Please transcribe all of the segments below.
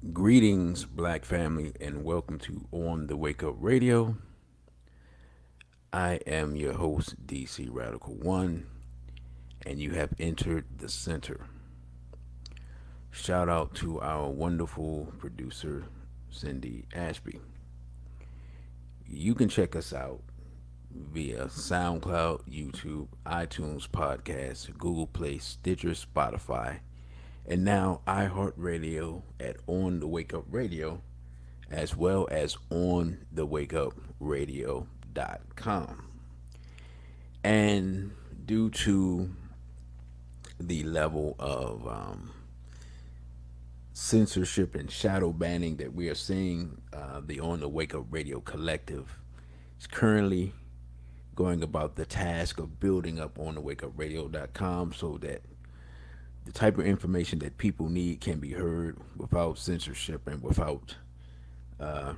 Greetings, Black family, and welcome to On the Wake Up Radio. I am your host, DC Radical One, and you have entered the center. Shout out to our wonderful producer, Cindy Ashby. You can check us out via SoundCloud, YouTube, iTunes Podcast, Google Play, Stitcher, Spotify, and now iHeartRadio at On the Wake Up Radio, as well as on thewakeupradio.com. And due to the level of censorship and shadow banning that we are seeing, the On the Wake Up Radio Collective is currently going about the task of building up on thewakeupradio.com so that the type of information that people need can be heard without censorship and uh,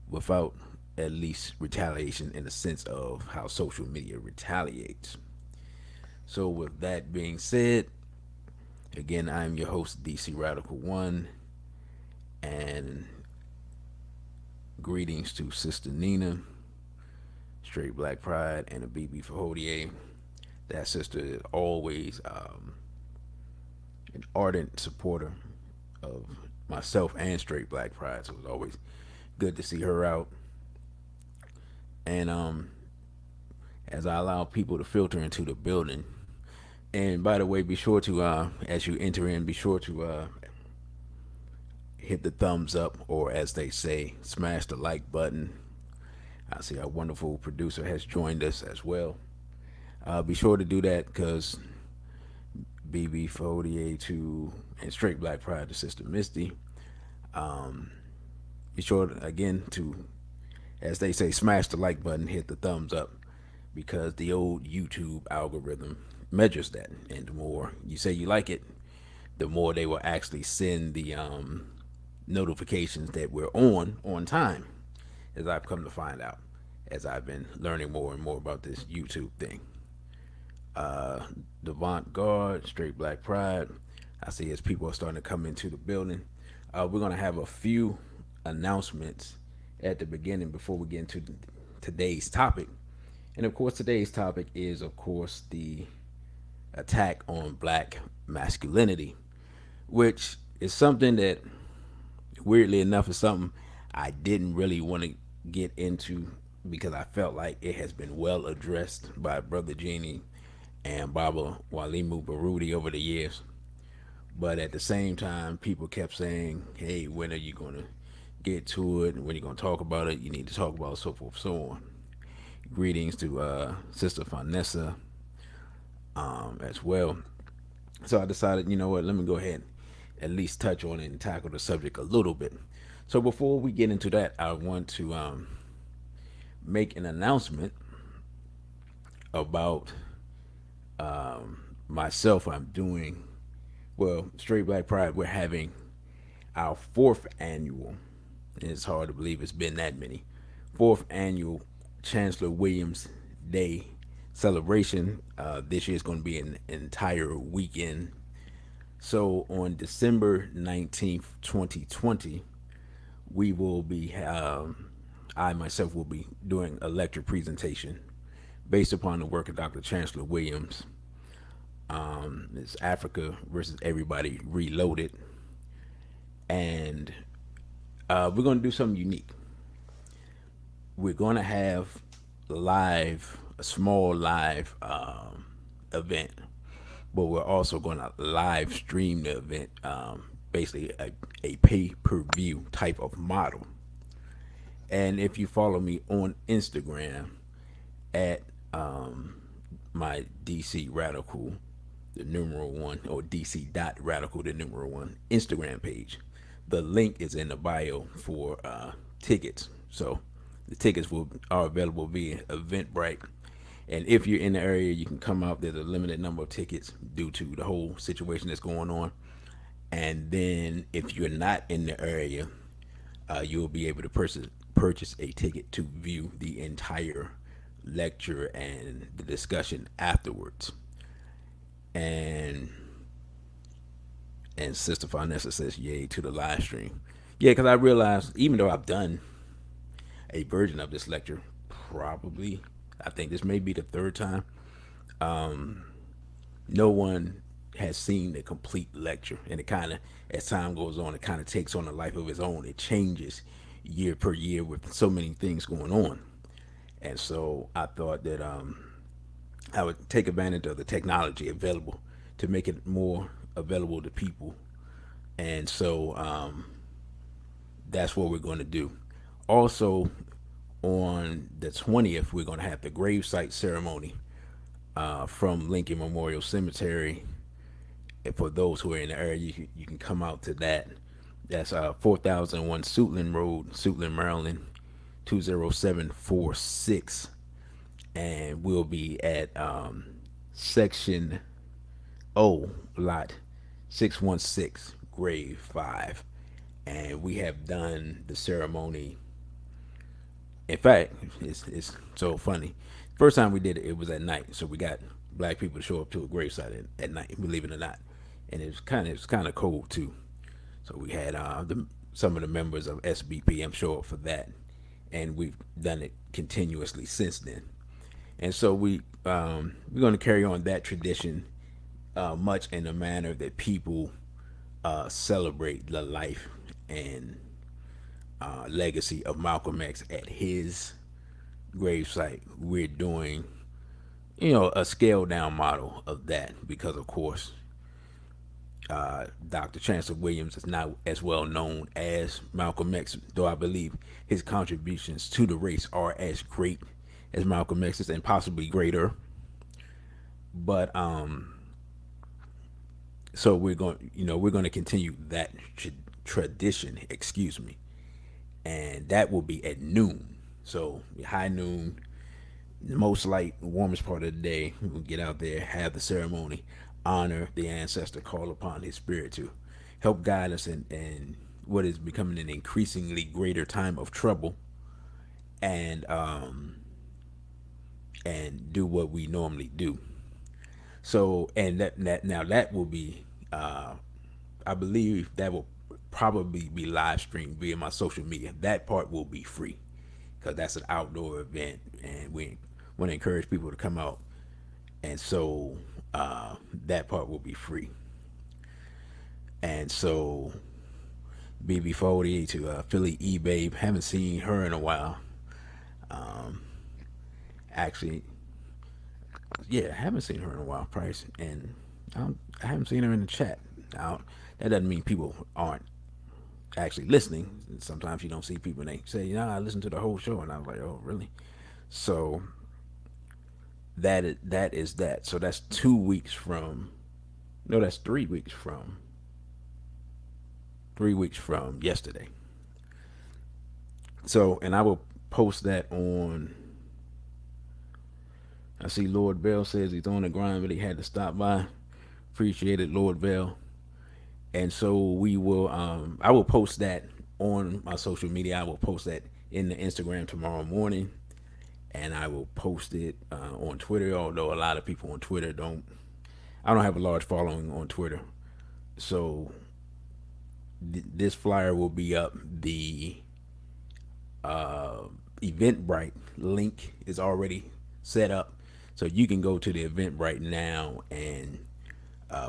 without at least retaliation in the sense of how social media retaliates. So, with that being said, again, I'm your host, DC Radical One, and greetings to Sister Nina, Straight Black Pride, and a BB for Hodier. That sister is always an ardent supporter of myself and Straight Black Pride, so it's always good to see her out. And as I allow people to filter into the building, and by the way, be sure to as you enter in, be sure to hit the thumbs up, or as they say, smash the like button. I see our wonderful producer has joined us as well. Be sure to do that because BB48 and Straight Black Pride to Sister Misty. Um, be sure to, again to, as they say, smash the like button, hit the thumbs up, because the old YouTube algorithm measures that, and the more you say you like it, the more they will actually send the notifications that we're on time. As I've come to find out, as I've been learning more and more about this YouTube thing. uh, Devant Guard, Straight Black Pride. I see as people are starting to come into the building. We're going to have a few announcements at the beginning before we get into today's topic. And of course, today's topic is, of course, the attack on black masculinity, which is something that, weirdly enough, is something I didn't really want to get into because I felt like it has been well addressed by Brother Genie and Baba Walimu Barudi over the years. But at the same time, people kept saying, hey, when are you going to get to it? When are you going to talk about it? You need to talk about it, so forth, so on. Greetings to Sister Vanessa as well. So I decided, you know what, let me go ahead and at least touch on it and tackle the subject a little bit. So before we get into that, I want to make an announcement about myself. I'm doing, well, Straight Black Pride, we're having our fourth annual, and it's hard to believe it's been that many, fourth annual Chancellor Williams Day celebration. This year is going to be an entire weekend. So on December 19th, 2020, we will be, I myself will be doing a lecture presentation based upon the work of Dr. Chancellor Williams. It's Africa versus Everybody Reloaded. And we're going to do something unique. We're going to have a small live event, but we're also going to live stream the event, basically a pay per view type of model. And if you follow me on Instagram at my DC Radical, the numeral one, or DC dot Radical, the numeral one Instagram page, the link is in the bio for tickets. So the tickets are available via Eventbrite. And if you're in the area, you can come out. There's a limited number of tickets due to the whole situation that's going on. And then if you're not in the area, you'll be able to purchase a ticket to view the entire lecture and the discussion afterwards. And And Sister Vanessa says, "Yay to the live stream." Yeah, because I realized even though I've done a version of this lecture, probably I think this may be the third time. No one has seen the complete lecture, and it kind of, as time goes on, it kind of takes on a life of its own. It changes year per year with so many things going on, and so I thought that I would take advantage of the technology available to make it more available to people, and so that's what we're going to do. Also, on the 20th, we're going to have the gravesite ceremony from Lincoln Memorial Cemetery. And for those who are in the area, you can come out to that. That's 4001 Suitland Road, Suitland, Maryland, 20746. And we'll be at section O, lot 616, grave 5. And we have done the ceremony. In fact, it's so funny. First time we did it, it was at night, so we got black people to show up to a gravesite at night, believe it or not, and it was kind of cold too. So we had some of the members of SBPM show up for that, and we've done it continuously since then. And so we're going to carry on that tradition, much in the manner that people celebrate the life and legacy of Malcolm X at his gravesite. We're doing, a scaled down model of that because, of course, Dr. Chancellor Williams is not as well known as Malcolm X, though I believe his contributions to the race are as great as Malcolm X's and possibly greater. But so we're going to continue that tradition. Excuse me, and that will be at noon. So high noon, the most light, warmest part of the day. We'll get out there, have the ceremony, honor the ancestor, call upon his spirit to help guide us in what is becoming an increasingly greater time of trouble, and do what we normally do. So, and that now that will be, I believe that will probably be live streamed via my social media. That part will be free because that's an outdoor event, and we want to encourage people to come out. And so that part will be free. And so BB40 to Philly E Babe, haven't seen her in a while. Actually, yeah, I haven't seen her in a while, Price, and I haven't seen her in the chat. Now, that doesn't mean people aren't actually listening. Sometimes you don't see people and they say, "I listened to the whole show," and I was like, "Oh, really?" So that is that. So that's 2 weeks from. No, that's 3 weeks from. 3 weeks from yesterday. So, and I will post that on. I see Lord Bell says he's on the grind, but he had to stop by. Appreciate it, Lord Bell. And so we will. I will post that on my social media. I will post that in the Instagram tomorrow morning, and I will post it on Twitter. Although a lot of people on Twitter don't. I don't have a large following on Twitter, so this flyer will be up. The Eventbrite link is already set up, so you can go to the Eventbrite now and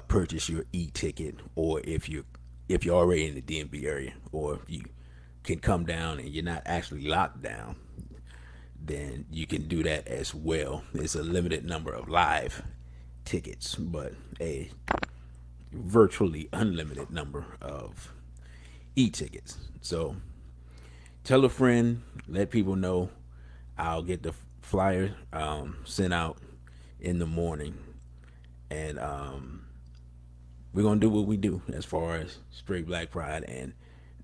purchase your e-ticket, or if you're already in the DMV area, or if you can come down and you're not actually locked down, then you can do that as well. It's a limited number of live tickets, but a virtually unlimited number of e-tickets. So tell a friend, let people know. I'll get the flyer sent out in the morning, and we're gonna do what we do as far as Straight Black Pride and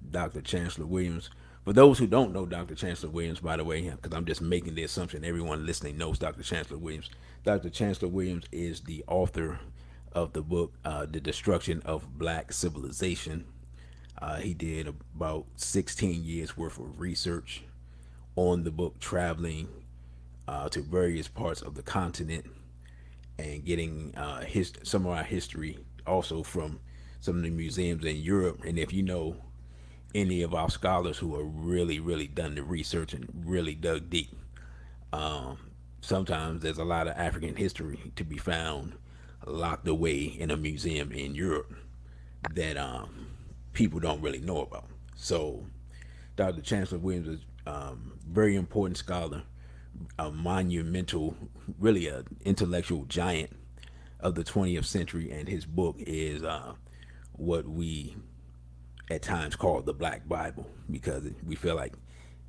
Dr. Chancellor Williams. For those who don't know Dr. Chancellor Williams, by the way, because I'm just making the assumption everyone listening knows Dr. Chancellor Williams. Dr. Chancellor Williams is the author of the book The Destruction of Black Civilization. He did about 16 years worth of research on the book, traveling to various parts of the continent and getting some of our history also from some of the museums in Europe, and if you know any of our scholars who are really, really done the research and really dug deep, um, sometimes there's a lot of African history to be found locked away in a museum in Europe that people don't really know about. So, Dr. Chancellor Williams is very important scholar, a monumental, really a intellectual giant of the 20th century, and his book is what we at times call the Black Bible because we feel like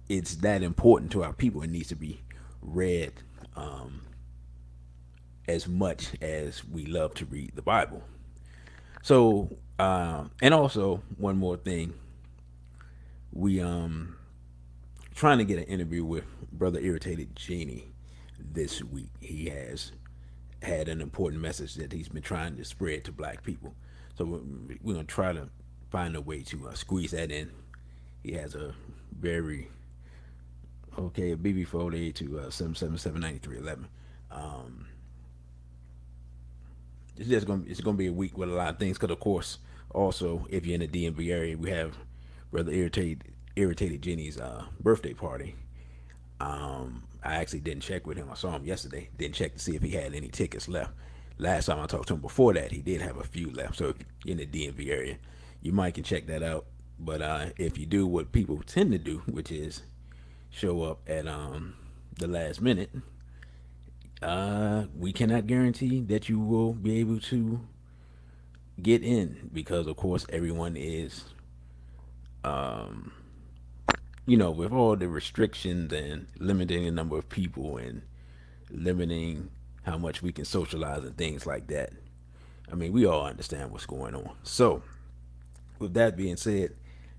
it's that important to our people. It needs to be read um, as much as we love to read the Bible. So, and also one more thing, we trying to get an interview with Brother Irritated Genie this week. He has had an important message that he's been trying to spread to Black people. So we're gonna try to find a way to squeeze that in. He has a very okay a BB48 to 777-9311. Um, it's gonna be a week with a lot of things. Cause of course, also if you're in the DMV area, we have Brother Irritated Jenny's birthday party. I actually didn't check with him. I saw him yesterday. Didn't check to see if he had any tickets left. Last time I talked to him before that, he did have a few left. So if you're in the DMV area, you might can check that out. But if you do what people tend to do, which is show up at the last minute, we cannot guarantee that you will be able to get in because, of course, everyone is, um, with all the restrictions and limiting the number of people and limiting how much we can socialize and things like that. I mean, we all understand what's going on. So, with that being said,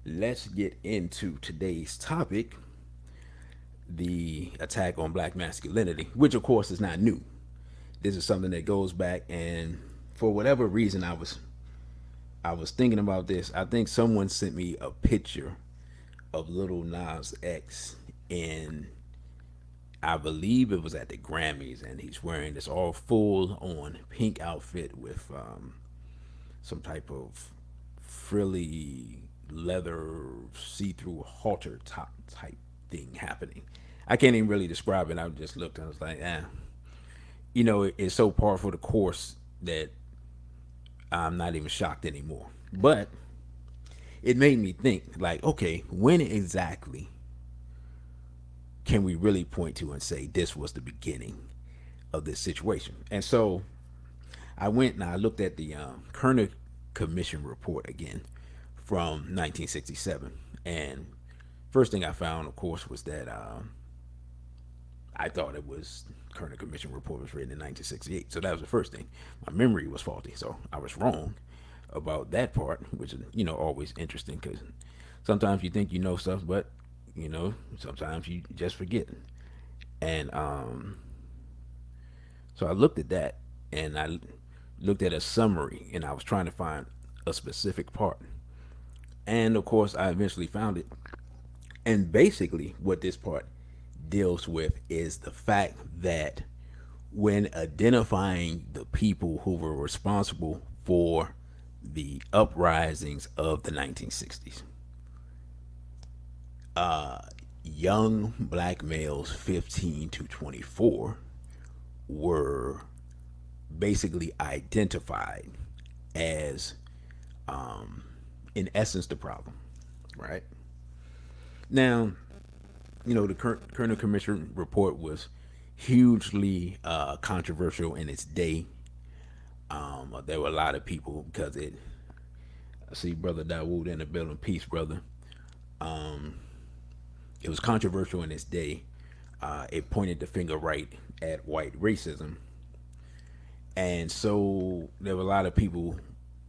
let's get into today's topic, the attack on black masculinity, which of course is not new. This is something that goes back, and for whatever reason I was thinking about this. I think someone sent me a picture of Little Nas X, and I believe it was at the Grammys, and he's wearing this all full on pink outfit with some type of frilly leather see-through halter top type thing happening. I can't even really describe it. I just looked and I was like, it's so par for the course that I'm not even shocked anymore. But it made me think, like, okay, when exactly can we really point to and say this was the beginning of this situation? And so I went and I looked at the Kerner Commission report again from 1967. And first thing I found, of course, was that I thought it was Kerner Commission report was written in 1968. So that was the first thing. My memory was faulty, so I was wrong about that part, which is always interesting because sometimes you think you know stuff, but sometimes you just forget. And so I looked at that, and I looked at a summary, and I was trying to find a specific part. And of course, I eventually found it. And basically, what this part deals with is the fact that when identifying the people who were responsible for the uprisings of the 1960s, young black males 15 to 24 were basically identified as, in essence, the problem, right? Now, the Kerner Commission report was hugely controversial in its day. There were a lot of people because I see Brother Dawood in the building. Peace, brother. Um, it was controversial in its day. It pointed the finger right at white racism. And so there were a lot of people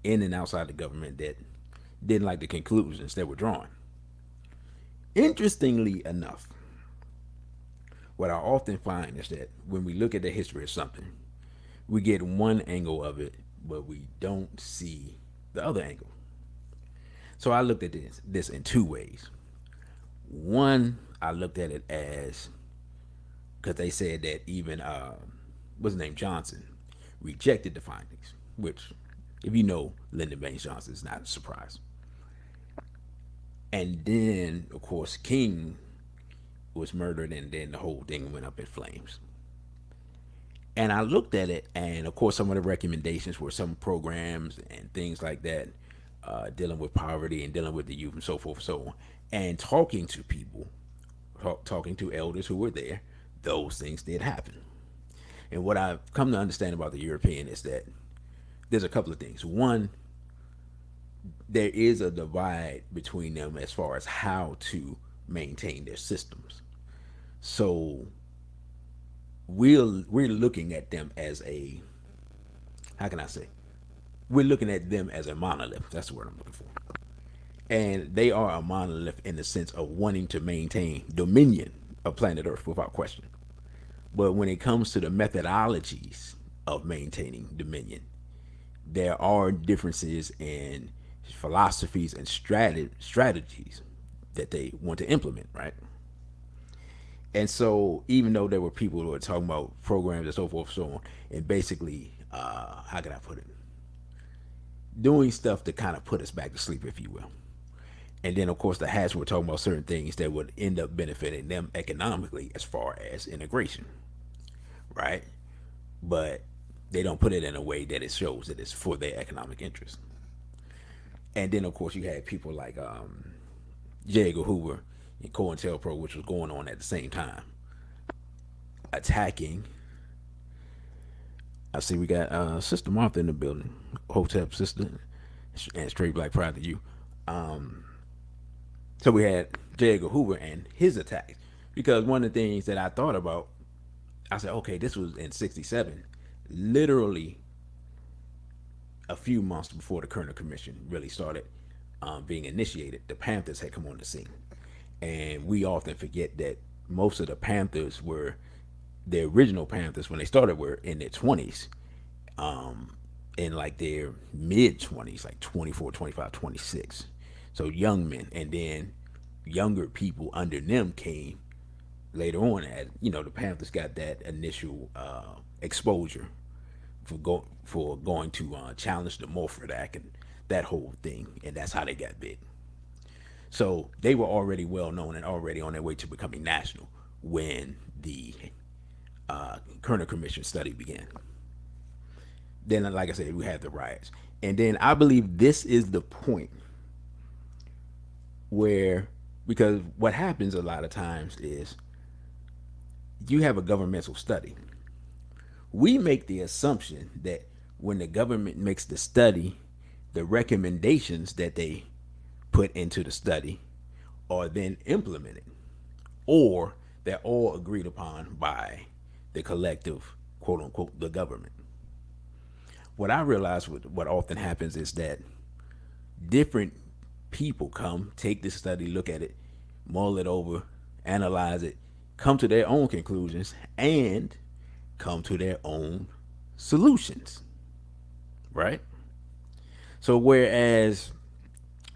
in and outside the government that didn't like the conclusions that were drawn. Interestingly enough, what I often find is that when we look at the history of something, we get one angle of it, but we don't see the other angle. So I looked at this in two ways. One, I looked at it as because they said that even what's his name, Johnson, rejected the findings, which If you know Lyndon Baines Johnson, it's not a surprise. And then, of course, King was murdered, and then the whole thing went up in flames. And I looked at it, and of course, some of the recommendations were some programs and things like that, dealing with poverty and dealing with the youth and so forth and so on. And talking to people, talking to elders who were there, those things did happen. And what I've come to understand about the European is that there's a couple of things. One, there is a divide between them as far as how to maintain their systems. So we're looking at them as a, how can I say, we're looking at them as a monolith. That's the word I'm looking for. And they are a monolith in the sense of wanting to maintain dominion of planet Earth without question. But when it comes to the methodologies of maintaining dominion, there are differences in philosophies and strategies that they want to implement, right? And so, even though there were people who were talking about programs and so forth and so on, and basically, how can I put it? Doing stuff to kind of put us back to sleep, if you will. And then, of course, the hats were talking about certain things that would end up benefiting them economically as far as integration, right? But they don't put it in a way that it shows that it's for their economic interest. And then, of course, you had people like J. Edgar Hoover and COINTELPRO, which was going on at the same time, attacking. I see we got Sister Martha in the building, Hotep Sister, and Straight Black Pride to you. So we had J. Edgar Hoover and his attacks. Because one of the things that I thought about, I said, okay, this was in 67. Literally a few months before the Kerner Commission really started being initiated, the Panthers had come on the scene. And we often forget that most of the Panthers were, the original Panthers when they started were in their 20s, in like their mid 20s, like 24, 25, 26. So young men, and then younger people under them came later on. As you know, the Panthers got that initial exposure for going to challenge the Mulford Act and that whole thing, and that's how they got big. So they were already well known and already on their way to becoming national when the Kerner Commission study began. Then, like I said, we had the riots, and then I believe this is the point where, because what happens a lot of times is you have a governmental study. We make the assumption that when the government makes the study, the recommendations that they put into the study are then implemented, or they're all agreed upon by the collective, quote unquote, the government. What I realize what often happens is that different people come, take this study, look at it, mull it over, analyze it, come to their own conclusions, and come to their own solutions, right? So whereas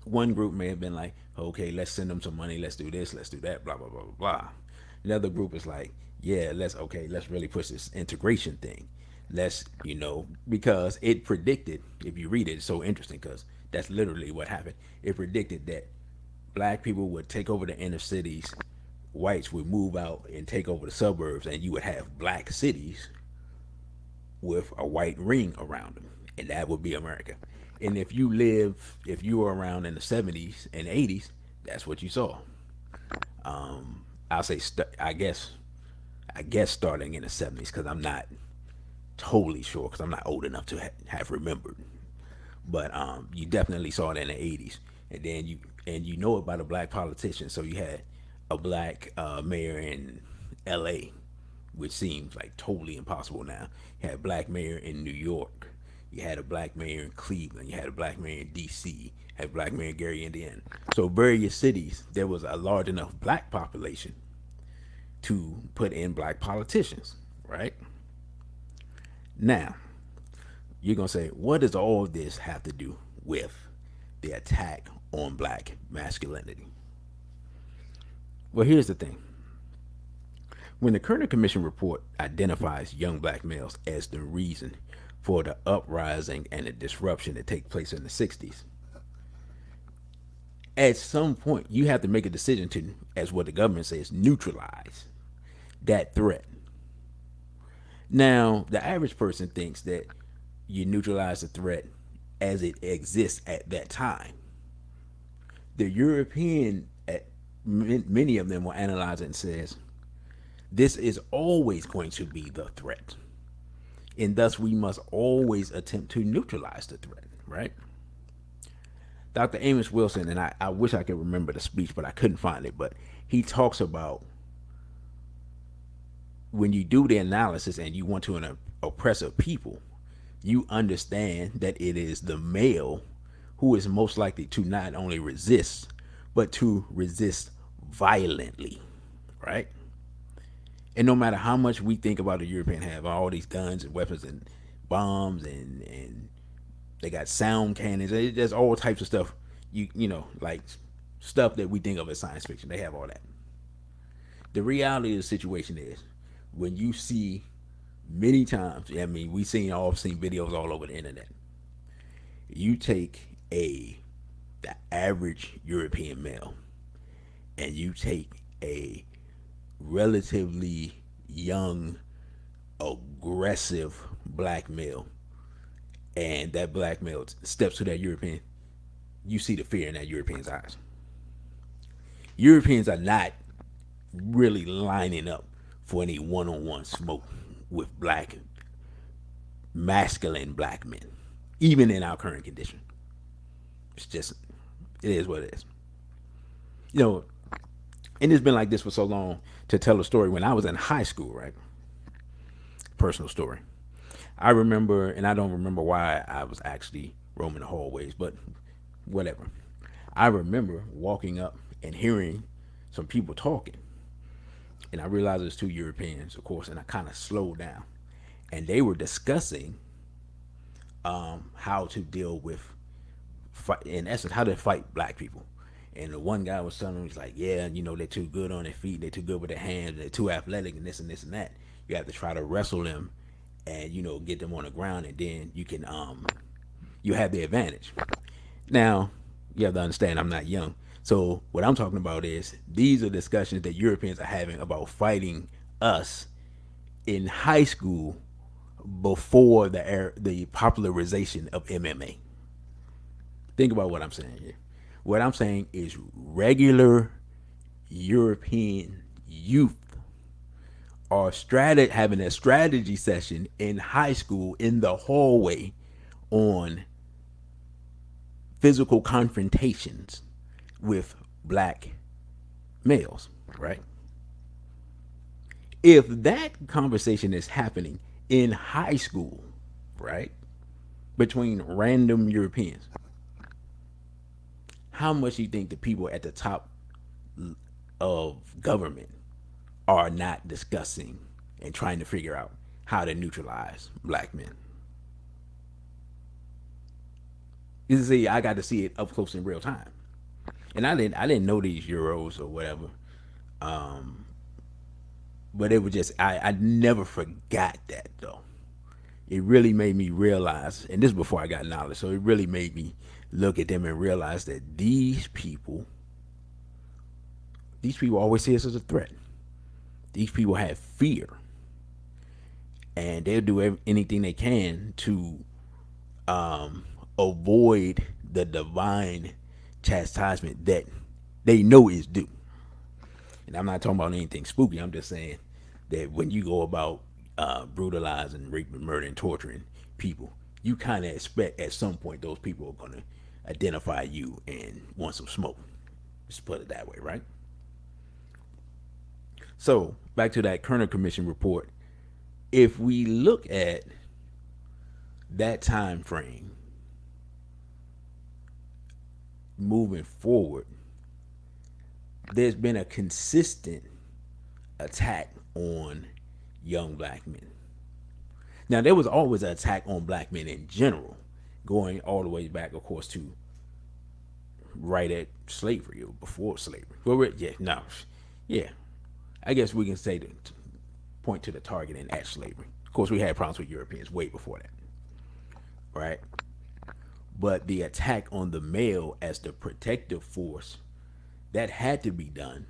one group may have been like, okay, let's send them some money, let's do this, let's do that, blah blah blah blah blah. Another group is like, yeah, let's really push this integration thing. Let's, because it predicted, if you read it, it's so interesting because that's literally what happened. It predicted that black people would take over the inner cities, whites would move out and take over the suburbs, and you would have black cities with a white ring around them, and that would be America. And if you were around in the 70s and 80s, that's what you saw. I'll say, I guess starting in the 70s, because I'm not totally sure, because I'm not old enough to have remembered. But you definitely saw it in the 80s, and then you know about a black politician. So you had a black mayor in L.A., which seems like totally impossible now. You had a black mayor in New York. You had a black mayor in Cleveland. You had a black mayor in D.C. You had a black mayor in Gary, Indiana. So various cities, there was a large enough black population to put in black politicians, right? Now, you're going to say, what does all this have to do with the attack on black masculinity? Well, here's the thing. When the Kerner Commission report identifies young black males as the reason for the uprising and the disruption that take place in the 60s. At some point, you have to make a decision to, as what the government says, neutralize that threat. Now, the average person thinks that you neutralize the threat as it exists at that time. The European, many of them will analyze it and says, this is always going to be the threat. And thus we must always attempt to neutralize the threat, right? Dr. Amos Wilson, and I wish I could remember the speech, but I couldn't find it, but he talks about when you do the analysis and you want to oppress a people, you understand that it is the male who is most likely to not only resist, but to resist violently, right? And no matter how much we think about the European have all these guns and weapons and bombs and they got sound cannons, there's all types of stuff, you know, like stuff that we think of as science fiction. They have all that. The reality of the situation is when you see many times, I mean, we've seen videos all over the internet. You take the average European male and you take a relatively young, aggressive black male, and that black male steps to that European, you see the fear in that European's eyes. Europeans are not really lining up for any one-on-one smoke with masculine black men, even in our current condition. It's just, it is what it is. You know, and it's been like this for so long. To tell a story, when I was in high school, right? Personal story. I remember, and I don't remember why I was actually roaming the hallways, but whatever. I remember walking up and hearing some people talking. And I realized it was two Europeans, of course, and I kind of slowed down. And they were discussing how to deal with, in essence, how to fight black people. And the one guy was telling me, he's like, yeah, you know, they're too good on their feet, they're too good with their hands, they're too athletic, and this and this and that. You have to try to wrestle them and, you know, get them on the ground, and then you can, you have the advantage. Now, you have to understand, I'm not young. So what I'm talking about is these are discussions that Europeans are having about fighting us in high school before the popularization of MMA. Think about what I'm saying here. What I'm saying is regular European youth are having a strategy session in high school in the hallway on physical confrontations with black males, right? If that conversation is happening in high school, right, between random Europeans, how much do you think the people at the top of government are not discussing and trying to figure out how to neutralize black men? You see, I got to see it up close in real time, and I didn't know these Euros or whatever, but it was just I never forgot that though. It really made me realize, and this is before I got knowledge, so it really made me look at them and realize that these people always see us as a threat. These people have fear, and they'll do anything they can to avoid the divine chastisement that they know is due. And I'm not talking about anything spooky. I'm just saying that when you go about brutalizing, raping, murdering, torturing people, you kind of expect at some point those people are going to identify you and want some smoke. Let's put it that way, right? So back to that Kerner Commission report. If we look at that time frame moving forward, there's been a consistent attack on young black men. Now, there was always an attack on black men in general, going all the way back, of course, to right at slavery or before slavery. Well, yeah. I guess we can say point to the targeting at slavery. Of course, we had problems with Europeans way before that. right? But the attack on the male as the protective force, that had to be done,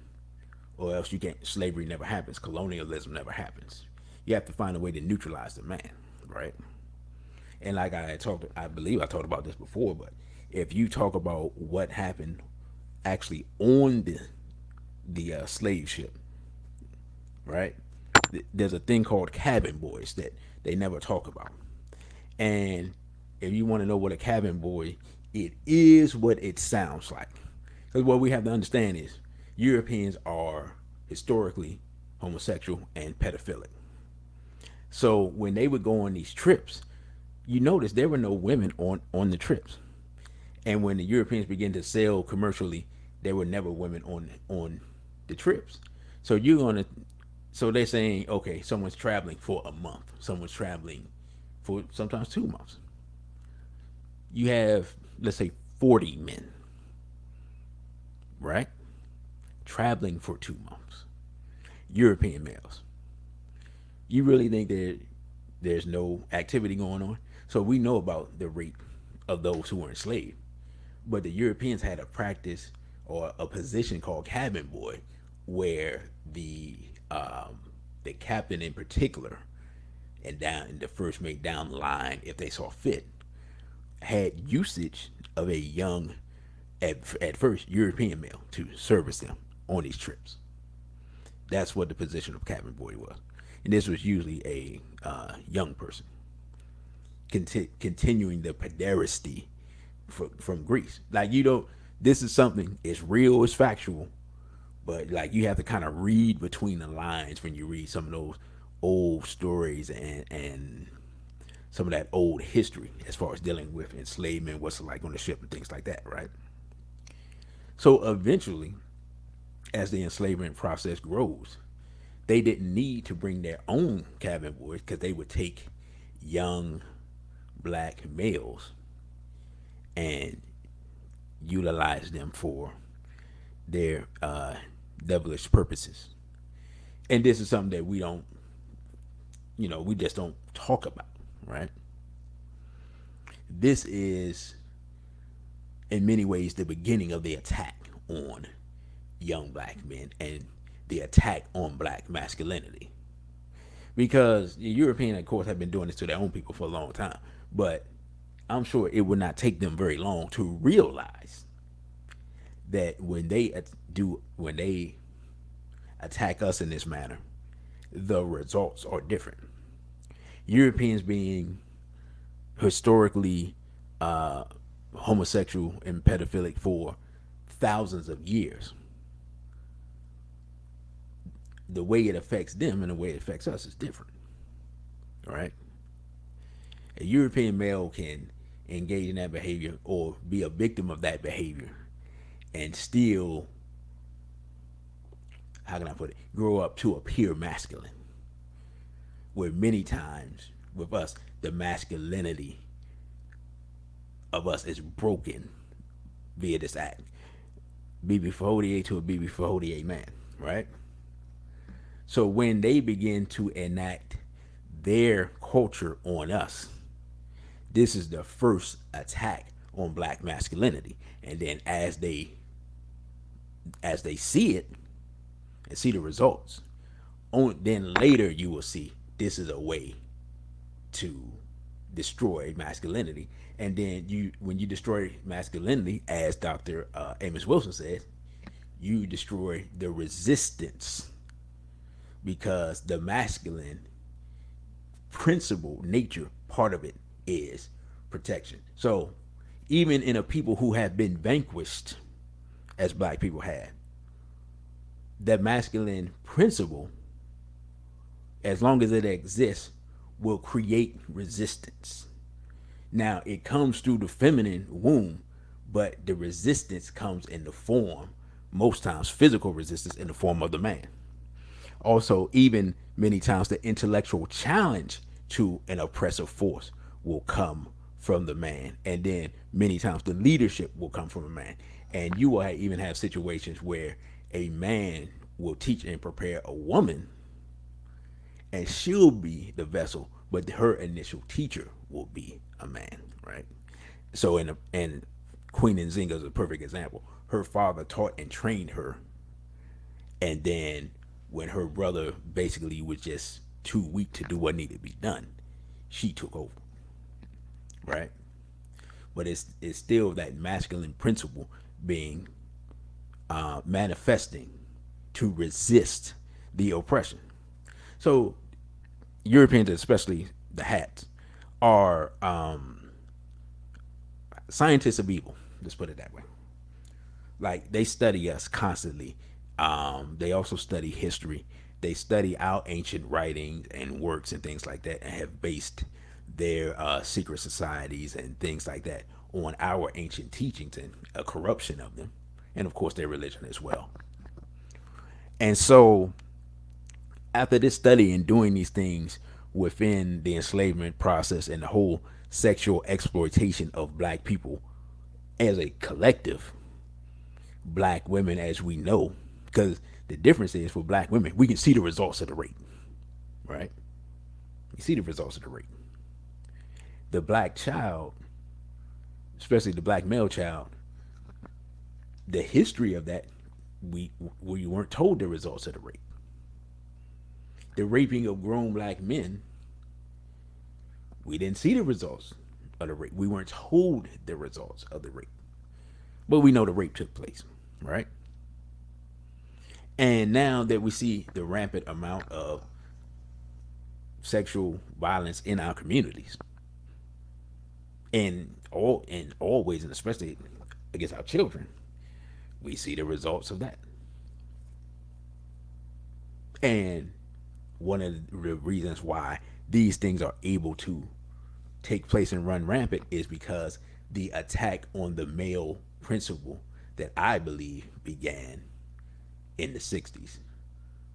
or else you can't. Slavery never happens. Colonialism never happens. You have to find a way to neutralize the man, right? And like I believe I talked about this before, but if you talk about what happened actually on the slave ship, right? There's a thing called cabin boys that they never talk about. And if you want to know what a cabin boy, it is what it sounds like. Because what we have to understand is Europeans are historically homosexual and pedophilic. So when they would go on these trips, you notice there were no women on the trips. And when the Europeans began to sail commercially, there were never women on the trips. So you're gonna so they're saying, okay, someone's traveling for a month, someone's traveling for sometimes 2 months. You have, let's say, 40 men, right? Traveling for 2 months. European males. You really think that there's no activity going on? So we know about the rape of those who were enslaved. But the Europeans had a practice or a position called cabin boy, where the captain in particular, and down the first mate down the line, if they saw fit, had usage of a young, at first European male to service them on these trips. That's what the position of cabin boy was, and this was usually a young person, continuing the pederasty from Greece. Like, you don't. This is something. It's real. It's factual. But like, you have to kind of read between the lines when you read some of those old stories and some of that old history as far as dealing with enslavement, what's it like on the ship and things like that, right? So eventually, as the enslavement process grows, they didn't need to bring their own cabin boys because they would take young black males and utilize them for their devilish purposes. And this is something that we don't, we just don't talk about, right? This is, in many ways, the beginning of the attack on young black men and the attack on black masculinity. Because the Europeans, of course, have been doing this to their own people for a long time. But I'm sure it would not take them very long to realize that when they attack us in this manner, the results are different. Europeans being historically homosexual and pedophilic for thousands of years, the way it affects them and the way it affects us is different. All right. A European male can engage in that behavior or be a victim of that behavior and still, how can I put it, grow up to appear masculine. Where many times with us, the masculinity of us is broken via this act. BB-48 to a BB-48 man, right? So when they begin to enact their culture on us, this is the first attack on black masculinity. And then as they see it and see the results, then later you will see this is a way to destroy masculinity. And then when you destroy masculinity, as Dr. Amos Wilson says, you destroy the resistance, because the masculine principle nature part of it is protection. So even in a people who have been vanquished, as black people have, that masculine principle, as long as it exists, will create resistance. Now, it comes through the feminine womb, but the resistance comes in the form, most times physical resistance, in the form of the man. Also, even many times, the intellectual challenge to an oppressive force will come from the man. And then many times the leadership will come from a man. And you will even have situations where a man will teach and prepare a woman, and she'll be the vessel, but her initial teacher will be a man, right? So in Queen Nzinga is a perfect example. Her father taught and trained her, and then when her brother basically was just too weak to do what needed to be done, she took over, right? But it's still that masculine principle being manifesting to resist the oppression. So Europeans, especially the hats, are scientists of evil. Let's put it that way. Like they study us constantly. They also study history. They study our ancient writings and works and things like that, and have based their secret societies and things like that on our ancient teachings and a corruption of them, and of course their religion as well. And so, after this study and doing these things within the enslavement process and the whole sexual exploitation of black people as a collective, black women as we know, because the difference is for black women, we can see the results of the rape, right? You see the results of the rape. The black child, especially the black male child, the history of that, we weren't told the results of the rape. The raping of grown black men, we didn't see the results of the rape. We weren't told the results of the rape, but we know the rape took place, right? And now that we see the rampant amount of sexual violence in our communities, in all ways, and especially against our children, we see the results of that. And one of the reasons why these things are able to take place and run rampant is because the attack on the male principle that I believe began in the 60s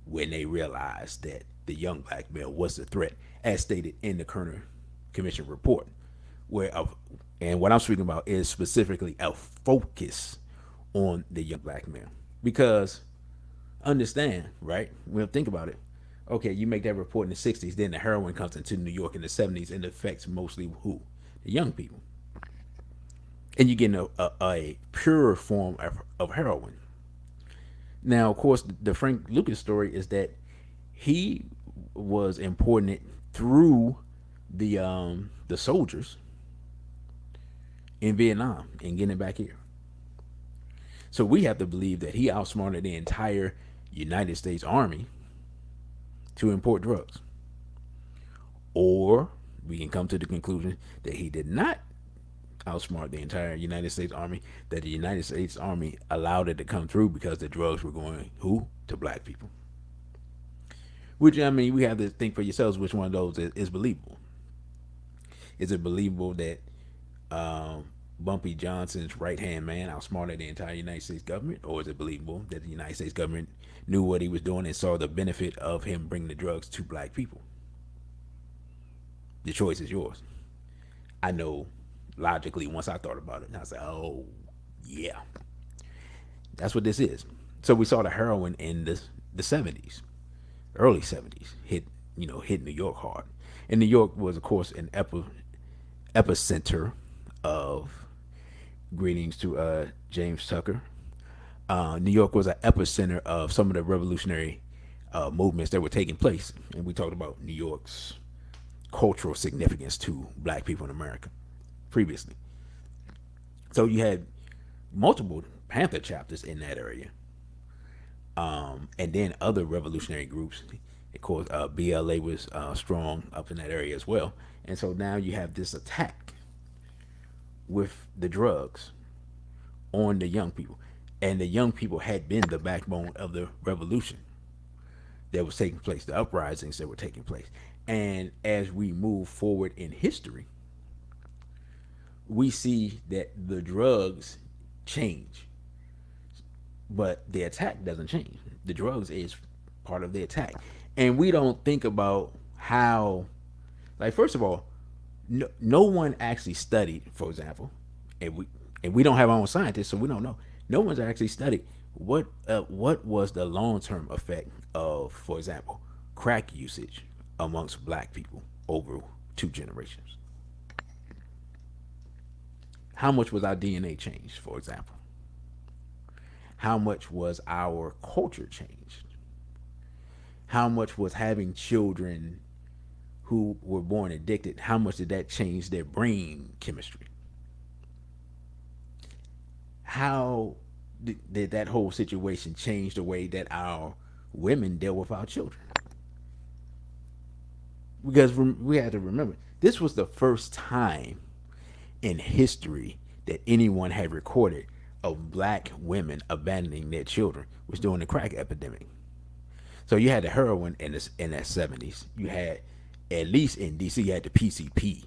when they realized that the young black male was the threat, as stated in the Kerner Commission report, where and what I'm speaking about is specifically a focus on the young black male. Because understand, right? Well, think about it. Okay, you make that report in the 60s, then the heroin comes into New York in the 70s and affects mostly who? The young people. And you get a purer form of heroin. Now, of course, the Frank Lucas story is that he was importing it through the soldiers in Vietnam and getting it back here. So we have to believe that he outsmarted the entire United States Army to import drugs. Or we can come to the conclusion that he did not outsmart the entire United States Army, that the United States Army allowed it to come through because the drugs were going who? To black people. Which, I mean, we have to think for yourselves which one of those is believable. Is it believable that Bumpy Johnson's right hand man outsmarted the entire United States government? Or is it believable that the United States government knew what he was doing and saw the benefit of him bringing the drugs to black people? The choice is yours. I know logically, once I thought about it, I was like, oh, yeah. That's what this is. So we saw the heroin in the 70s, early 70s, hit New York hard. And New York was, of course, an epicenter of, greetings to James Tucker. New York was an epicenter of some of the revolutionary movements that were taking place. And we talked about New York's cultural significance to black people in America previously. So you had multiple Panther chapters in that area. And then other revolutionary groups. Of course, BLA was strong up in that area as well. And so now you have this attack with the drugs on the young people. And the young people had been the backbone of the revolution that was taking place, the uprisings that were taking place. And as we move forward in history, we see that the drugs change, but the attack doesn't change. The drugs is part of the attack. And we don't think about how, like, first of all, no one actually studied, for example, and we don't have our own scientists, so we don't know. No one's actually studied what was the long term effect of, for example, crack usage amongst black people over 2 generations? How much was our DNA changed, for example? How much was our culture changed? How much was having children who were born addicted, how much did that change their brain chemistry? How did that whole situation change the way that our women deal with our children? Because we had to remember, this was the first time in history that anyone had recorded of black women abandoning their children was during the crack epidemic. So you had the heroin in the 70s. You had, at least in DC, you had the PCP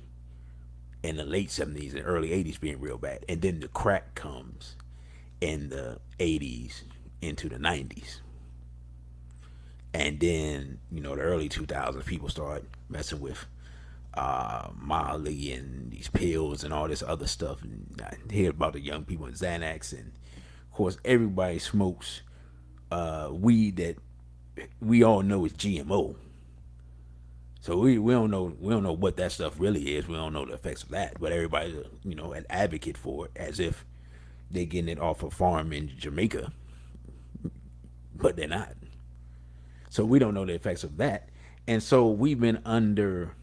in the late 70s and early 80s being real bad. And then the crack comes in the 80s into the 90s. And then, the early 2000s, people start messing with Molly and these pills and all this other stuff. And I hear about the young people in Xanax. And of course, everybody smokes weed that we all know is GMO. So we don't know what that stuff really is. We don't know the effects of that. But everybody's an advocate for it as if they're getting it off a farm in Jamaica, but they're not. So we don't know the effects of that. And so we've been under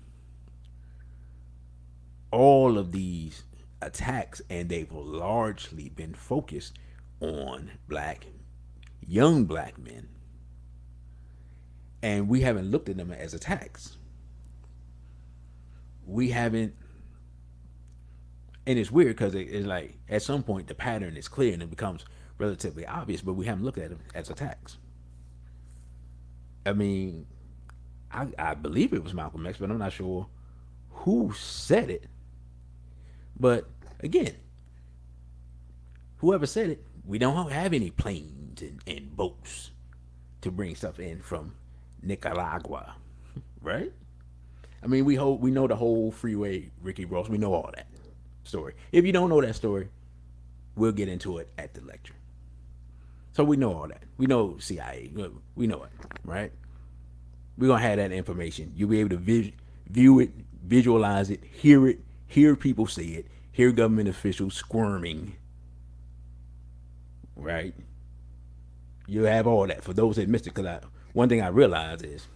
all of these attacks, and they've largely been focused on young black men. And we haven't looked at them as attacks. We haven't, and it's weird because it's like at some point the pattern is clear and it becomes relatively obvious, but we haven't looked at them as attacks. I mean, I believe it was Malcolm X, but I'm not sure who said it. But again, whoever said it, we don't have any planes and boats to bring stuff in from Nicaragua, right? I mean, we know the whole freeway Ricky Ross. We know all that story. If you don't know that story, we'll get into it at the lecture. So we know all that. We know CIA. We know it, right? We're going to have that information. You'll be able to view it, visualize it, hear people say it, hear government officials squirming, right? You'll have all that. For those that missed it, because one thing I realized is,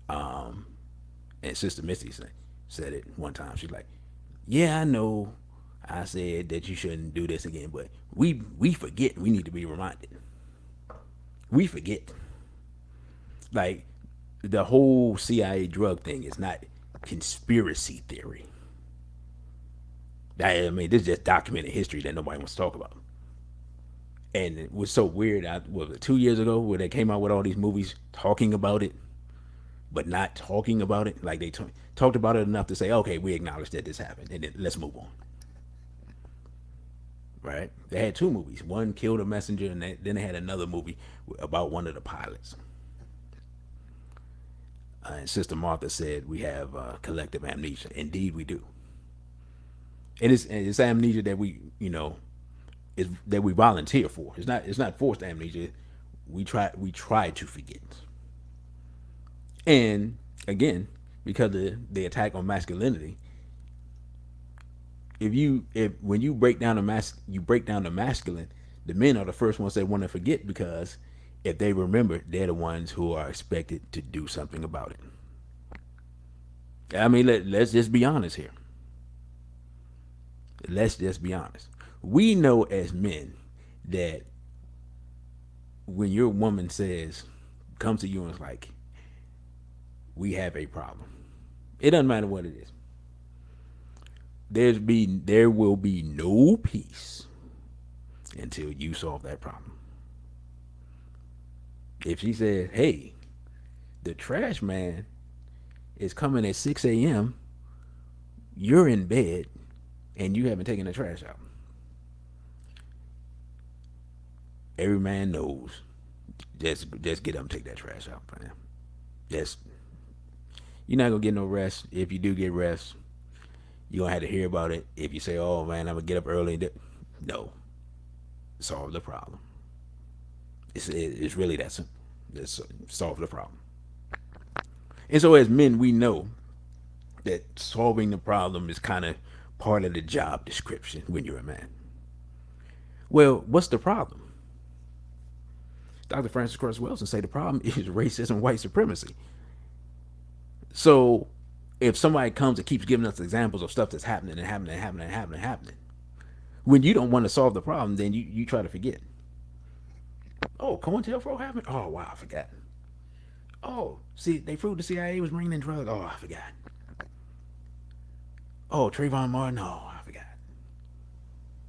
and Sister Missy said it one time. She's like, yeah, I know I said that you shouldn't do this again, but we forget. We need to be reminded. We forget. Like, the whole CIA drug thing is not conspiracy theory. I mean, this is just documented history that nobody wants to talk about. And it was so weird. Was it 2 years ago where they came out with all these movies talking about it, but not talking about it? Like they talked about it enough to say, okay, we acknowledge that this happened, and then let's move on. Right? They had 2 movies. One killed a messenger, and then they had another movie about one of the pilots. And Sister Martha said we have collective amnesia. Indeed, we do. And it's amnesia that we that we volunteer for. It's not forced amnesia. We try to forget. And again, because of the attack on masculinity, when you break down the masculine, the men are the first ones that want to forget, because if they remember, they're the ones who are expected to do something about it. I mean, let's just be honest here. Let's just be honest. We know as men that when your woman comes to you and is like, we have a problem, it doesn't matter what it is. There will be no peace until you solve that problem. If she says, hey, the trash man is coming at 6 a.m., you're in bed and you haven't taken the trash out, every man knows, just get up and take that trash out, man. You're not gonna get no rest. If you do get rest, you're gonna have to hear about it. If you say, oh man, I'm gonna get up early, no, solve the problem. It's really that simple. Just solve the problem. And so as men, we know that solving the problem is kind of part of the job description when you're a man. Well, what's the problem? Dr. Francis Cress Wilson say the problem is racism, white supremacy. So if somebody comes and keeps giving us examples of stuff that's happening and happening and happening and happening and happening, when you don't want to solve the problem, then you try to forget. Oh, COINTELPRO happened? Oh, wow, I forgot. Oh, see, they proved the CIA was bringing in drugs. Oh, I forgot. Oh, Trayvon Martin. Oh, I forgot.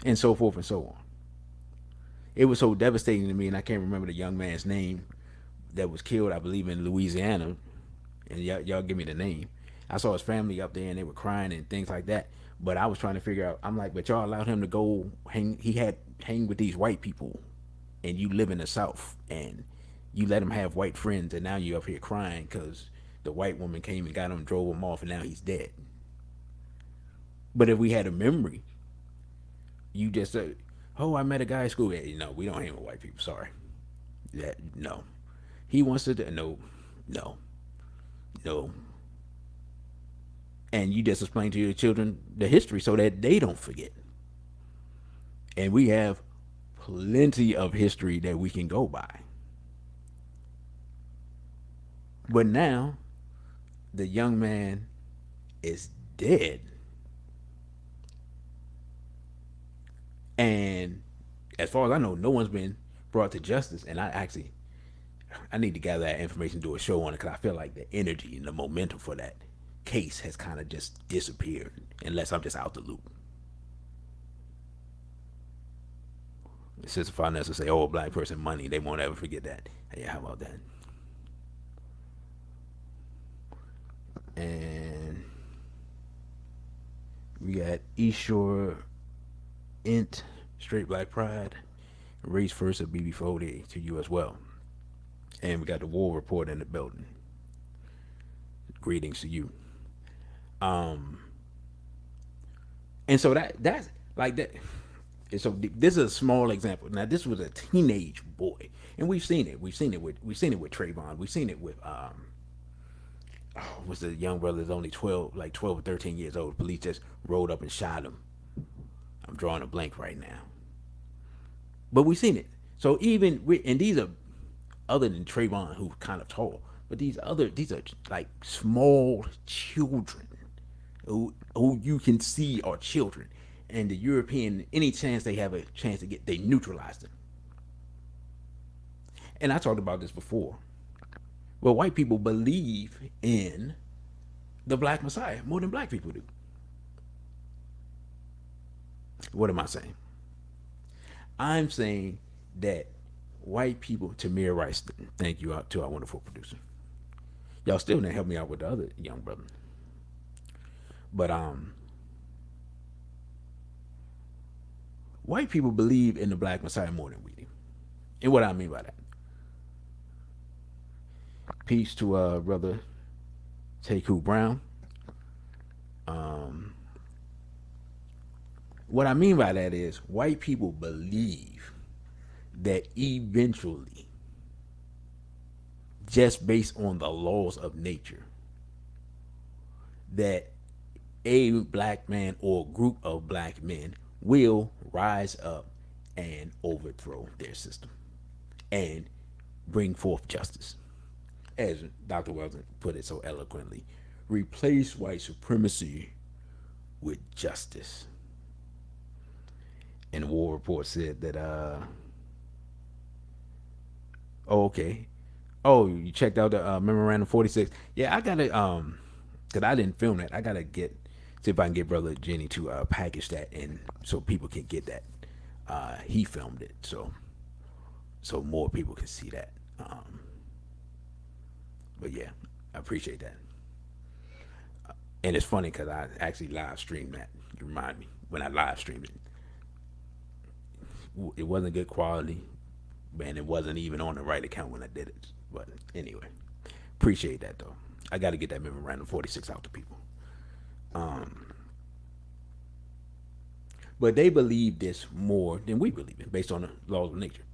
And so forth and so on. It was so devastating to me, and I can't remember the young man's name that was killed, I believe, in Louisiana. And y'all give me the name. I saw his family up there, and they were crying and things like that. But I was trying to figure out. I'm like, but y'all allowed him to go hang. He had hang with these white people, and you live in the South, and you let him have white friends, and now you up here crying because the white woman came and got him, drove him off, and now he's dead. But if we had a memory, you just said, "Oh, I met a guy at school." Hey, no, we don't hang with white people. Sorry, that no. He wants to. No, no, no. And you just explain to your children the history so that they don't forget. And we have plenty of history that we can go by. But now the young man is dead. And as far as I know, no one's been brought to justice. And I need to gather that information, do a show on it, because I feel like the energy and the momentum for that case has kind of just disappeared, unless I'm just out the loop. Sister Finesse will say, "Oh, black person money, they won't ever forget that." Yeah, how about that? And we got East Shore Int, Straight Black Pride, Race First of BB40 to you as well. And we got the War Report in the building. Greetings to you. Um, and so that's like that. And so this is a small example. Now this was a teenage boy, and we've seen it. We've seen it with Trayvon. We've seen it with was the young brother that's only 12, like 12 or 13 years old. Police just rolled up and shot him. I'm drawing a blank right now, but we've seen it. So and these are other than Trayvon, who's kind of tall, but these are like small children who you can see are children, and the European, any chance they have a chance to get, they neutralize them. And I talked about this before. Well, white people believe in the black messiah more than black people do. What am I saying? I'm saying that white people, Tamir Rice, thank you to our wonderful producer. Y'all still didn't help me out with the other young brother. But white people believe in the black messiah more than we do. And what I mean by that. Peace to brother Taku Brown. What I mean by that is white people believe that eventually, just based on the laws of nature, that a black man or group of black men will rise up and overthrow their system and bring forth justice. As Dr. Wells put it so eloquently, replace white supremacy with justice. And the War Report said that, oh, okay. Oh, you checked out the Memorandum 46. Yeah, I got to, because I didn't film that. I got to see if I can get Brother Jenny to package that and so people can get that. He filmed it, so more people can see that. But yeah, I appreciate that. And it's funny because I actually live streamed that. You remind me when I live streamed it. It wasn't good quality, and it wasn't even on the right account when I did it. But anyway, appreciate that though. I got to get that Memorandum 46 out to people. But they believe this more than we believe it, based on the laws of nature.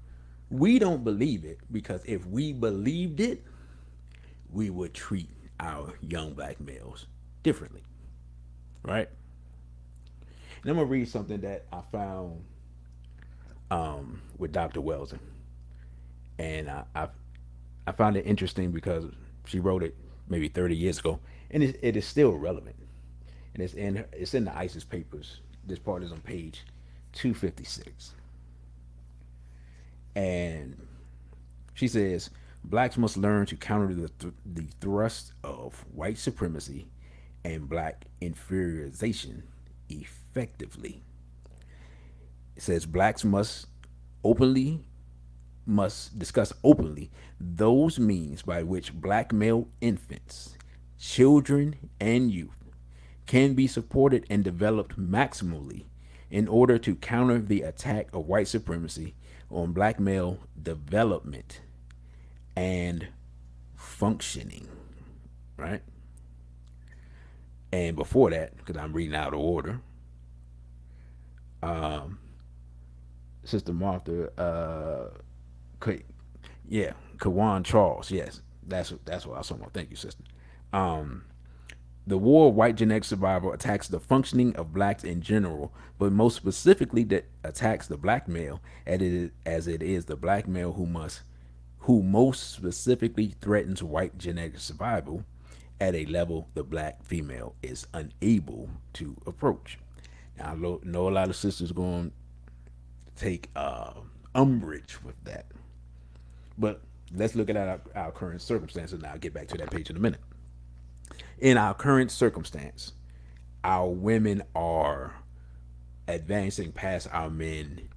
We don't believe it because if we believed it, we would treat our young black males differently. right? And I'm gonna read something that I found with Dr. Wells, and I found it interesting because she wrote it maybe 30 years ago, and it is still relevant. And it's in the ISIS papers. This part is on page 256, and she says blacks must learn to counter the thrust of white supremacy and black inferiorization effectively. It says blacks openly must discuss openly those means by which black male infants, children, and youth can be supported and developed maximally in order to counter the attack of white supremacy on black male development and functioning, right? And before that, because I'm reading out of order, Sister Martha, yeah, Kawan Charles, yes, that's what I was talking about. Thank you, sister. Um, The War of White Genetic Survival attacks the functioning of blacks in general, but most specifically that attacks the black male as it is the black male who most specifically threatens white genetic survival at a level the black female is unable to approach. Now, I know a lot of sisters going to take umbrage with that, but let's look at our current circumstances. Now, I'll get back to that page in a minute. In our current circumstance, our women are advancing past our men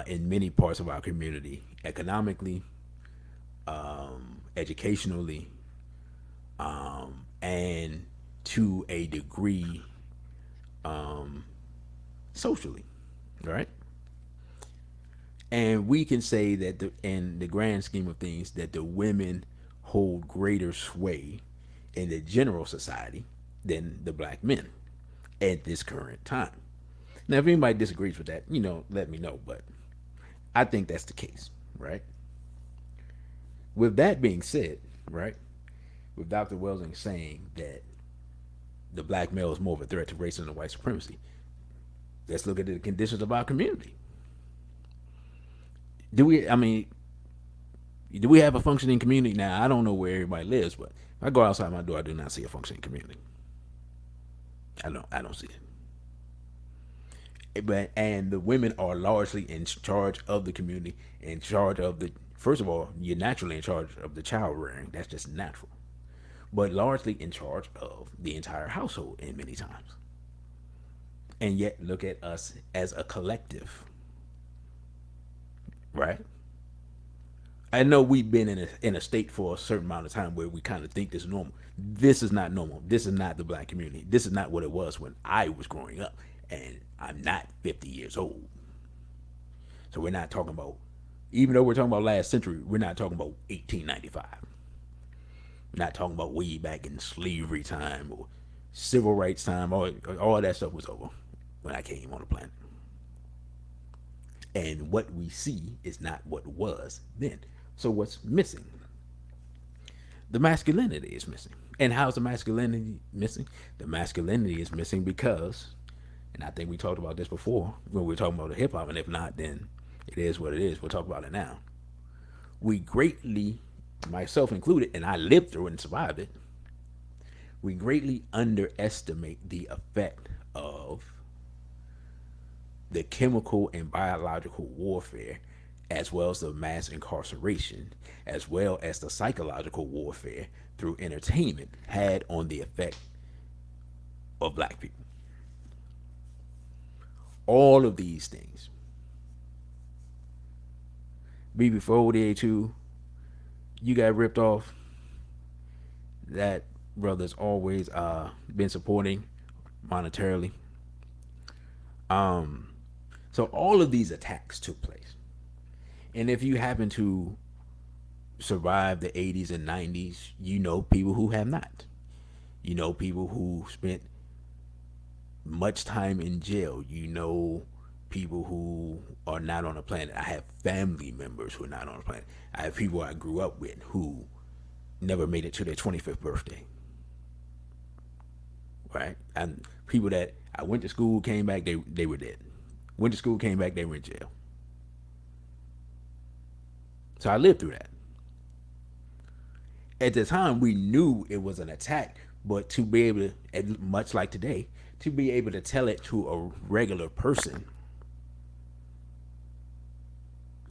in many parts of our community, economically, educationally, and to a degree, socially, right? And we can say that in the grand scheme of things, that the women hold greater sway in the general society than the black men at this current time. Now, if anybody disagrees with that, let me know. But I think that's the case, right? With that being said, right, with Dr. Welsing saying that the black male is more of a threat to racism and white supremacy, let's look at the conditions of our community. Do we? I mean, do we have a functioning community now? I don't know where everybody lives, but if I go outside my door, I do not see a functioning community. I don't see it. But and the women are largely in charge of the community, in charge of the. First of all, you're naturally in charge of the child rearing. That's just natural. But largely in charge of the entire household in many times. And yet, look at us as a collective, right? I know we've been in a state for a certain amount of time where we kind of think this is normal. This is not normal. This is not the black community. This is not what it was when I was growing up, and I'm not 50 years old. So we're not talking about, even though we're talking about last century, we're not talking about 1895. We're not talking about way back in slavery time or civil rights time. All that stuff was over when I came on the planet. And what we see is not what was then. So what's missing? The masculinity is missing. And how's the masculinity missing? The masculinity is missing because, and I think we talked about this before when we were talking about the hip hop, and if not, then it is what it is. We'll talk about it now. We greatly, myself included, and I lived through it and survived it, we greatly underestimate the effect of the chemical and biological warfare, as well as the mass incarceration, as well as the psychological warfare through entertainment had on the effect of black people. All of these things. BB482, you got ripped off. That brother's always been supporting monetarily. So all of these attacks took place. And if you happen to survive the 80s and 90s, you know people who have not. You know people who spent much time in jail. You know people who are not on the planet. I have family members who are not on the planet. I have people I grew up with who never made it to their 25th birthday. Right? And People that I went to school, came back, they were dead. Went to school, came back, they were in jail. So I lived through that. At the time, we knew it was an attack, but to be able to, much like today, to be able to tell it to a regular person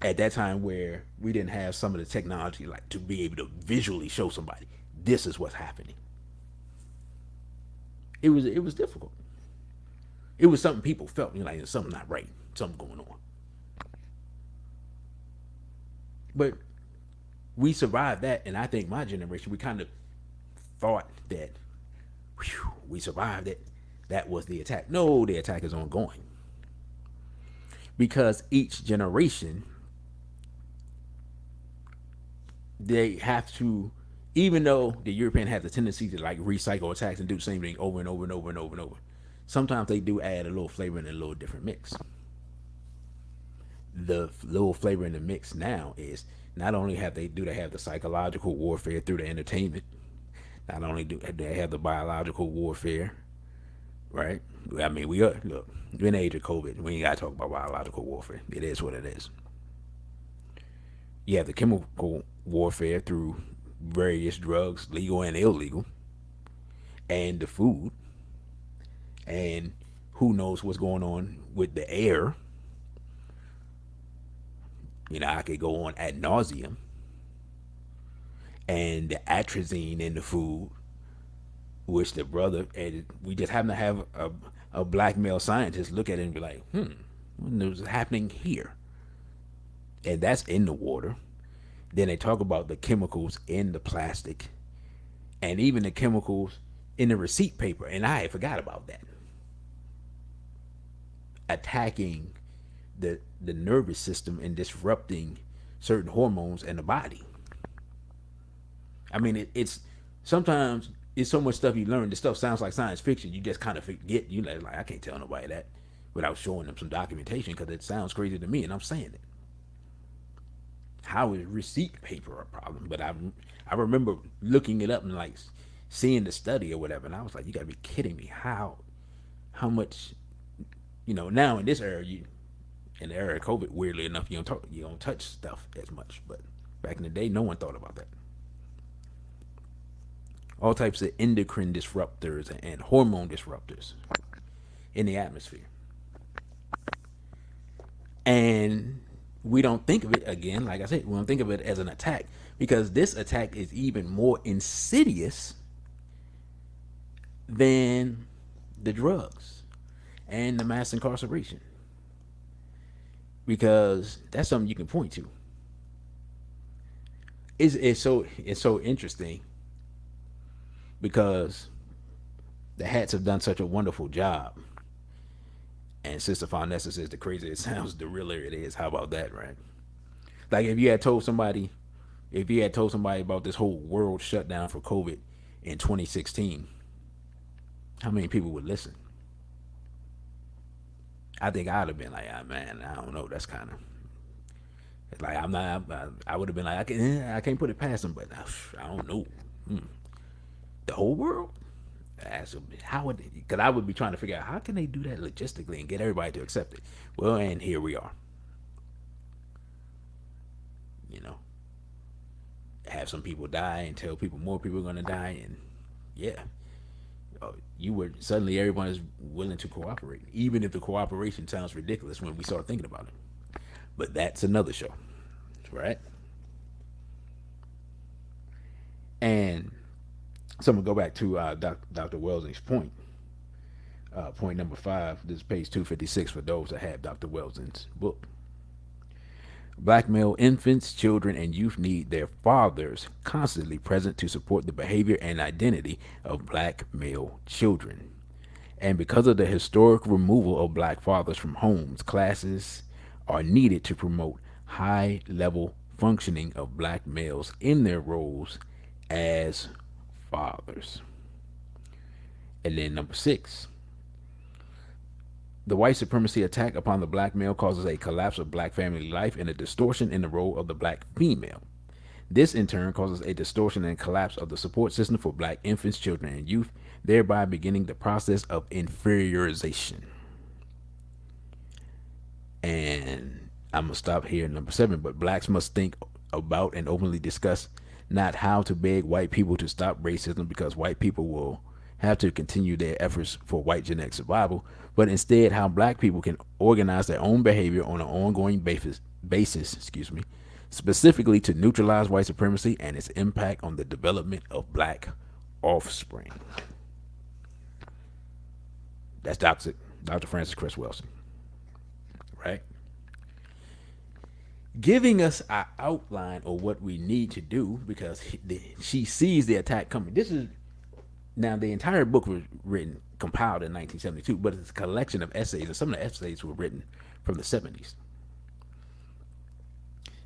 at that time where we didn't have some of the technology like to be able to visually show somebody this is what's happening. It was difficult. It was something people felt, like there's something not right, something going on. But we survived that, and I think my generation we kind of thought that we survived it. That was the attack. No, the attack is ongoing because each generation they have to, even though the European has a tendency to like recycle attacks and do the same thing over and over and over and over and over. Sometimes they do add a little flavor and a little different mix. The little flavor in the mix now is not only do they have the psychological warfare through the entertainment, not only do they have the biological warfare, right? I mean, we are look in the age of COVID, we ain't gotta talk about biological warfare. It is what it is. You have the chemical warfare through various drugs, legal and illegal, and the food, and who knows what's going on with the air. I could go on ad nauseum, and the atrazine in the food, which the brother, and we just happen to have a black male scientist look at it and be like, what is happening here? And that's in the water. Then they talk about the chemicals in the plastic and even the chemicals in the receipt paper. And I forgot about that. Attacking the nervous system and disrupting certain hormones in the body. I mean, it's sometimes it's so much stuff you learn. This stuff sounds like science fiction. You just kind of forget. You like, I can't tell nobody that without showing them some documentation because it sounds crazy to me, and I'm saying it. How is receipt paper a problem? But I remember looking it up and like seeing the study or whatever, and I was like, you got to be kidding me. How much, now in this era, in the era of COVID, weirdly enough, you don't touch stuff as much. But back in the day, no one thought about that. All types of endocrine disruptors and hormone disruptors in the atmosphere. And we don't think of it, again, like I said, we don't think of it as an attack because this attack is even more insidious than the drugs and the mass incarceration, because that's something you can point to. It's so interesting because the hats have done such a wonderful job. And Sister Farnessa says the crazier it sounds, the realer it is. How about that, right? Like if you had told somebody about this whole world shutdown for COVID in 2016, how many people would listen? I think I'd have been like, man, I don't know. That's kind of like I'm not. I would have been like, I can't put it past them, but I don't know. The whole world. How would, because I would be trying to figure out how can they do that logistically and get everybody to accept it. Well, and here we are. Have some people die and tell people more people are going to die, and yeah, suddenly everyone is willing to cooperate, even if the cooperation sounds ridiculous when we start thinking about it. But that's another show, right? And so I'm gonna go back to Dr. Wellesley's point. Point number 5. This is page 256 for those that have Dr. Wellesley's book. Black male infants, children, and youth need their fathers constantly present to support the behavior and identity of black male children. And because of the historic removal of black fathers from homes, classes are needed to promote high level functioning of black males in their roles as fathers. And then number 6, the white supremacy attack upon the black male causes a collapse of black family life and a distortion in the role of the black female. This in turn causes a distortion and collapse of the support system for black infants, children, and youth, thereby beginning the process of inferiorization. And I'm gonna stop here at number 7. But blacks must think about and openly discuss not how to beg white people to stop racism, because white people will have to continue their efforts for white genetic survival, but instead how black people can organize their own behavior on an ongoing basis, specifically to neutralize white supremacy and its impact on the development of black offspring. That's Dr. Francis Cress Wilson, right? Giving us an outline of what we need to do, because she sees the attack coming. This is now the entire book was written, compiled in 1972, but it's a collection of essays, and some of the essays were written from the 70s.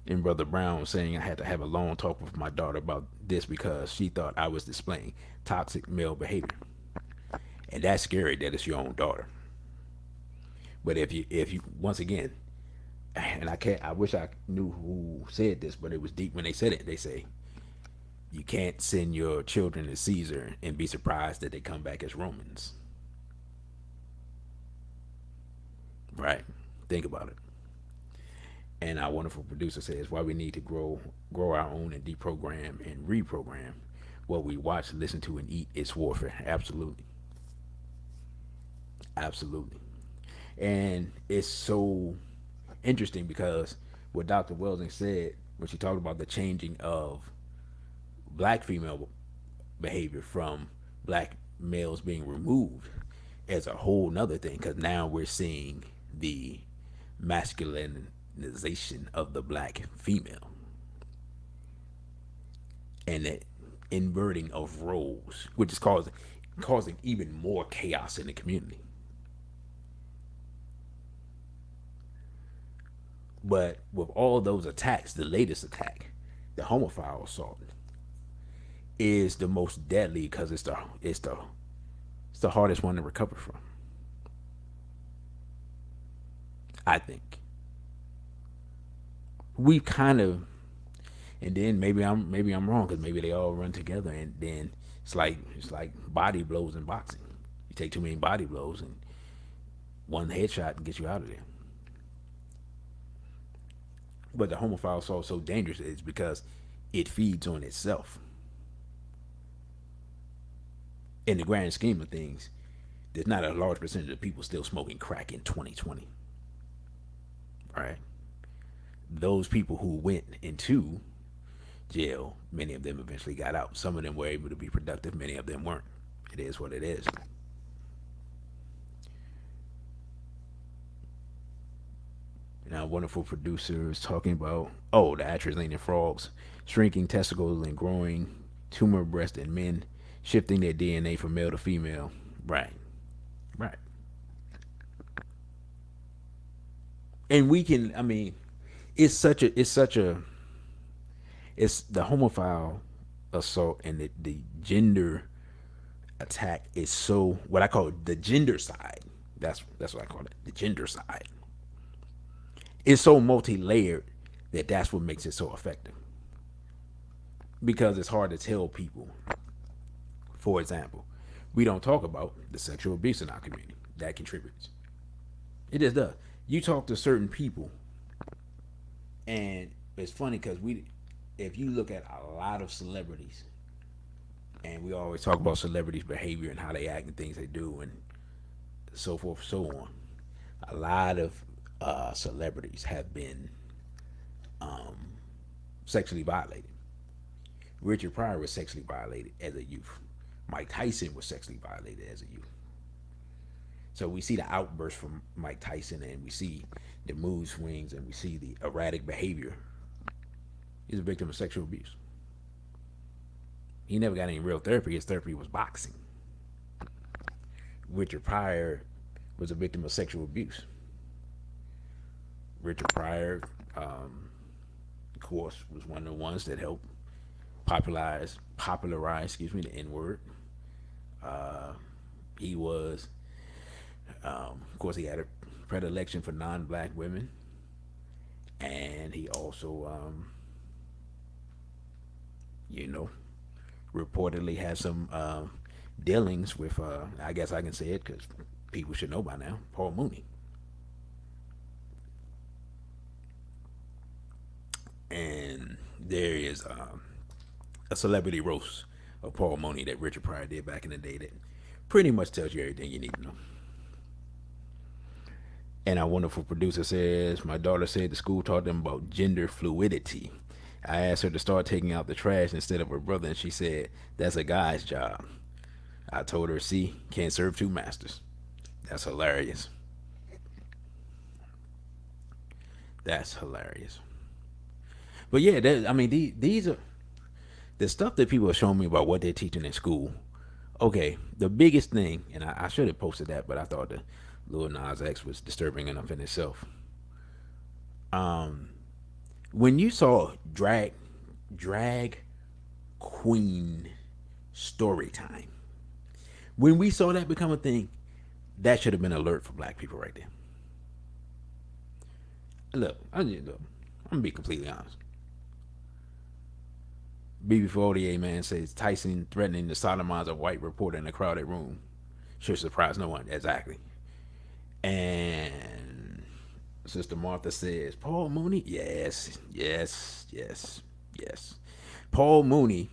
And Brother Brown was saying I had to have a long talk with my daughter about this because she thought I was displaying toxic male behavior, and that's scary that it's your own daughter. But if you once again, and I wish I knew who said this, but it was deep when they said it. They say you can't send your children to Caesar and be surprised that they come back as Romans. Right? Think about it. And our wonderful producer says why we need to grow our own and deprogram and reprogram what we watch, listen to, and eat is warfare. Absolutely. Absolutely. And it's so interesting because what Dr. Welding said when she talked about the changing of black female behavior from black males being removed as a whole nother thing, because now we're seeing the masculinization of the black female and the inverting of roles, which is causing even more chaos in the community. But with all those attacks, the latest attack, the homophile assault, is the most deadly because it's the hardest one to recover from. I think we kind of, and then maybe I'm wrong because maybe they all run together, and then it's like body blows in boxing. You take too many body blows, and one headshot gets you out of there. But the homophile assault is so dangerous is because it feeds on itself. In the grand scheme of things, there's not a large percentage of people still smoking crack in 2020. Right? Those people who went into jail, many of them eventually got out. Some of them were able to be productive, many of them weren't. It is what it is. And our wonderful producer is talking about, the atrazine frogs, shrinking testicles and growing tumor breast in men, shifting their DNA from male to female. Right. Right. And we can, I mean, it's the homophile assault and the gender attack is so, what I call the gender side. That's what I call it. The gender side. It's so multi-layered that's what makes it so effective. Because it's hard to tell people. For example, we don't talk about the sexual abuse in our community. That contributes. It just does. You talk to certain people, and it's funny because if you look at a lot of celebrities, and we always talk about celebrities' behavior and how they act and things they do, and so forth, so on. A lot of celebrities have been sexually violated. Richard Pryor was sexually violated as a youth. Mike Tyson was sexually violated as a youth. So we see the outburst from Mike Tyson, and we see the mood swings, and we see the erratic behavior. He's a victim of sexual abuse. He never got any real therapy. His therapy was boxing. Richard Pryor was a victim of sexual abuse. Richard Pryor, of course, was one of the ones that helped popularize, the N word. He was, of course, he had a predilection for non-black women, and he also you know, reportedly has some dealings with, I guess I can say it because people should know by now, Paul Mooney. And there is a celebrity roast of Paul Mooney that Richard Pryor did back in the day that pretty much tells you everything you need to know. And our wonderful producer says, my daughter said the school taught them about gender fluidity. I asked her to start taking out the trash instead of her brother, and she said, that's a guy's job. I told her, see, can't serve two masters. That's hilarious. That's hilarious. But yeah, I mean, these are the stuff that people are showing me about what they're teaching in school. Okay, the biggest thing, and I should have posted that, but I thought the Lil Nas X was disturbing enough in itself. Um, when you saw drag queen story time, when we saw that become a thing, that should have been an alert for black people right there. Look, I'm gonna be completely honest. BB48 man says Tyson threatening to sodomize a white reporter in a crowded room should surprise no one. Exactly. And Sister Martha says Paul Mooney. Yes, yes, yes, yes. Paul Mooney.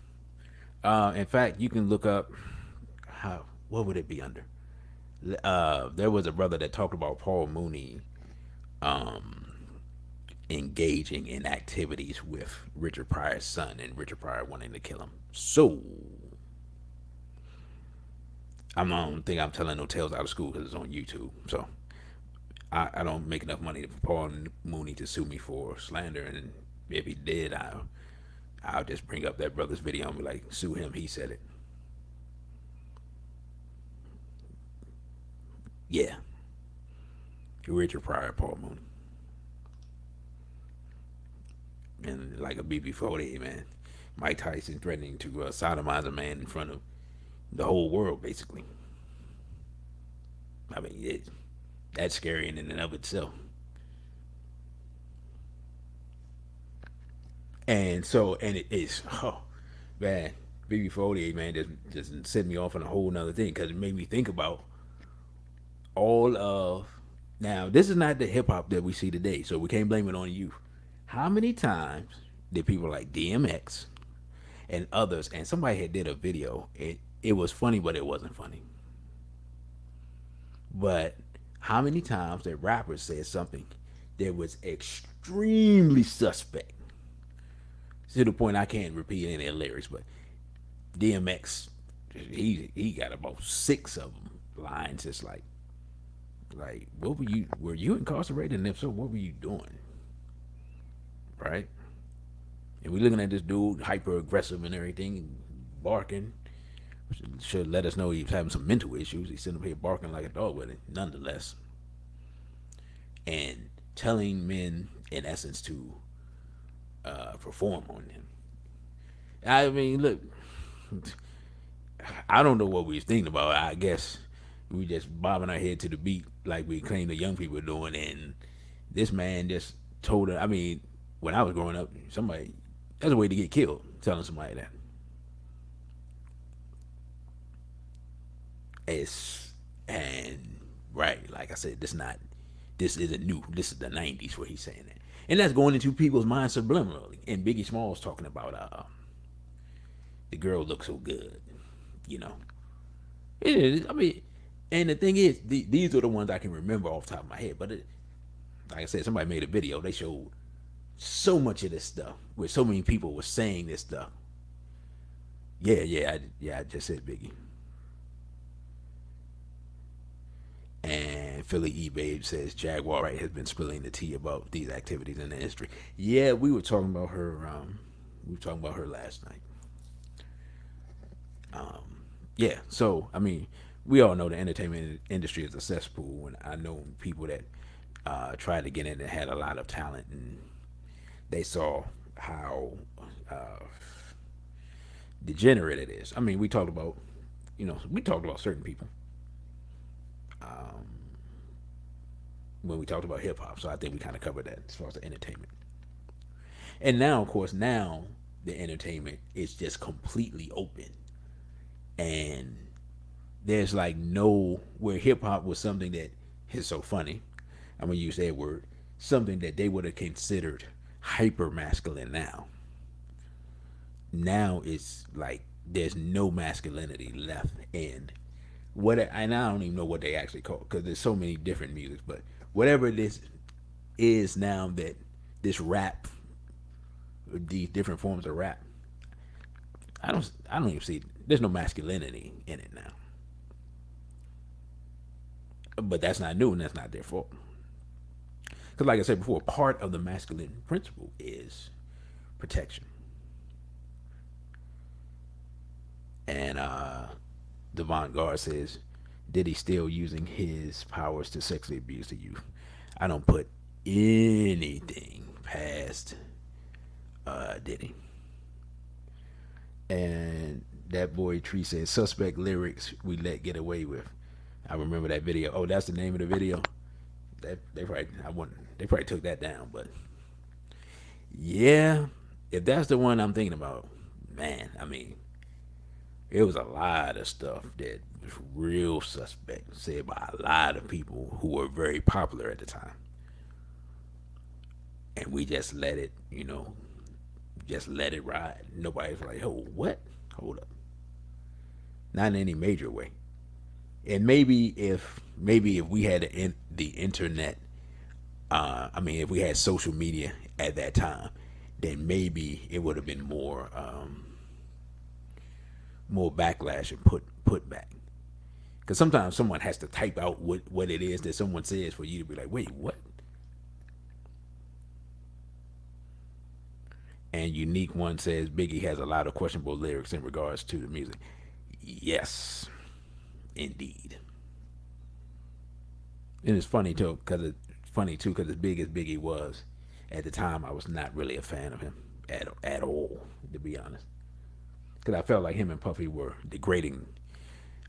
In fact, you can look up how. What would it be under? There was a brother that talked about Paul Mooney um, engaging in activities with Richard Pryor's son and Richard Pryor wanting to kill him. So I don't think I'm telling no tales out of school because it's on YouTube. So I don't make enough money for Paul Mooney to sue me for slander, and if he did, I'll just bring up that brother's video and be like, sue him. He said it. Yeah, Richard Pryor, Paul Mooney, and like a BB-48 man, Mike Tyson threatening to sodomize a man in front of the whole world, basically. I mean, that's scary in and of itself. And so, and it is, oh, man, BB-48 man just set me off on a whole nother thing because it made me think about all of. Now, this is not the hip hop that we see today, so we can't blame it on youth. How many times did people like DMX and others, and somebody had did a video? It was funny, but it wasn't funny. But how many times that rappers said something that was extremely suspect to the point I can't repeat any of the lyrics, but DMX, he got about six of them lines. It's like what were you incarcerated, and if so, what were you doing, right? And we looking at this dude hyper aggressive and everything, barking. Should let us know he's having some mental issues. He's sitting up here barking like a dog with it, nonetheless, and telling men in essence to perform on him. I mean, look, I don't know what we was thinking about. I guess we just bobbing our head to the beat like we claim the young people are doing, and this man just told her. I mean, when I was growing up, somebody that's a way to get killed, telling somebody that. It's and right, like I said, this isn't new. This is the '90s where he's saying that, and that's going into people's minds subliminally. And Biggie Smalls talking about the girl looks so good, you know. It is. I mean, and the thing is, these are the ones I can remember off the top of my head. But like I said, somebody made a video. They showed so much of this stuff where so many people were saying this stuff. Yeah. I just said Biggie. And Philly E Babe says Jaguar Wright has been spilling the tea about these activities in the industry. Yeah, we were talking about her. We were talking about her last night. Yeah, so I mean, we all know the entertainment industry is a cesspool, and I know people that tried to get in and had a lot of talent, and they saw how uh, degenerate it is. I mean, we talked about certain people when we talked about hip hop, so I think we kind of covered that as far as the entertainment. And now, of course, now the entertainment is just completely open, and there's like no where hip hop was something that is so funny. I'm gonna use that word. Something that they would have considered hyper masculine now. Now it's like there's no masculinity left in what, and I don't even know what they actually call it because there's so many different musics. But whatever this is now, that this rap, these different forms of rap, I don't even see. There's no masculinity in it now. But that's not new, and that's not their fault. Because, like I said before, part of the masculine principle is protection. And Devon Gar says, "Did he still using his powers to sexually abuse the youth?" I don't put anything past Diddy. And that boy Tree says, "Suspect lyrics we let get away with." I remember that video. Oh, that's the name of the video. That they probably I wouldn't they probably took that down, but yeah, if that's the one I'm thinking about, man, I mean, it was a lot of stuff that was real suspect said by a lot of people who were very popular at the time, and we just let it, just let it ride. Nobody's like, "Oh, what? Hold up." Not in any major way. And maybe if we had the internet, I mean, if we had social media at that time, then maybe it would have been more backlash and put back. Because sometimes someone has to type out what it is that someone says for you to be like, "Wait, what?" And Unique One says Biggie has a lot of questionable lyrics in regards to the music. Yes, indeed. And it's funny too because as big as Biggie was at the time, I was not really a fan of him at all, to be honest. Because I felt like him and Puffy were degrading,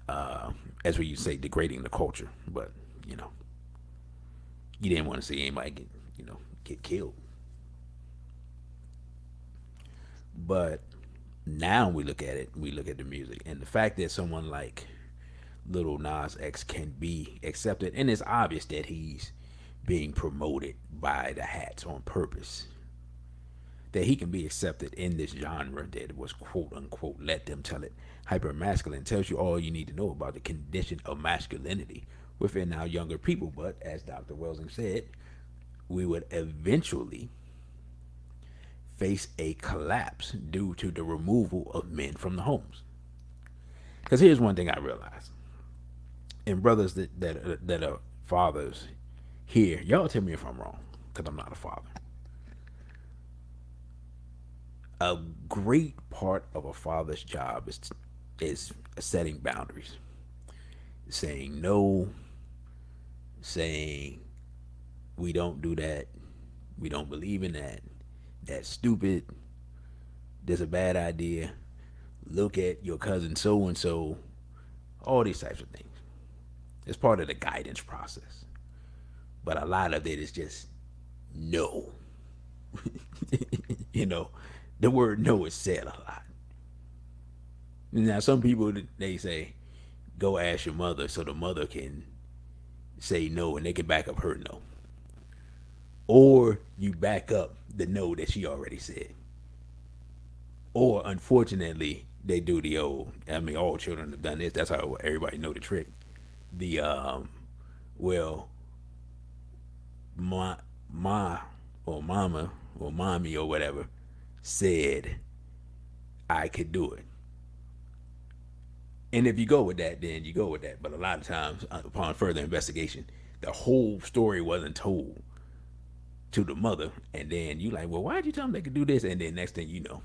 as we used to say, degrading the culture. But you know, you didn't want to see anybody get killed. But now we look at it, we look at the music, and the fact that someone like Little Nas X can be accepted, and it's obvious that he's being promoted by the hats on purpose. That he can be accepted in this genre that was quote unquote, let them tell it, hyper masculine, tells you all you need to know about the condition of masculinity within our younger people. But as Dr. Welsing said, we would eventually face a collapse due to the removal of men from the homes. Because here's one thing I realized, and brothers that are fathers here, y'all tell me if I'm wrong, because I'm not a father. A great part of a father's job is setting boundaries, saying no, saying we don't do that, we don't believe in that, that's stupid, there's a bad idea, look at your cousin so and so, all these types of things. It's part of the guidance process. But a lot of it is just no. you know, the word no is said a lot. Now, some people, they say, go ask your mother so the mother can say no and they can back up her no. Or you back up the no that she already said. Or unfortunately, they do the old, I mean, all children have done this. That's how everybody know the trick. The, well, my or mama or mommy or whatever said I could do it. And if you go with that, then you go with that. But a lot of times, upon further investigation, the whole story wasn't told to the mother. And then you like, well, why'd you tell them they could do this? And then next thing you know,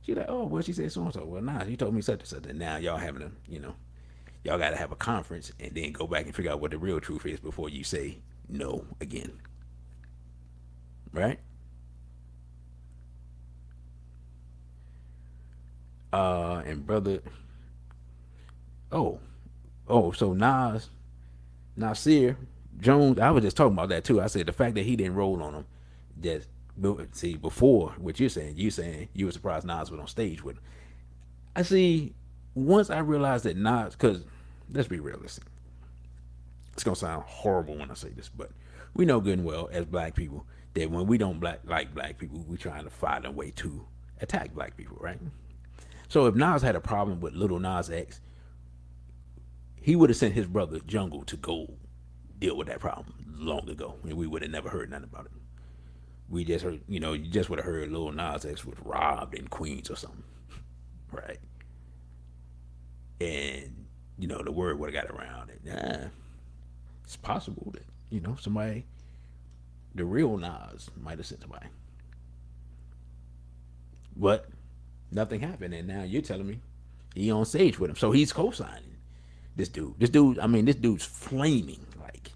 she's like, oh, well, she said so and so. Well, nah, she told me such and such. And now y'all having y'all got to have a conference and then go back and figure out what the real truth is before you say no again. Right? And brother, oh, so Nasir Jones, I was just talking about that too. I said the fact that he didn't roll on him just But see, before what you saying you were surprised Nas was on stage with him. I see. Once I realized that Nas, because let's be realistic, it's gonna sound horrible when I say this, but we know good and well as black people that when we don't like black people, we trying to find a way to attack black people, right? So if Nas had a problem with Little Nas X, he would have sent his brother Jungle to go deal with that problem long ago, and we would have never heard nothing about it. We just heard, you just would have heard Lil Nas X was robbed in Queens or something, right? And the word would have got around it. It's possible that somebody, the real Nas, might have sent somebody, but nothing happened. And now you're telling me he on stage with him, so he's co-signing this dude. This dude, I mean, this dude's flaming. Like,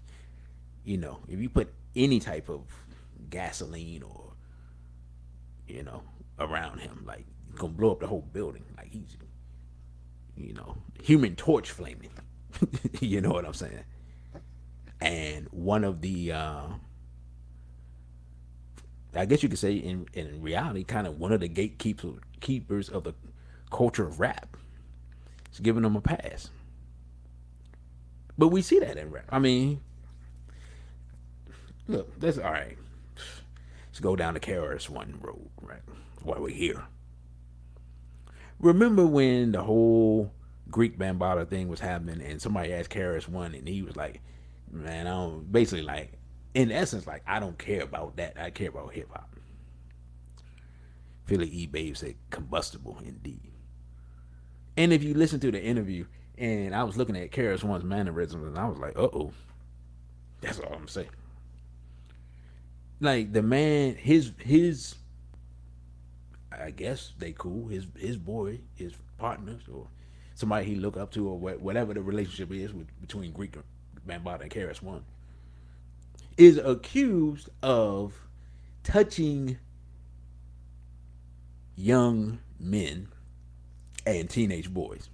if you put any type of gasoline or around him, like, it's gonna blow up the whole building. Like, he's human torch flaming. You know what I'm saying? And one of the I guess you could say in reality, kind of one of the gatekeepers of the culture of rap. It's giving them a pass. But we see that in rap. I mean, look, that's all right. Let's go down the KRS-One road, right? While we're here. Remember when the whole Greek Bambaataa thing was happening and somebody asked KRS-One and he was like, man, I don't, basically like, in essence, like, I don't care about that. I care about hip hop. Philly E. Babe said, combustible indeed. And if you listen to the interview, and I was looking at KRS-One's mannerisms, and I was like, uh-oh. That's all I'm saying. Like, the man, his I guess they cool. His boy, his partners, or somebody he look up to, or whatever the relationship is between Greek Bambaataa and KRS-One, is accused of touching young men and teenage boys.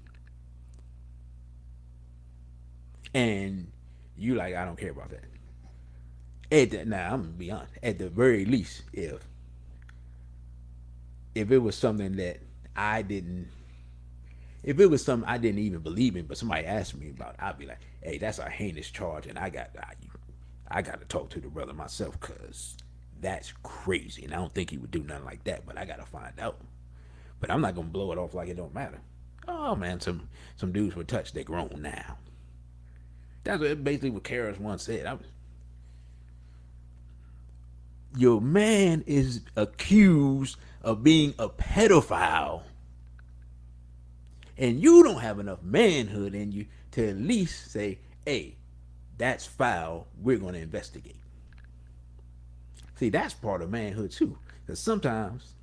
And you like, I don't care about that. Now I'm gonna be honest. At the very least, if it was something that I didn't, if it was something I didn't even believe in, but somebody asked me about, I'd be like, hey, that's a heinous charge, and I got to talk to the brother myself, because that's crazy, and I don't think he would do nothing like that, but I got to find out. But I'm not gonna blow it off like it don't matter. Oh man, some dudes were touched, they grown now. That's basically what KRS-One said. Your man is accused of being a pedophile, and you don't have enough manhood in you to at least say, hey, that's foul, we're going to investigate. See, that's part of manhood too, because sometimes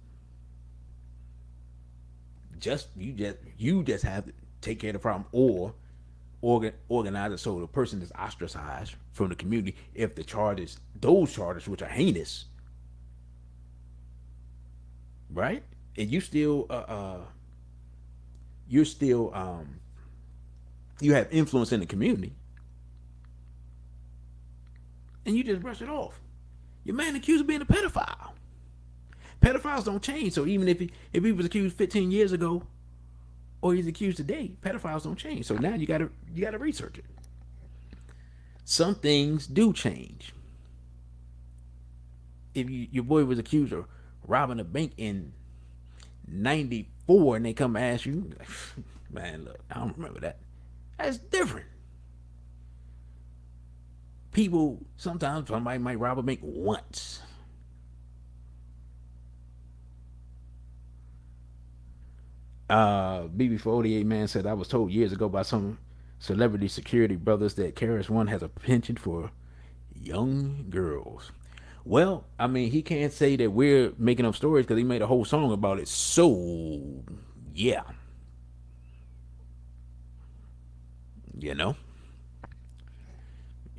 you just have to take care of the problem, or organize it so the person is ostracized from the community if those charges which are heinous, right? And you still you have influence in the community, and you just brush it off. Your man accused of being a pedophile. Pedophiles don't change, so even if he was accused 15 years ago, or he's accused today, pedophiles don't change. So now you gotta research it. Some things do change. If your boy was accused of robbing a bank in '94 and they come ask you, man, look, I don't remember that. That's different. Sometimes somebody might rob a bank once. BB488 man said, I was told years ago by some celebrity security brothers that KRS-One has a penchant for young girls. Well, I mean, he can't say that we're making up stories because he made a whole song about it. So, yeah. You know?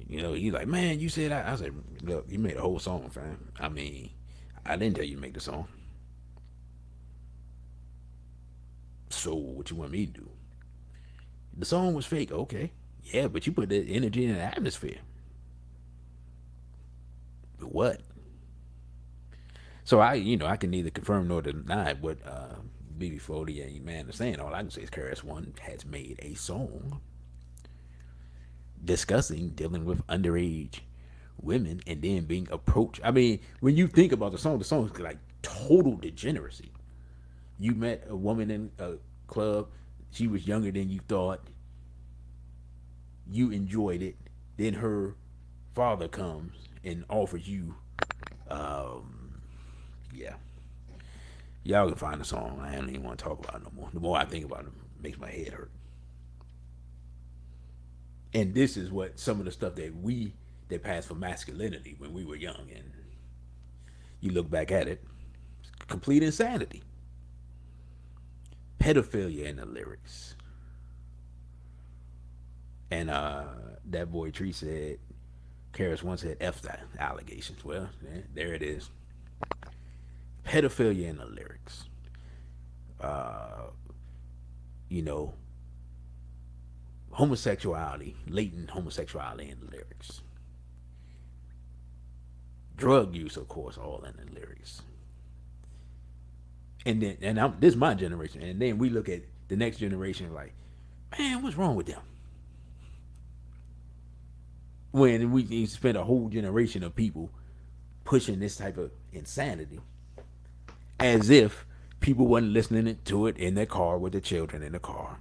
He's like, man, you said I said, look, you made a whole song, fam. I mean, I didn't tell you to make the song. So what you want me to do? The song was fake, okay. Yeah, but you put the energy in the atmosphere. But what? So I can neither confirm nor deny what BB40 man is saying. All I can say is KRS One has made a song discussing dealing with underage women and then being approached. I mean, when you think about the song is like total degeneracy. You met a woman in a club, she was younger than you thought, you enjoyed it, then her father comes and offers you, yeah. Y'all can find the song. I don't even want to talk about it no more. The more I think about it, it makes my head hurt. And this is what some of the stuff that passed for masculinity when we were young, and you look back at it, complete insanity, pedophilia in the lyrics, and that boy Tree said, Karis once said, "F that allegations." Well, there it is, pedophilia in the lyrics. Uh, you know, homosexuality, latent homosexuality in the lyrics. Drug use, of course, all in the lyrics. And then, this is my generation. And then we look at the next generation like, man, what's wrong with them? When we spent a whole generation of people pushing this type of insanity, as if people wasn't listening to it in their car with the children in the car,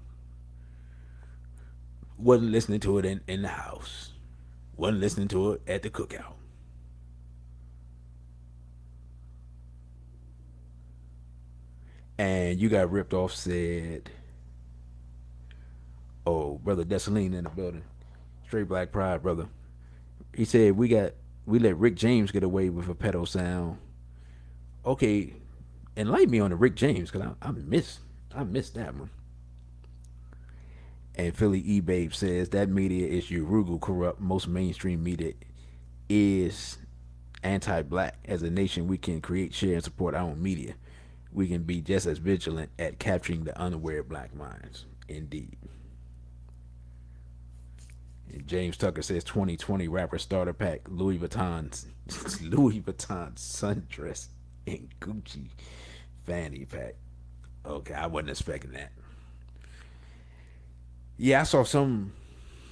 wasn't listening to it in the house, wasn't listening to it at the cookout. And you got ripped off, said, oh, brother Desaline in the building. Straight black pride, brother. He said we let Rick James get away with a pedo sound. Okay, enlighten me on the Rick James, because I missed that one. And Philly E Babe says that media is Urugu corrupt. Most mainstream media is anti-black. As a nation, we can create, share, and support our own media. We can be just as vigilant at capturing the unaware black minds. Indeed. And James Tucker says 2020 rapper starter pack Louis Vuitton's Louis Vuitton sundress and Gucci fanny pack. Okay, I wasn't expecting that. Yeah, I saw some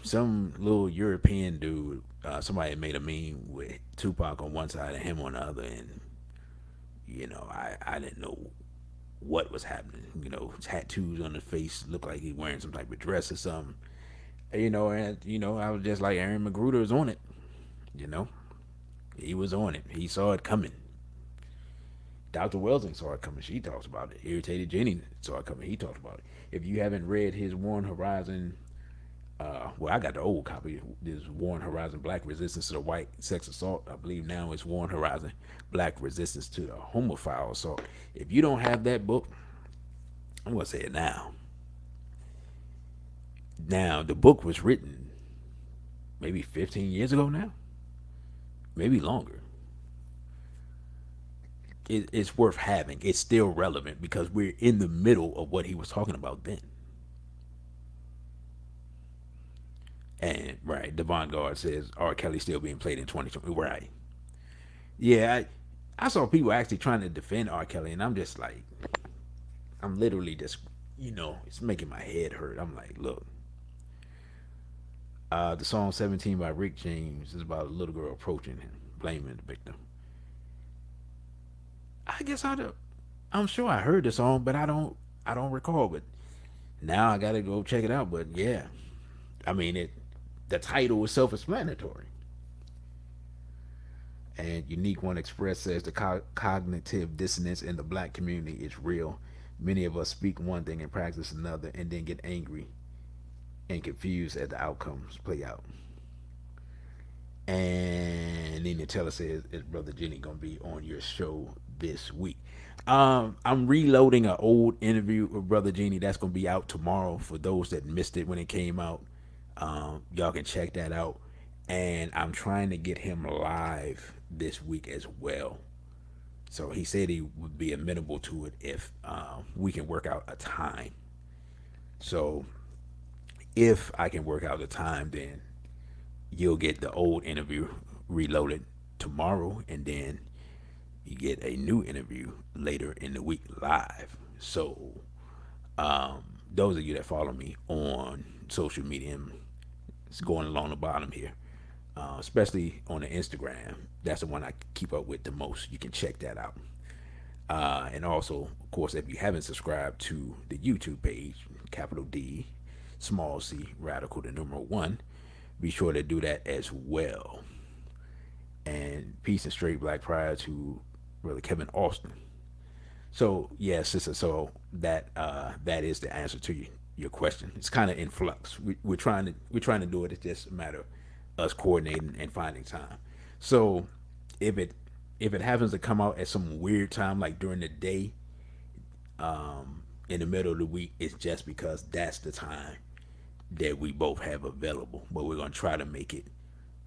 little European dude. Somebody made a meme with Tupac on one side and him on the other, and I didn't know what was happening. Tattoos on the face, looked like he wearing some type of dress or something. I was just like, Aaron Magruder is on it. You know, he was on it. He saw it coming. Dr. Welsing saw it coming. She talks about it. Irritated Jenny saw it coming. He talks about it. If you haven't read his Warren Horizon, well, I got the old copy. This Warren Horizon Black Resistance to the White Sex Assault. I believe now it's Warren Horizon Black Resistance to the Homophile Assault. If you don't have that book, I'm going to say it now. Now, the book was written maybe 15 years ago now, maybe longer. It's worth having. It's still relevant because we're in the middle of what he was talking about then. And right, Devon Guard says R. Kelly still being played in 2020. Right. Yeah, I saw people actually trying to defend R. Kelly, and I'm just like, I'm literally just, it's making my head hurt. I'm like, look, the song 17 by Rick James is about a little girl approaching him, blaming the victim. I guess I'm sure I heard the song, but I don't recall. But now I gotta go check it out. But yeah, I mean the title is self-explanatory. And Unique One Express says the cognitive dissonance in the black community is real. Many of us speak one thing and practice another, and then get angry and confused as the outcomes play out. And Nina Teller says, "Is Brother Jenny gonna be on your show this week?" I'm reloading an old interview with Brother Jenny that's gonna be out tomorrow. For those that missed it when it came out, y'all can check that out. And I'm trying to get him live this week as well. So he said he would be amenable to it if we can work out a time. So if I can work out the time, then you'll get the old interview reloaded tomorrow, and then you get a new interview later in the week live. So those of you that follow me on social media, and it's going along the bottom here, especially on the Instagram. That's the one I keep up with the most. You can check that out. And also, of course, if you haven't subscribed to the YouTube page, capital D, small c, radical, the numeral one, be sure to do that as well. And peace and straight black pride to Brother Kevin Austin. So yeah, sister. So that is the answer to your question. It's kind of in flux. We're trying to do it. It's just a matter of us coordinating and finding time. So if it if it happens to come out at some weird time, like during the day, in the middle of the week, it's just because that's the time that we both have available. But we're gonna try to make it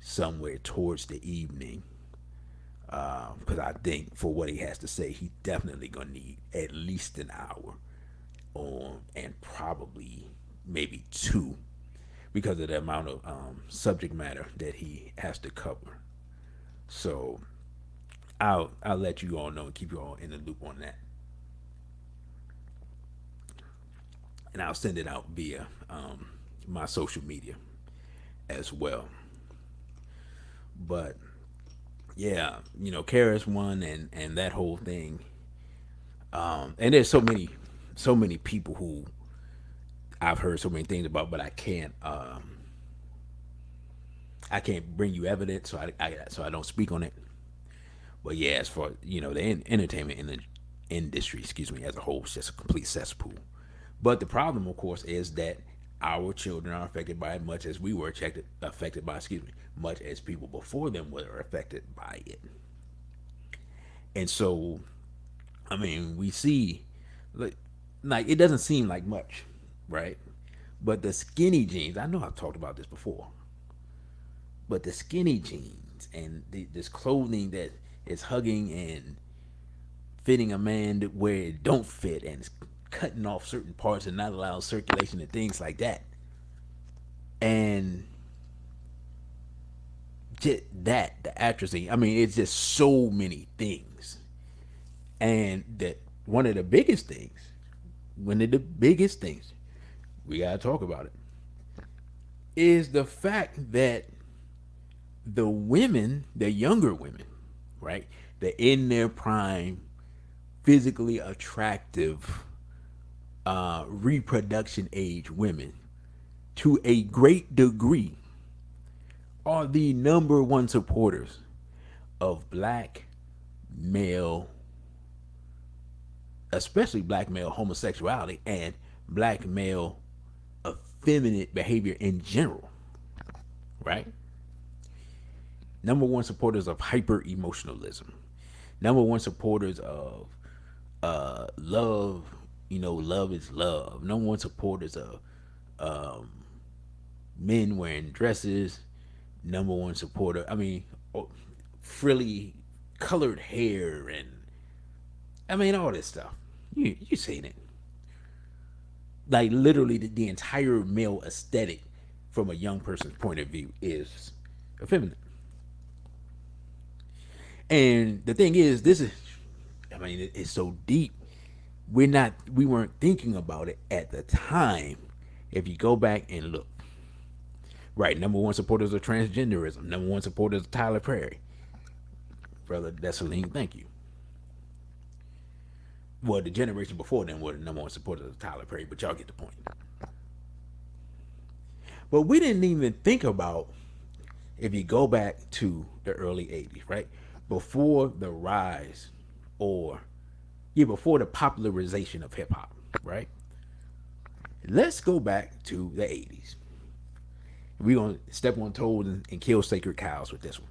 somewhere towards the evening, because I think for what he has to say, he definitely gonna need at least an hour on, and probably maybe two, because of the amount of subject matter that he has to cover. So I'll let you all know and keep you all in the loop on that, and I'll send it out via my social media as well. But yeah, Karis one, and that whole thing. And there's so many people who I've heard so many things about, but I can't bring you evidence, so I don't speak on it. But yeah, as far the entertainment in the industry, excuse me, as a whole, it's just a complete cesspool. But the problem, of course, is that our children are affected by it, much as we were affected by, excuse me, much as people before them were affected by it. And so, I mean, we see, like, it doesn't seem like much, right? But the skinny jeans, I know I've talked about this before, but the skinny jeans and this clothing that is hugging and fitting a man where it don't fit, and it's cutting off certain parts and not allowing circulation and things like that. And just that, the atrazine, I mean, it's just so many things. And that one of the biggest things, we gotta talk about it, is the fact that the women, the younger women, right, the in their prime, physically attractive, reproduction age women, to a great degree, are the number one supporters of black male, especially black male homosexuality, and black male effeminate behavior in general, right? Number one supporters of hyper emotionalism. Number one supporters of love. Love is love. Number one supporters of men wearing dresses. Number one supporter, I mean, frilly colored hair, and I mean all this stuff. You seen it. Like literally the entire male aesthetic from a young person's point of view is effeminate. And the thing is, this is, I mean, it's so deep. We weren't thinking about it at the time. If you go back and look, right, number one supporters of transgenderism, number one supporters of Tyler Perry, brother Dessalines, thank you. Well, the generation before them were the number one supporters of Tyler Perry, but y'all get the point. But we didn't even think about, if you go back to the early 80s, right? Before the rise, or yeah, before the popularization of hip hop, right? Let's go back to the 80s. We're going to step on toes and kill sacred cows with this one.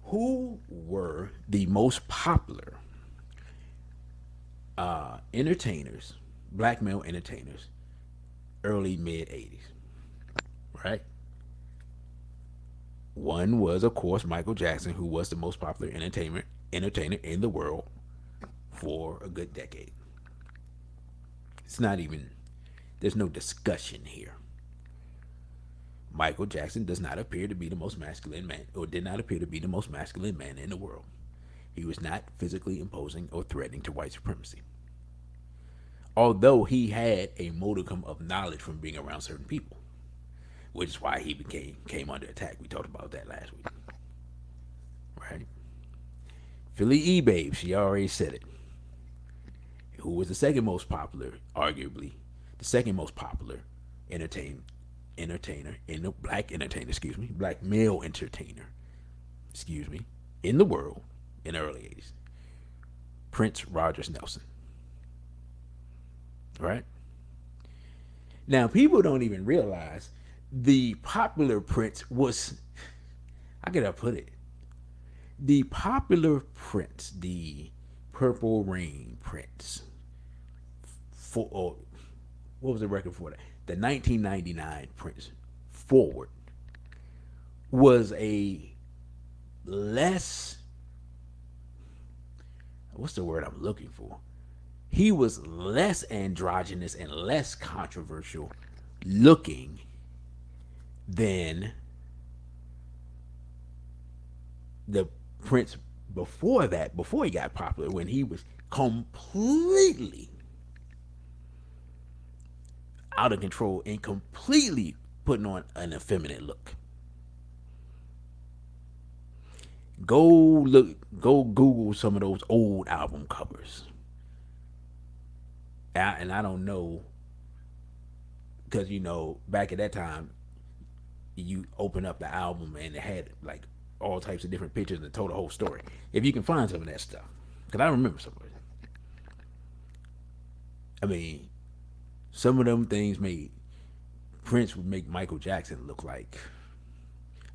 Who were the most popular entertainers, black male entertainers, early mid 80s, right? One was, of course, Michael Jackson, who was the most popular entertainer in the world for a good decade. It's not even, there's no discussion here. Michael Jackson does not appear to be the most masculine man, or did not appear to be the most masculine man in the world. He was not physically imposing or threatening to white supremacy. Although he had a modicum of knowledge from being around certain people, which is why he came under attack. We talked about that last week, right? Philly E Babe, she already said it. Who was the second most popular, arguably the second most popular entertain entertainer in the black male entertainer, in the world in the early 80s. Prince Rogers Nelson. Right? Now people don't even realize the popular Prince was, how could I put it? The popular Prince, the Purple Rain Prince, for what was the record for that? The 1999 Prince Forward was a less, what's the word I'm looking for? He was less androgynous and less controversial looking than the Prince before that, before he got popular, when he was completely out of control and completely putting on an effeminate look. Go Google some of those old album covers. And I don't know, because back at that time, you open up the album and it had like all types of different pictures and told the whole story. If you can find some of that stuff, because I remember some of it. I mean, some of them things made Prince would make Michael Jackson look like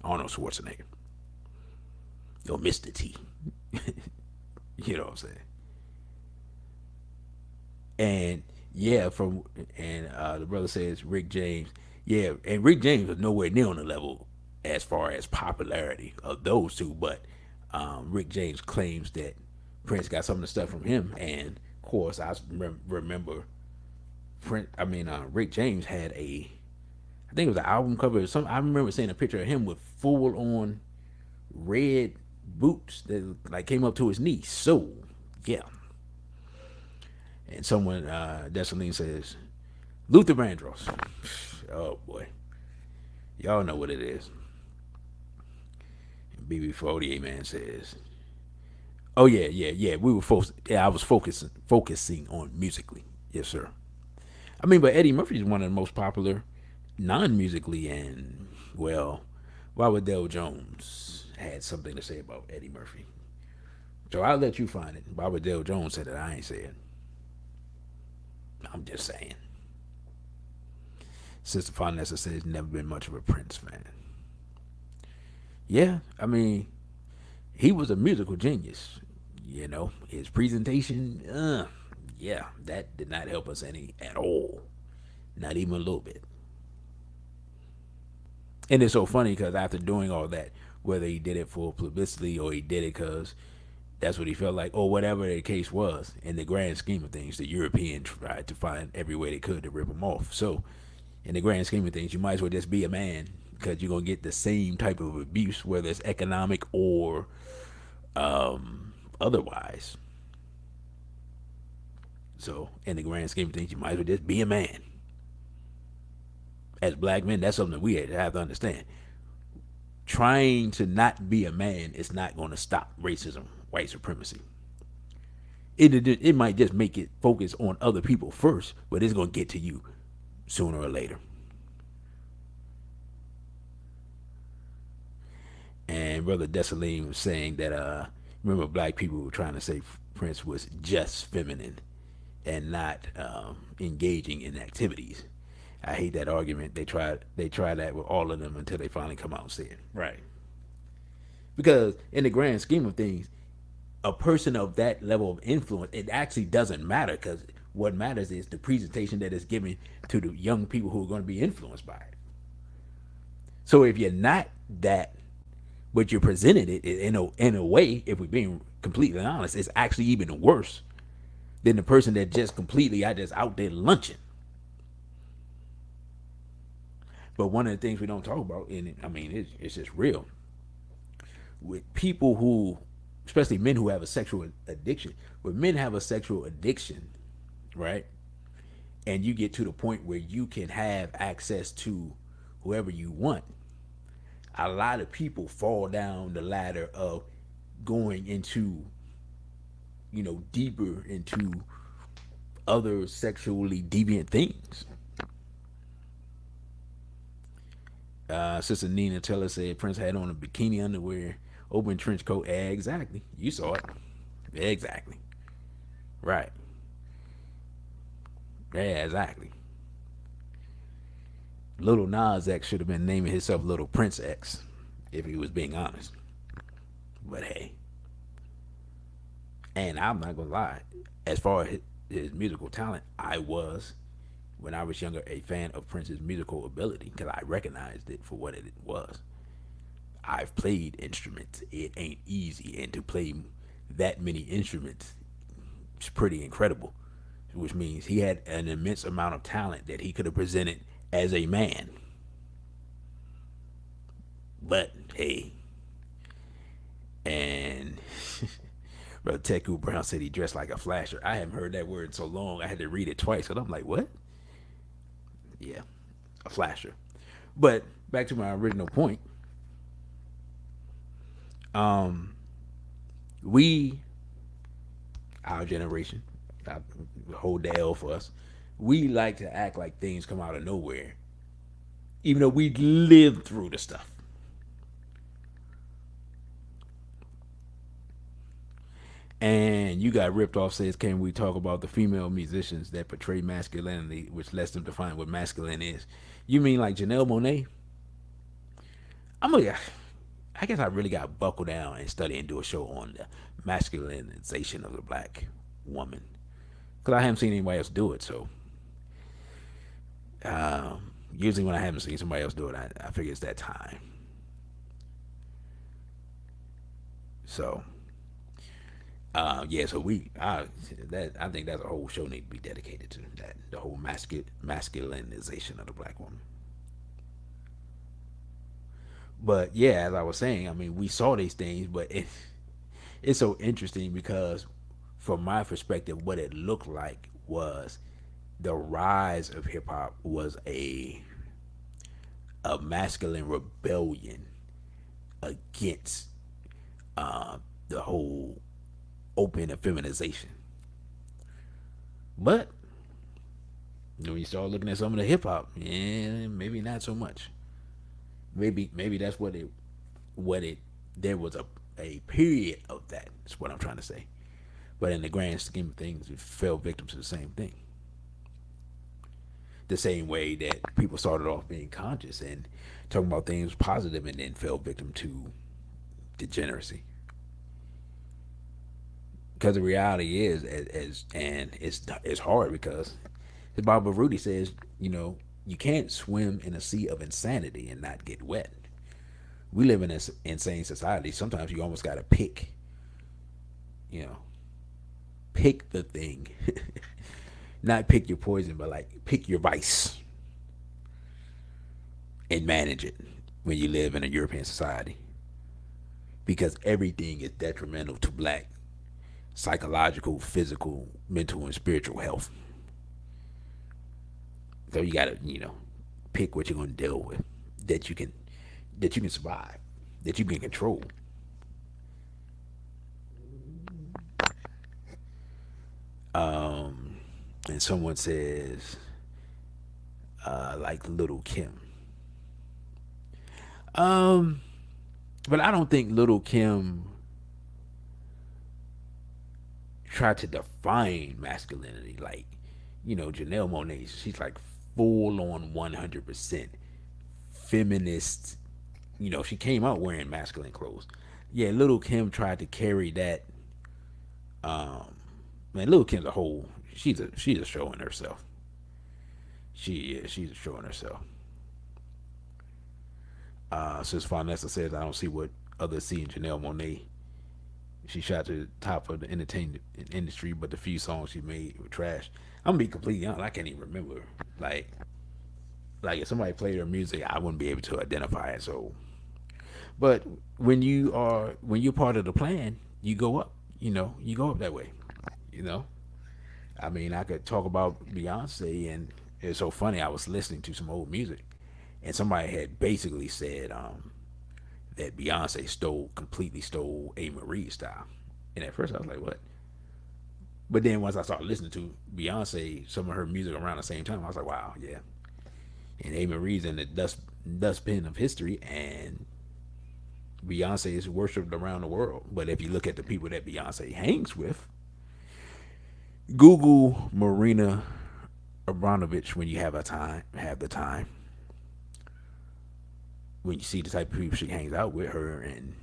Arnold Schwarzenegger or Mr. T. You know what I'm saying? And yeah, the brother says Rick James. Yeah, and Rick James was nowhere near on the level as far as popularity of those two, but Rick James claims that Prince got some of the stuff from him, and of course I remember Rick James had I think it was an album cover or something. I remember seeing a picture of him with full on red boots that like came up to his knees. So yeah. And someone, Desaline says, Luther Vandross. Oh boy, y'all know what it is. And BB48 man says, oh yeah. I was focusing on musically. Yes, sir. I mean, but Eddie Murphy is one of the most popular non-musically, and well, Robert Dale Jones had something to say about Eddie Murphy. So I'll let you find it. Robert Dale Jones said it. I ain't saying. I'm just saying. Sister Fonessa says never been much of a Prince fan. Yeah, I mean, he was a musical genius. His presentation, yeah, that did not help us any at all. Not even a little bit. And it's so funny because after doing all that, whether he did it for publicity or he did it because that's what he felt like, or whatever the case was, in the grand scheme of things, the Europeans tried to find every way they could to rip him off. So, in the grand scheme of things, you might as well just be a man, because you're going to get the same type of abuse, whether it's economic or otherwise. So, in the grand scheme of things, you might as well just be a man. As black men, that's something that we have to understand. Trying to not be a man is not going to stop racism, white supremacy. It might just make it focus on other people first, but it's going to get to you sooner or later. And Brother Desaline was saying that remember black people were trying to say Prince was just feminine and not engaging in activities. I hate that argument. They try that with all of them until they finally come out and say it. Right. Because in the grand scheme of things, a person of that level of influence, it actually doesn't matter, because what matters is the presentation that is given to the young people who are going to be influenced by it. So if you're not that, but you're presenting it in a way, if we're being completely honest, it's actually even worse than the person that just completely out there lunching. But one of the things we don't talk about, and I mean, it's just real, with people who especially men who have a sexual addiction. When men have a sexual addiction, right, and you get to the point where you can have access to whoever you want, a lot of people fall down the ladder of going into, deeper into other sexually deviant things. Sister Nina Teller said Prince had on a bikini underwear, open trench coat. Exactly. You saw it. Exactly. Right. Yeah, exactly. Little Nas X should have been naming himself Little Prince X if he was being honest. But hey, and I'm not gonna lie, as far as his musical talent, I was, when I was younger, a fan of Prince's musical ability because I recognized it for what it was. I've played instruments. It ain't easy, and to play that many instruments is pretty incredible. Which means he had an immense amount of talent that he could have presented as a man. But hey, and Brother Teku Brown said he dressed like a flasher. I haven't heard that word in so long. I had to read it twice, and I'm like, what? Yeah, a flasher. But back to my original point. Um, we, our generation, I hold the L for us. We like to act like things come out of nowhere, even though we lived through the stuff. And you got ripped off says, can we talk about the female musicians that portray masculinity, which lets them define what masculine is? You mean like Janelle Monáe? I'm gonna, I guess I really got to buckle down and study and do a show on the masculinization of the black woman because I haven't seen anybody else do it. So usually when I haven't seen somebody else do it, I figure it's that time. So yeah, so I think that's a whole show need to be dedicated to that, the whole masculinization of the black woman. But yeah, as I was saying, I mean, we saw these things, but it's so interesting because, from my perspective, what it looked like was the rise of hip hop was a masculine rebellion against the whole open effeminization. But when you start looking at some of the hip hop, yeah, maybe not so much. Maybe that's what it there was a period of that. Is what I'm trying to say. But in the grand scheme of things, it fell victim to the same thing. The same way that people started off being conscious and talking about things positive and then fell victim to degeneracy. Because the reality is, and it's hard because, as Baba Rudy says, you can't swim in a sea of insanity and not get wet. We live in this insane society. Sometimes you almost got to you know, pick the thing, not pick your poison, but like pick your vice and manage it when you live in a European society. Because everything is detrimental to black psychological, physical, mental, and spiritual health. So you gotta, pick what you're gonna deal with that you can survive, that you can control. And someone says, like Little Kim. But I don't think Little Kim tried to define masculinity like, Janelle Monáe. She's like full on 100% feminist. She came out wearing masculine clothes. Yeah, Little Kim tried to carry that. Man, Little Kim's a whole. She's a show in herself. She is. She's a show in herself. Since Vanessa says I don't see what others see in Janelle Monáe. She shot to the top of the entertainment industry, but the few songs she made were trash. I'm gonna be completely honest. I can't even remember. Like if somebody played her music, I wouldn't be able to identify it. So, but when you're part of the plan, you go up. You go up that way. You know, I mean, I could talk about Beyonce, and it's so funny. I was listening to some old music, and somebody had basically said that Beyonce completely stole A. Marie's style. And at first, I was like, "What?" But then once I started listening to Beyonce, some of her music around the same time, I was like, "Wow, yeah." And A. Marie's in the dustbin of history, and Beyonce is worshipped around the world. But if you look at the people that Beyonce hangs with, Google Marina Abramovich when you have the time. When you see the type of people she hangs out with, her and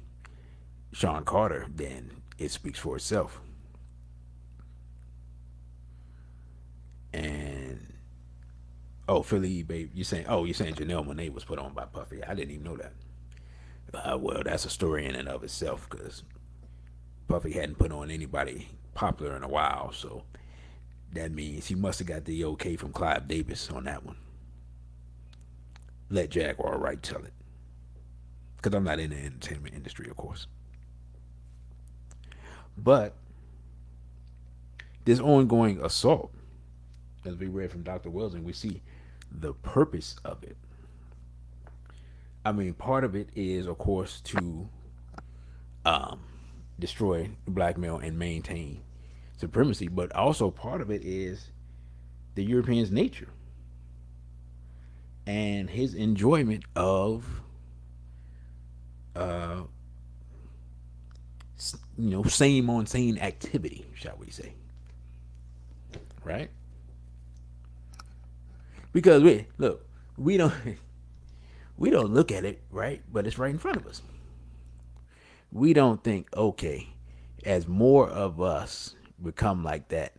Sean Carter, then it speaks for itself. And Philly, babe, you're saying Janelle Monáe was put on by Puffy. I didn't even know that. Well, that's a story in and of itself because Puffy hadn't put on anybody popular in a while, so that means he must have got the okay from Clive Davis on that one. Let Jaguar Wright tell it, because I'm not in the entertainment industry, of course. But this ongoing assault, as we read from Dr. Wells, and we see the purpose of it. I mean, part of it is, of course, to um, destroy the black male and maintain supremacy, but also part of it is the European's nature and his enjoyment of, uh, same on same activity, shall we say, right? Because we don't we don't look at it right, but it's right in front of us. We don't think, okay, as more of us become like that,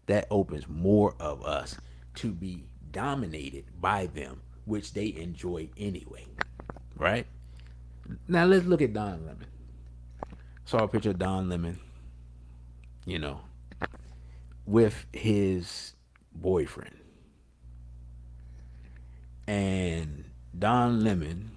that opens more of us to be dominated by them, which they enjoy anyway, right? Now let's look at Don Lemon. Saw a picture of Don Lemon, you know, with his boyfriend. And Don Lemon,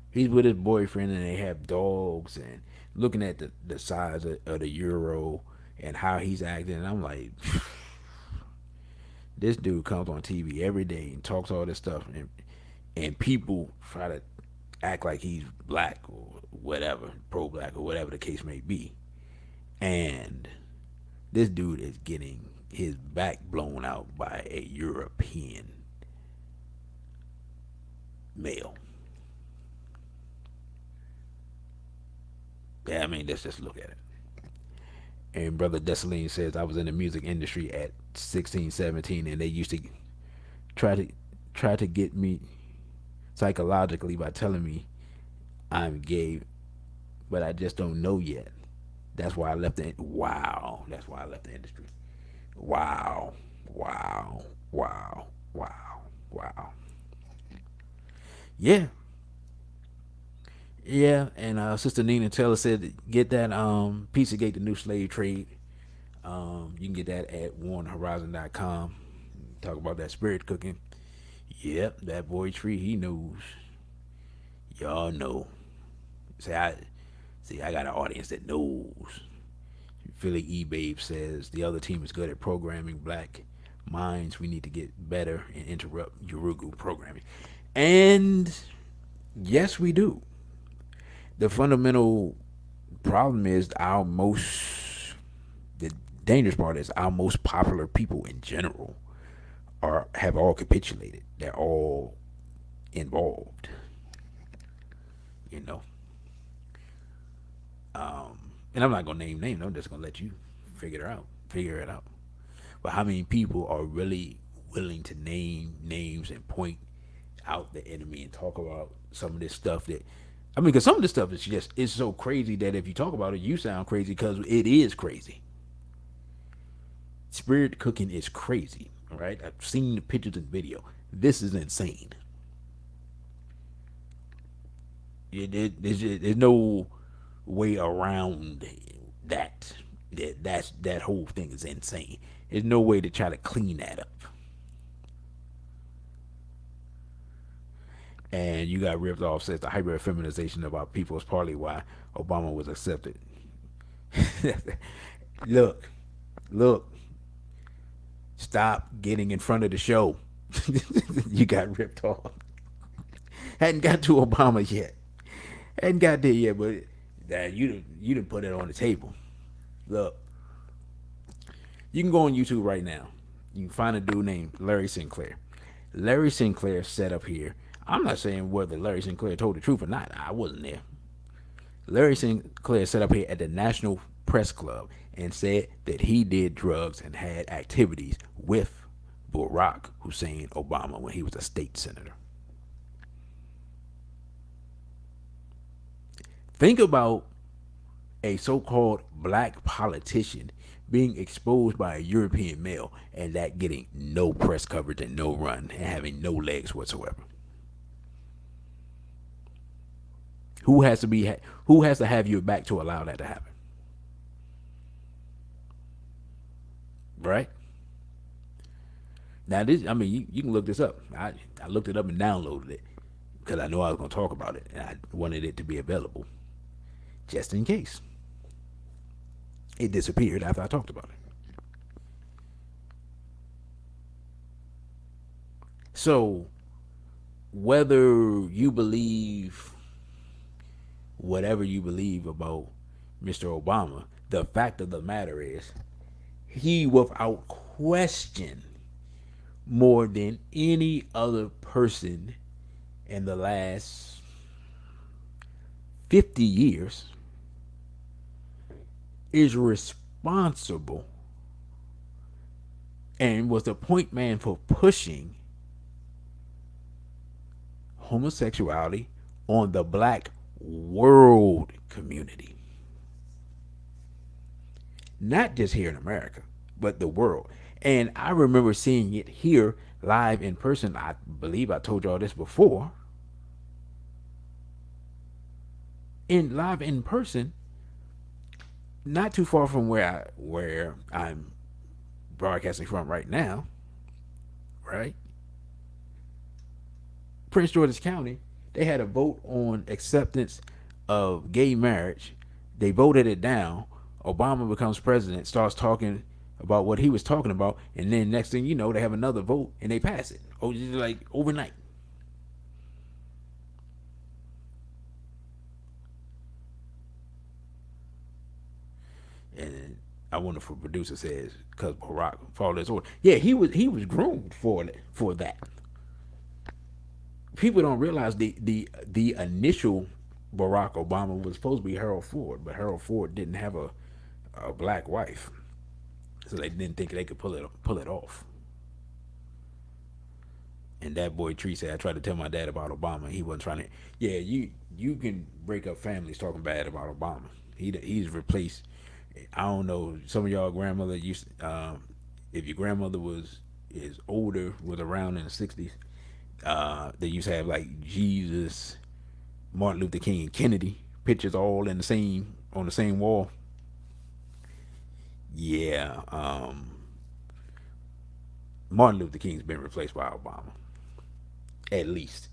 he's with his boyfriend and they have dogs and looking at the size of the euro and how he's acting. And I'm like, this dude comes on TV every day and talks all this stuff. And people try to act like he's black or whatever, pro black or whatever the case may be. And this dude is getting his back blown out by a European male. Yeah, I mean, let's just look at it. And Brother Dessalines says, I was in the music industry at 16, 17, and they used to try to try to get me psychologically by telling me I'm gay, but I just don't know yet. That's why I left the wow. That's why I left the industry. Wow, wow, wow, wow, wow. Yeah, yeah. And Sister Nina Taylor said, get that Pizzagate, the new slave trade. You can get that at warrenhorizon.com. Talk about that spirit cooking. Yep, that boy Tree, he knows. Y'all know. See, I got an audience that knows. Philly E Babe says the other team is good at programming black minds. We need to get better and interrupt Urugu programming. And yes, we do. The fundamental problem is the dangerous part is our most popular people in general have all capitulated. They're all involved. You know. And I'm not gonna name names. I'm just gonna let you figure it out. But how many people are really willing to name names and point out the enemy and talk about some of this stuff that I mean, because some of this stuff is just it's so crazy that if you talk about it, you sound crazy because it is crazy. Spirit cooking is crazy. All right, I've seen the pictures and video. This is insane. There's no way around that. That whole thing is insane. There's no way to try to clean that up. And you got ripped off, says the hyper feminization of our people is partly why Obama was accepted. look, look, stop getting in front of the show. You got ripped off. Hadn't got to Obama yet. Hadn't got there yet, but that you didn't put it on the table. Look, you can go on YouTube right now. You can find a dude named Larry Sinclair. Larry Sinclair set up here. I'm not saying whether Larry Sinclair told the truth or not. I wasn't there. Larry Sinclair set up here at the National Press Club and said that he did drugs and had activities with Barack Hussein Obama when he was a state senator. Think about a so-called black politician being exposed by a European male and that getting no press coverage and no run and having no legs whatsoever. Who has to have your back to allow that to happen? Right? Now this, I mean, you can look this up. I looked it up and downloaded it because I know I was going to talk about it and I wanted it to be available just in case. It disappeared after I talked about it. So, whether you believe whatever you believe about Mr. Obama, the fact of the matter is, he, without question, more than any other person in the last 50 years, is responsible and was the point man for pushing homosexuality on the black world community. Not just here in America, but the world. And I remember seeing it here live in person. I believe I told y'all this before. In live in person, not too far from where I'm broadcasting from right now, right? Prince George's County, they had a vote on acceptance of gay marriage. They voted it down. Obama becomes president, starts talking about what he was talking about, and then next thing you know, they have another vote and they pass it. Oh, just like overnight. And I wonder if a producer says because Barack followed his order. Yeah, he was groomed for that. People don't realize the initial Barack Obama was supposed to be Harold Ford, but Harold Ford didn't have a black wife, so they didn't think they could pull it off. And that boy Tree said, I tried to tell my dad about Obama. He wasn't trying to. Yeah, you can break up families talking bad about Obama. He's replaced. I don't know. Some of y'all grandmother used. If your grandmother is older, was around in the '60s, they used to have like Jesus, Martin Luther King, and Kennedy pictures all in the same on the same wall. Yeah, Martin Luther King's been replaced by Obama. At least,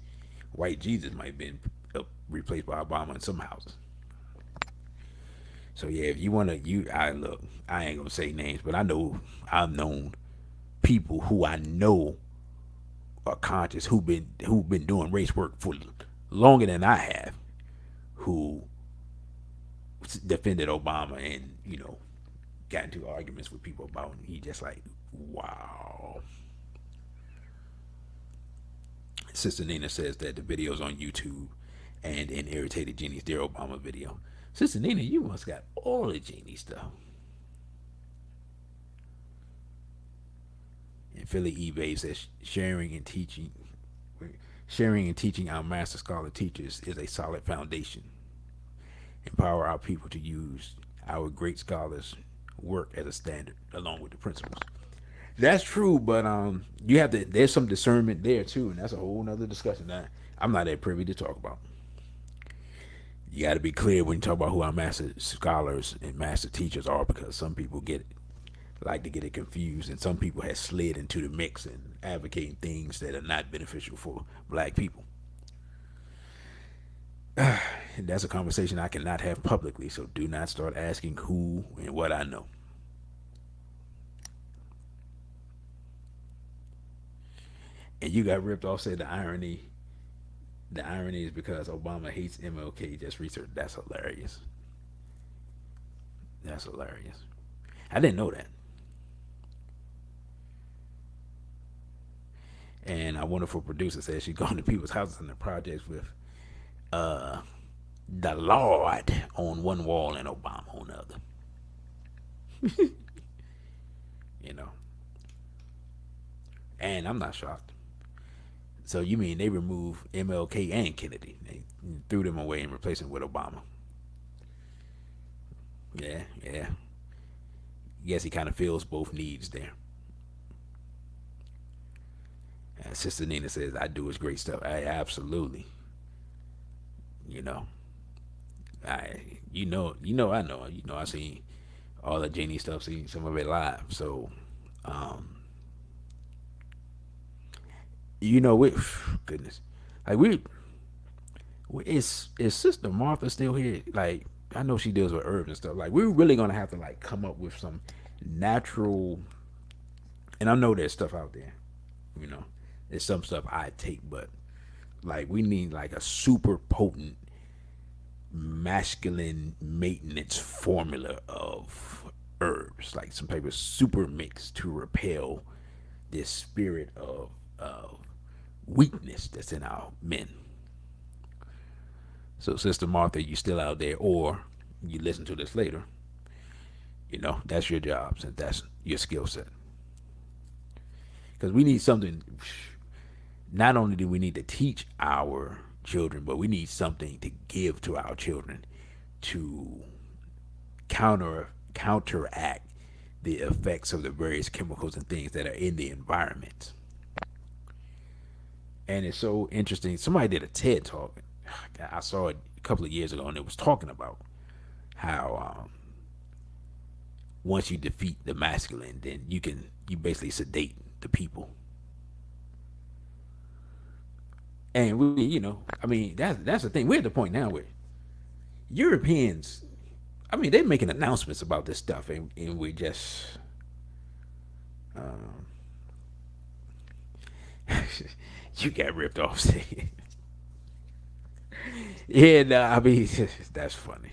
white Jesus might have been replaced by Obama in some houses. So yeah, if you wanna, I look, I ain't gonna say names, but I know I've known people who I know are conscious who've been doing race work for longer than I have, who defended Obama and got into arguments with people about him. He just like, wow. Sister Nina says that the video's on YouTube and in Irritated Genie's Dear Obama video. Sister Nina, you must got all the Genie stuff. And Philly eBay says sharing and teaching our master scholar teachers is a solid foundation. Empower our people to use our great scholars' work as a standard, along with the principles. That's true, but you have to. There's some discernment there too, and that's a whole nother discussion that I'm not that privy to talk about. You got to be clear when you talk about who our master scholars and master teachers are, because some people like to get it confused, and some people have slid into the mix and advocating things that are not beneficial for black people. That's a conversation I cannot have publicly, so do not start asking who and what I know. And you got ripped off. Said the irony is because Obama hates MLK. Just research. That's hilarious. That's hilarious. I didn't know that. And our wonderful producer says she's going to people's houses and the projects with uh, the Lord on one wall and Obama on the other. You know, and I'm not shocked. So you mean they removed MLK and Kennedy? They threw them away and replaced them with Obama. Yeah, yeah. Guess he kind of fills both needs there. Sister Nina says, "I do is great stuff." I absolutely, you know, I know, I seen all the Janie stuff, seen some of it live. So, um, we, goodness, like is Sister Martha still here? Like, I know she deals with herbs and stuff. Like, we're really gonna have to like come up with some natural. And I know there's stuff out there, you know, there's some stuff I take, but like we need like a super potent masculine maintenance formula of herbs, like some type of super mix to repel this spirit of weakness that's in our men. So, Sister Martha, you still out there, or you listen to this later, that's your job since that's your skill set. Because we need something. Not only do we need to teach our children, but we need something to give to our children to counteract the effects of the various chemicals and things that are in the environment. And it's so interesting. Somebody did a TED talk. I saw it a couple of years ago, and it was talking about how once you defeat the masculine, then you basically sedate the people. And I mean, that's the thing. We're at the point now where Europeans, I mean, they're making announcements about this stuff, and we just, um, you got ripped off. Yeah, no, I mean, that's funny.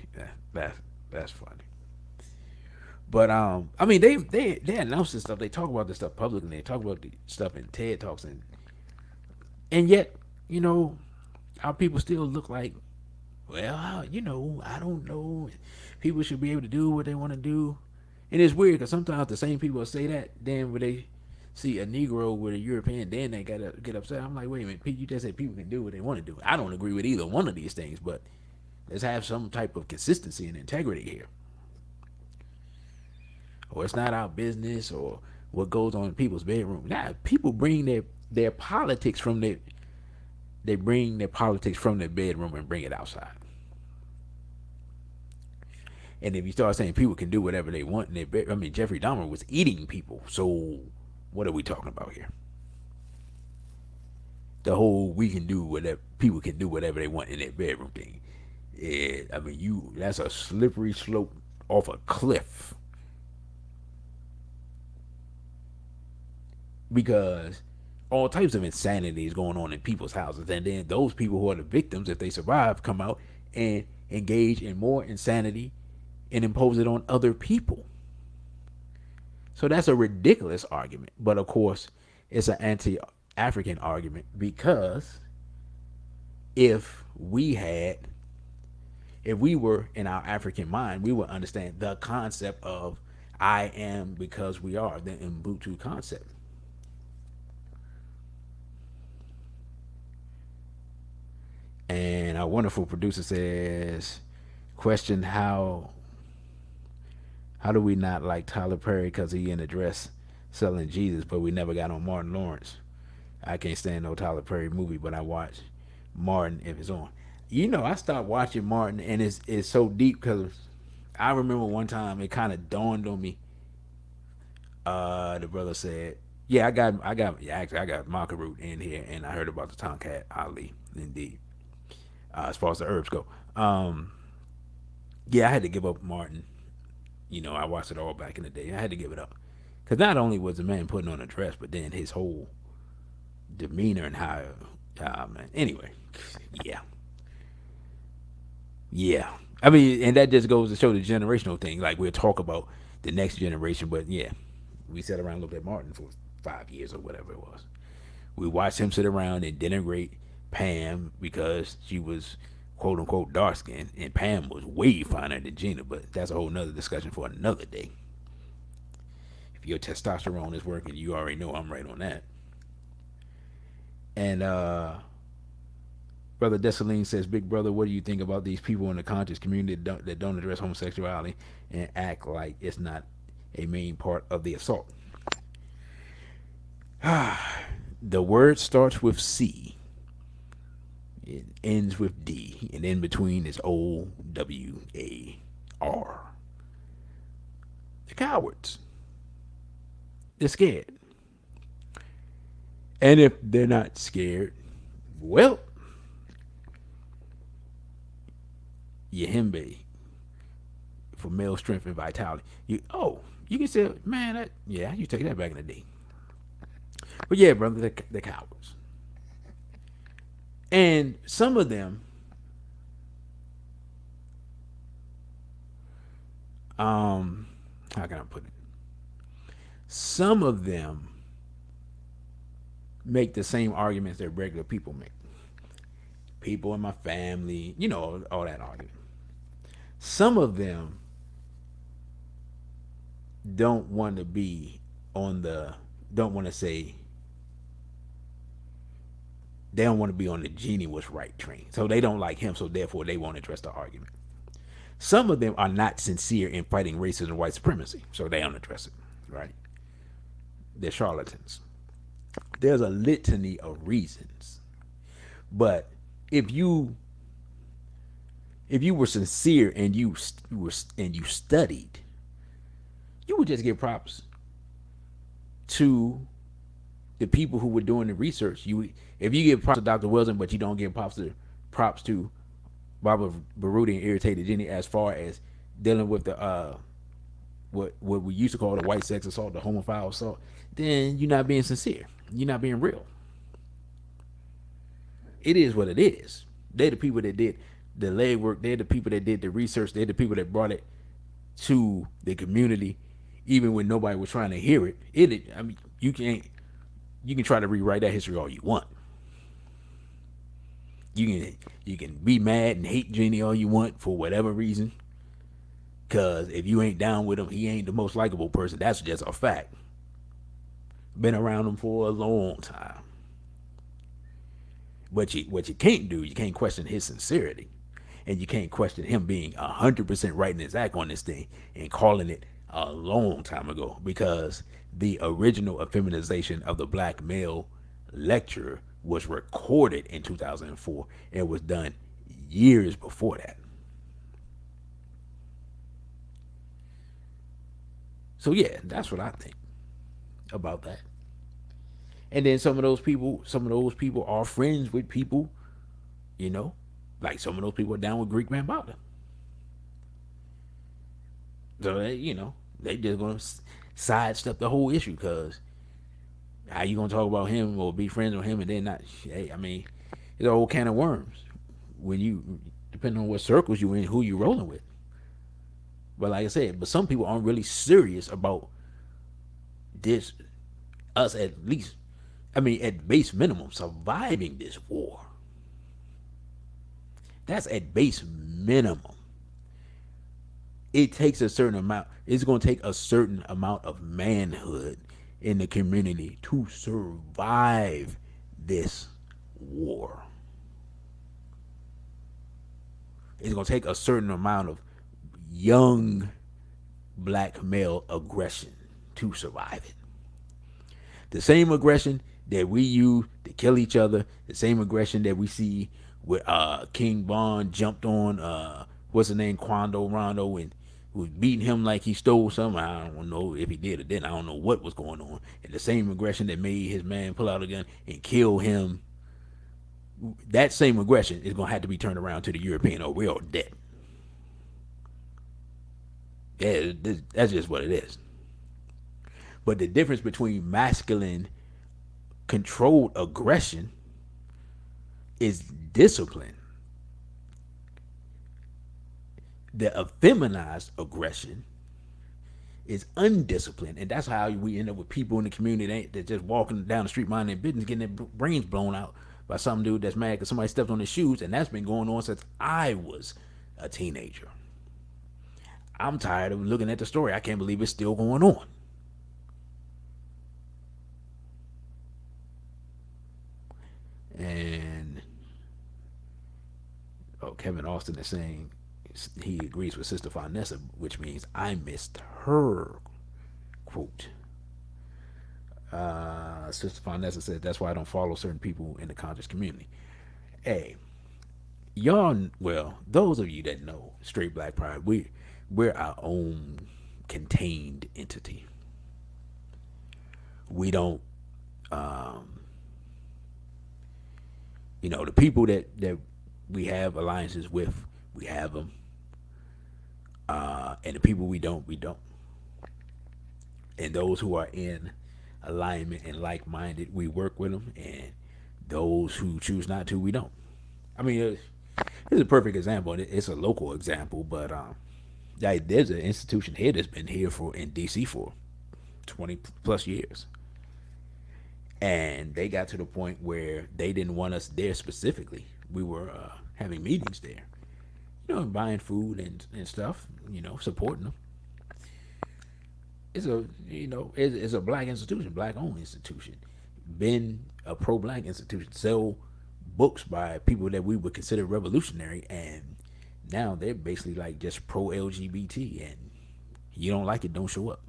That's funny. But I mean, they announce this stuff. They talk about this stuff publicly. They talk about the stuff in TED talks, and yet, you know, our people still look like, well, I don't know. People should be able to do what they want to do, and it's weird because sometimes the same people say that, then when they see a Negro with a European, then they gotta get upset. I'm like, wait a minute, Pete, you just said people can do what they want to do. I don't agree with either one of these things, but let's have some type of consistency and integrity here. Or it's not our business, or what goes on in people's bedroom. Now, people bring their politics from their politics from their bedroom and bring it outside. And if you start saying people can do whatever they want in their bed, I mean, Jeffrey Dahmer was eating people. So what are we talking about here? The whole we can do whatever people can do whatever they want in their bedroom thing. I mean, that's a slippery slope off a cliff, because all types of insanity is going on in people's houses, and then those people who are the victims, if they survive, come out and engage in more insanity and impose it on other people. So that's a ridiculous argument. But of course, it's an anti African argument, because if we had, if we were in our African mind, we would understand the concept of I am because we are, the Ubuntu concept. And our wonderful producer says, question how do we not like Tyler Perry because he in a dress selling Jesus, but we never got on Martin Lawrence? I can't stand no Tyler Perry movie, but I watch Martin if it's on. I stopped watching Martin, and it's so deep because I remember one time it kind of dawned on me. The brother said, "Yeah, yeah, actually I got Makaroot in here, and I heard about the Tonkat Ali, indeed." as far as the herbs go. Um, yeah, I had to give up Martin. I watched it all back in the day. I had to give it up because not only was the man putting on a dress, but then his whole demeanor and how, man. Anyway, yeah, yeah. I mean, and that just goes to show the generational thing. Like we'll talk about the next generation, but yeah, we sat around and looked at Martin for 5 years or whatever it was. We watched him sit around and denigrate Pam because she was quote unquote dark skinned and Pam was way finer than Gina, but that's a whole nother discussion for another day. If your testosterone is working, you already know I'm right on that. And Brother Dessalines says, Big brother, what do you think about these people in the conscious community that don't address homosexuality and act like it's not a main part of the assault? The word starts with C, it ends with D, and in between is OWAR. The cowards. They're scared. And if they're not scared, well, Yahimbe for male strength and vitality. You can say, man, yeah, you take that back in the day. But yeah, brother, the cowards. And some of them, how can I put it? Some of them make the same arguments that regular people make. People in my family, all that argument. Some of them don't want to be on the, don't want to say, they don't want to be on the Genie was right train. So they don't like him, so therefore they won't address the argument. Some of them are not sincere in fighting racism and white supremacy, so they don't address it, right? They're charlatans. There's a litany of reasons. But if you were sincere and you studied, you would just give props to the people who were doing the research. If you give props to Dr. Wilson, but you don't give props to Barbara Baruti and Irritated Jenny as far as dealing with the what we used to call the white sex assault, the homophile assault, then you're not being sincere. You're not being real. It is what it is. They're the people that did the legwork. They're the people that did the research. They're the people that brought it to the community, even when nobody was trying to hear it. I mean, you can try to rewrite that history all you want. You can be mad and hate Jenny all you want for whatever reason. Cause if you ain't down with him, he ain't the most likable person. That's just a fact. Been around him for a long time. But what you can't do, you can't question his sincerity. And you can't question him being 100% right in his act on this thing and calling it a long time ago, because the original effeminization of the black male lecturer was recorded in 2004 and was done years before that. So yeah, that's what I think about that. And then some of those people are friends with people, you know, like some of those people are down with Greek Bambaataa. So they just gonna sidestep the whole issue, because how you gonna talk about him or be friends with him and then not? Hey, I mean, it's a whole can of worms when you, depending on what circles you in, who you rolling with. But like I said, but some people aren't really serious about this. Us at least, I mean, at base minimum, surviving this war. That's at base minimum. It takes a certain amount. It's going to take a certain amount of manhood in the community to survive this war. It's going to take a certain amount of young black male aggression to survive it. The same aggression that we use to kill each other, the same aggression that we see with King Bond jumped on what's the name, Quando Rondo, and was beating him like he stole something. I don't know if he did or didn't. I don't know what was going on. And the same aggression that made his man pull out a gun and kill him that same aggression is going to have to be turned around to the European, or we're all dead. Yeah, that's just what it is. But the difference between masculine controlled aggression is discipline. The effeminized aggression is undisciplined, and that's how we end up with people in the community that just walking down the street minding their business, getting their brains blown out by some dude that's mad because somebody stepped on his shoes, and that's been going on since I was a teenager. I'm tired of looking at the story. I can't believe it's still going on. And Kevin Austin is saying he agrees with Sister Vanessa, which means I missed her quote. Sister Vanessa said that's why I don't follow certain people in the conscious community. Hey, y'all, well, those of you that know Straight Black Pride, we're our own contained entity. We don't, um, the people that we have alliances with, we have them, and the people we don't. And those who are in alignment and like-minded, we work with them, and those who choose not to, we don't. I mean, it's a perfect example. It's a local example, but there's an institution here that's been here in DC for 20 plus years, and they got to the point where they didn't want us there specifically. We were having meetings there, buying food and stuff, supporting them. It's a black institution, black owned institution, been a pro black institution, sell books by people that we would consider revolutionary, and now they're basically like just pro LGBT, and you don't like it, don't show up.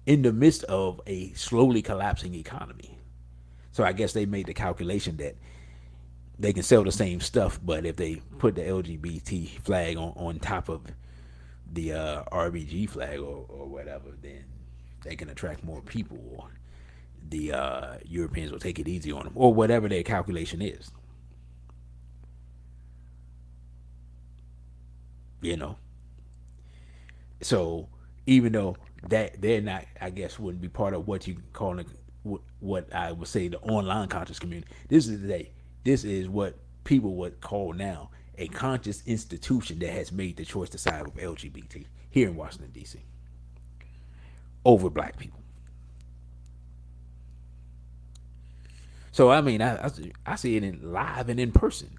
In the midst of a slowly collapsing economy. So I guess they made the calculation that they can sell the same stuff, but if they put the LGBT flag on top of the RBG flag or whatever, then they can attract more people, or the Europeans will take it easy on them, or whatever their calculation is. You know, so even though that they're not, I guess, wouldn't be part of what you call what I would say the online conscious community. This is what people would call now a conscious institution that has made the choice to side with LGBT here in Washington D.C. over black people. So I mean, I see it in live and in person,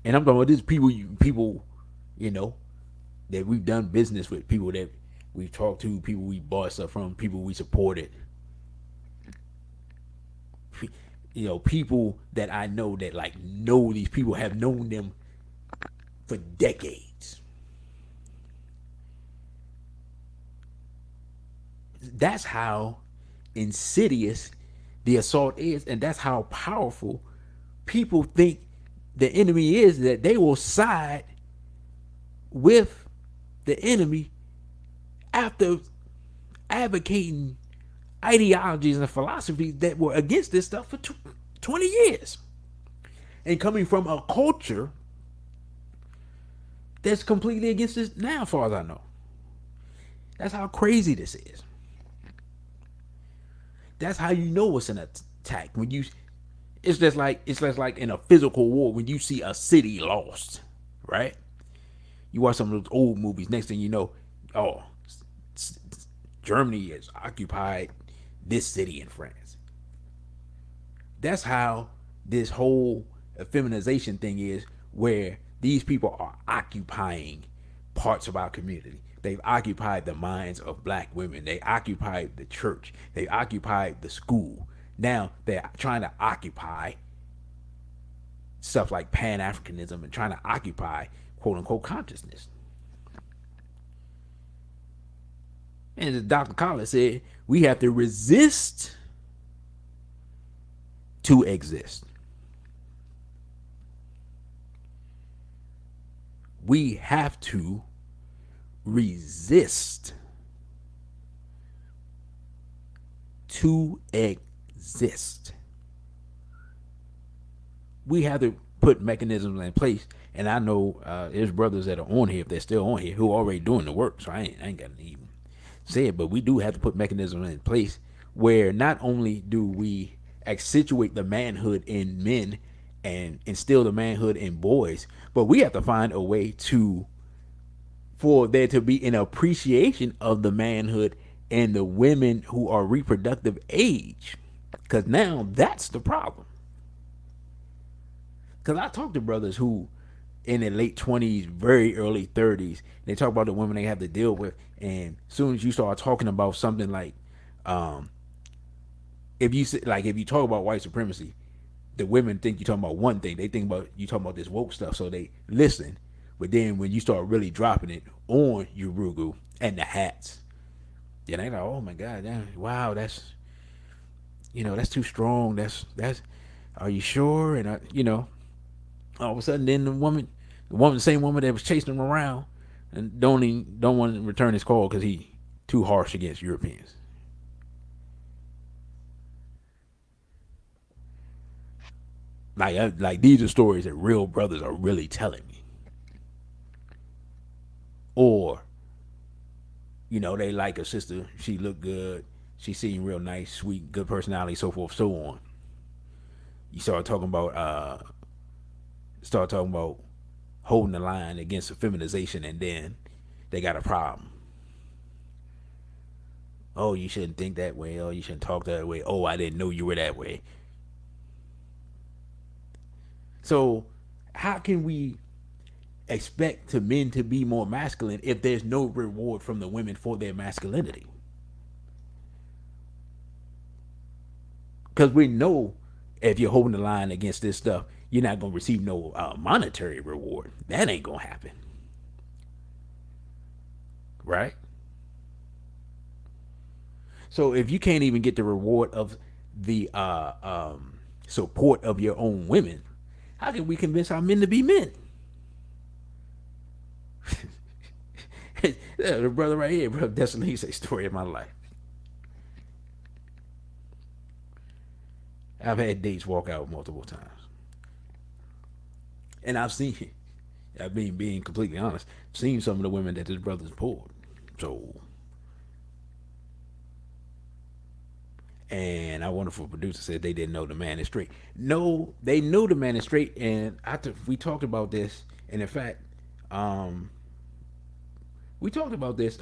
and I'm talking about this people, that we've done business with, people that we've talked to, people we bought stuff from, people we supported. People that I know that know these people, have known them for decades. That's how insidious the assault is, and that's how powerful people think the enemy is, that they will side with the enemy after advocating ideologies and philosophies that were against this stuff for 20 years, and coming from a culture that's completely against this now, as far as I know. That's how crazy this is. That's how you know it's an attack. It's just like in a physical war, when you see a city lost, right? You watch some of those old movies. Next thing you know, Germany has occupied this city in France. That's how this whole feminization thing is, where these people are occupying parts of our community. They've occupied the minds of black women. They occupied the church. They occupied the school. Now they're trying to occupy stuff like Pan-Africanism and trying to occupy quote unquote consciousness. And as Dr. Collins said, we have to resist to exist. We have to resist to exist. we have to put mechanisms in place. And I know there's brothers that are on here, if they're still on here, who are already doing the work. So I ain't got to even say it, but we do have to put mechanisms in place where not only do we accentuate the manhood in men and instill the manhood in boys, but we have to find a way to for there to be an appreciation of the manhood and the women who are reproductive age. Because now that's the problem. Because I talk to brothers who in their late 20s, very early 30s, they talk about the women they have to deal with. And as soon as you start talking about something like, um, if you talk about white supremacy, the women think you're talking about one thing. They think about you talking about this woke stuff, so they listen. But then when you start really dropping it on Urugu and the hats, then they like, oh my God, wow, that's too strong. That's. Are you sure? And all of a sudden, then the same woman that was chasing him around, and don't want to return his call because he too harsh against Europeans. Like these are stories that real brothers are really telling me. Or they like a sister. She looked good. She seemed real nice, sweet, good personality, so forth, so on. You start talking about holding the line against feminization, and then they got a problem. Oh, you shouldn't think that way. Oh, you shouldn't talk that way. Oh, I didn't know you were that way. So, how can we expect to men to be more masculine if there's no reward from the women for their masculinity? Because we know if you're holding the line against this stuff, you're not going to receive no monetary reward. That ain't going to happen. Right? So if you can't even get the reward of the support of your own women, how can we convince our men to be men? The brother right here, brother Destiny, say story of my life. I've had dates walk out multiple times, and I've seen. I mean, being completely honest, I've seen some of the women that this brother's pulled. So, and our wonderful producer said they didn't know the man is straight. No, they knew the man is straight, and we talked about this. And in fact, we talked about this,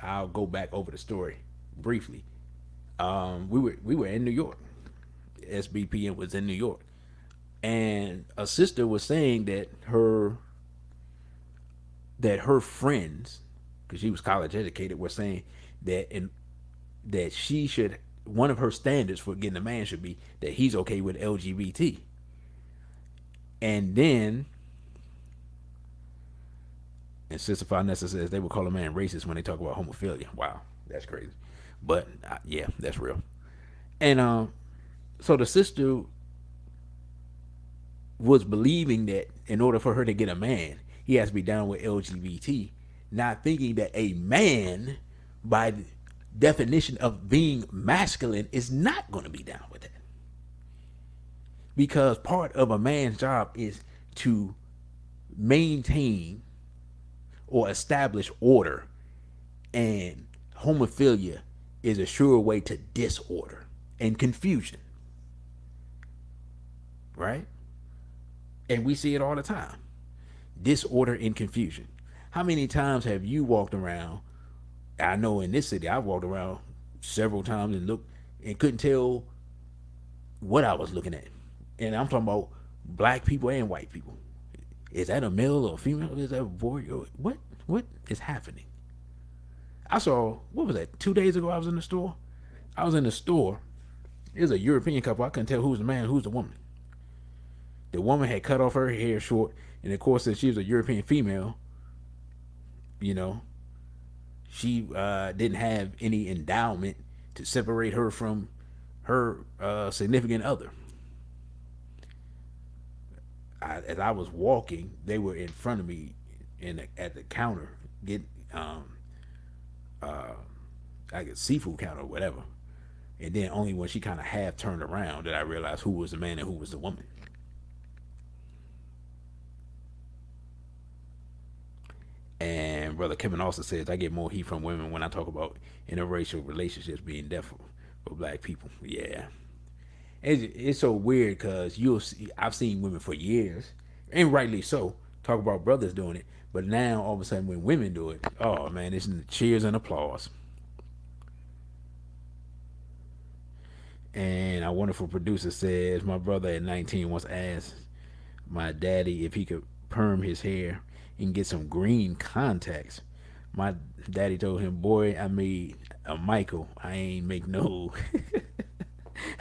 I'll go back over the story briefly. We were in New York. SBPN was in New York, and a sister was saying that her friends, because she was college educated, were saying that she should, one of her standards for getting a man should be that he's okay with LGBT. And then, and Sister Vanessa says they would call a man racist when they talk about homophilia. Wow, that's crazy. But yeah, that's real. And so the sister was believing that in order for her to get a man, he has to be down with LGBT, not thinking that a man, by definition of being masculine, is not going to be down with it. Because part of a man's job is to maintain or establish order, and homophilia is a sure way to disorder and confusion. Right? And we see it all the time. Disorder and confusion. How many times have you walked around? I know in this city, I've walked around several times and looked and couldn't tell what I was looking at. And I'm talking about black people and white people. Is that a male or a female? Is that a boy? What is happening? I saw, what was that, 2 days ago I was in the store? I was in the store. It was a European couple. I couldn't tell who's the man, who's the woman. The woman had cut off her hair short, and of course, since she was a European female, she didn't have any endowment to separate her from her significant other. As I was walking, they were in front of me at the counter, get like a seafood counter or whatever. And then only when she kind of half turned around did I realize who was the man and who was the woman. And Brother Kevin also says, I get more heat from women when I talk about interracial relationships being death for black people. Yeah. It's so weird because I've seen women for years, and rightly so, talk about brothers doing it. But now, all of a sudden, when women do it, oh man, it's cheers and applause. And our wonderful producer says, my brother at 19 once asked my daddy if he could perm his hair and get some green contacts. My daddy told him, "Boy, I made a Michael. I ain't make no,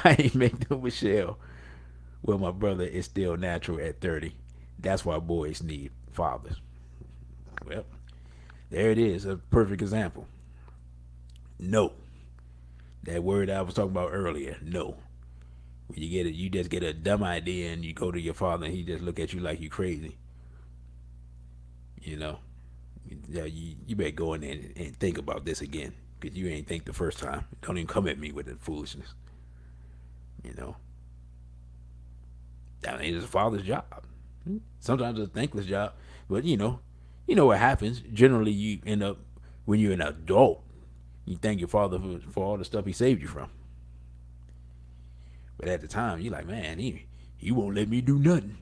I ain't make no Michelle." Well, my brother is still natural at 30. That's why boys need fathers. Well, there it is, a perfect example. No, that word I was talking about earlier. No, when you get it, you just get a dumb idea and you go to your father and he just look at you like you crazy. You know, yeah, you better go in there and think about this again because you ain't think the first time. Don't even come at me with the foolishness. You know, that ain't his father's job. Sometimes it's a thankless job, but you know what happens. Generally, you end up when you're an adult, you thank your father for all the stuff he saved you from. But at the time, you're like, man, he won't let me do nothing.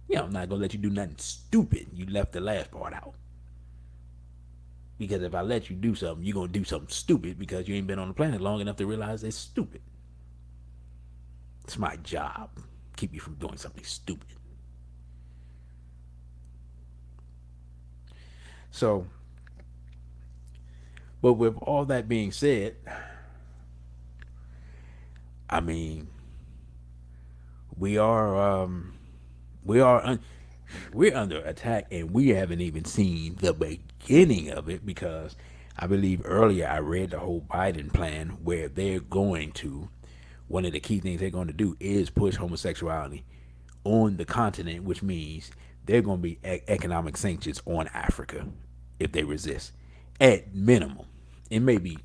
Yeah, I'm not gonna let you do nothing stupid. You left the last part out. Because if I let you do something, you're gonna do something stupid because you ain't been on the planet long enough to realize it's stupid. It's my job. Keep you from doing something stupid. So, but with all that being said, I mean, we are we are un- we're under attack, and we haven't even seen the beginning of it because I believe earlier I read the whole Biden plan where they're going to one of the key things they're going to do is push homosexuality on the continent, which means they're going to be economic sanctions on Africa if they resist. At minimum, it may be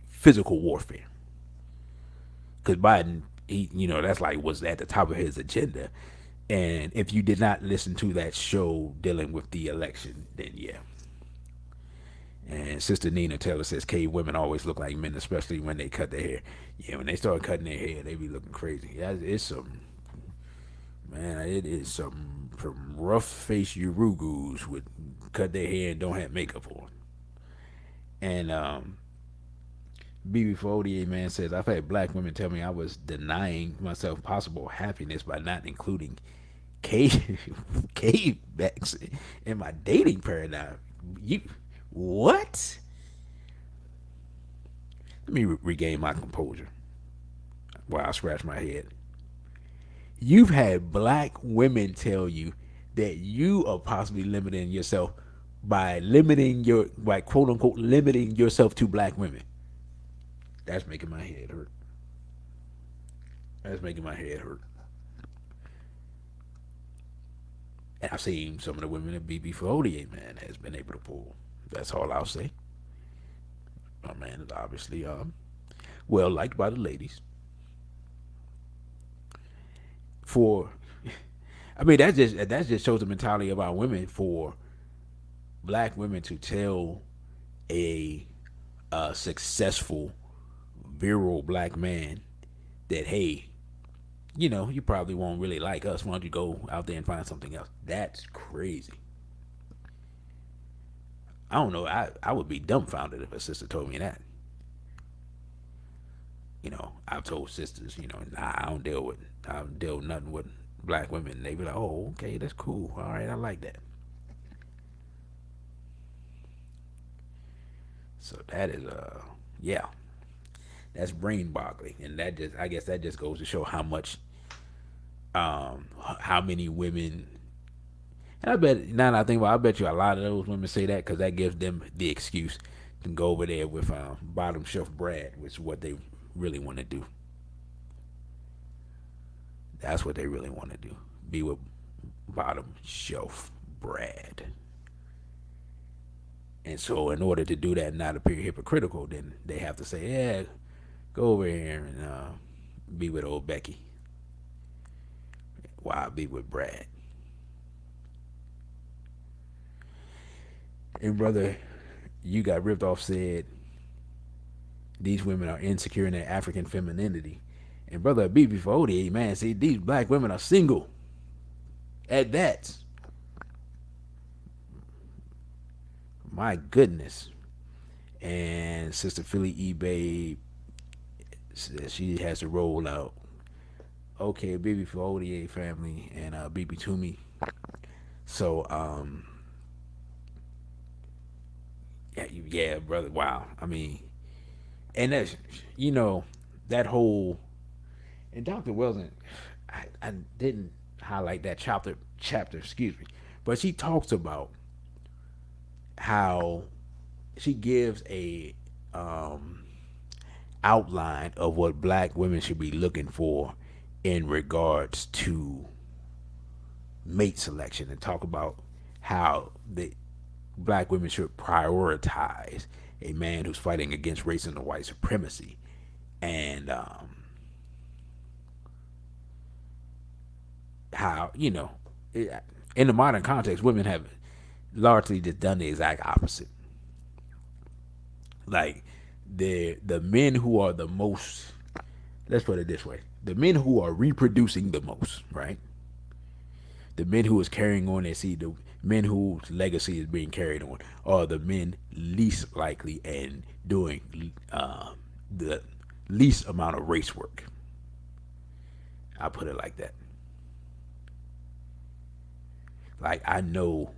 physical warfare because Biden, that's like was at the top of his agenda. And if you did not listen to that show dealing with the election, then yeah. And Sister Nina Taylor says, "Cave women always look like men, especially when they cut their hair." Yeah, when they start cutting their hair, they be looking crazy. Yeah, it's some man. It is some rough face urugus would cut their hair and don't have makeup on. And BB48 man says, "I've had black women tell me I was denying myself possible happiness by not including cave cavebacks in my dating paradigm." You what? Let me regain my composure while I scratch my head. You've had black women tell you that you are possibly limiting yourself by quote unquote limiting yourself to black women. That's making my head hurt. That's making my head hurt. And I've seen some of the women that BB48 man has been able to pull. That's all I'll say. My man is obviously well liked by the ladies. For I mean that just shows the mentality of our women for black women to tell a, successful virile black man that hey, you probably won't really like us. Why don't you go out there and find something else? That's crazy. I don't know. I would be dumbfounded if a sister told me that. I've told sisters, nah, I don't deal with nothing with black women. They be like, oh, okay, that's cool. All right, I like that. So that is yeah, that's brain boggling, and I guess that just goes to show how much, how many women. And I bet now that I think about, it, I bet you a lot of those women say that because that gives them the excuse to go over there with bottom shelf Brad, which is what they really want to do. That's what they really want to do. Be with bottom shelf Brad. And so, in order to do that and not appear hypocritical, then they have to say, "Yeah, go over here and be with old Becky, while I be with Brad." And brother, you got ripped off said these women are insecure in their African femininity. And brother BB488, man, see, these black women are single at that. My goodness. And Sister Philly eBay says she has to roll out. Okay, BB488 family and BB to me. So, yeah, brother, wow. I mean, and that's, you know, that whole, and Dr. Weldon, I didn't highlight that chapter, excuse me, but she talks about how she gives a outline of what black women should be looking for in regards to mate selection, and talk about how the black women should prioritize a man who's fighting against racism and white supremacy, and how, you know, in the modern context, women have largely just done the exact opposite. Like the men who are the most, let's put it this way, the men who are reproducing the most, right? The men who is carrying on their seed, the men whose legacy is being carried on, are the men least likely and doing the least amount of race work. I'll put it like that. Like I know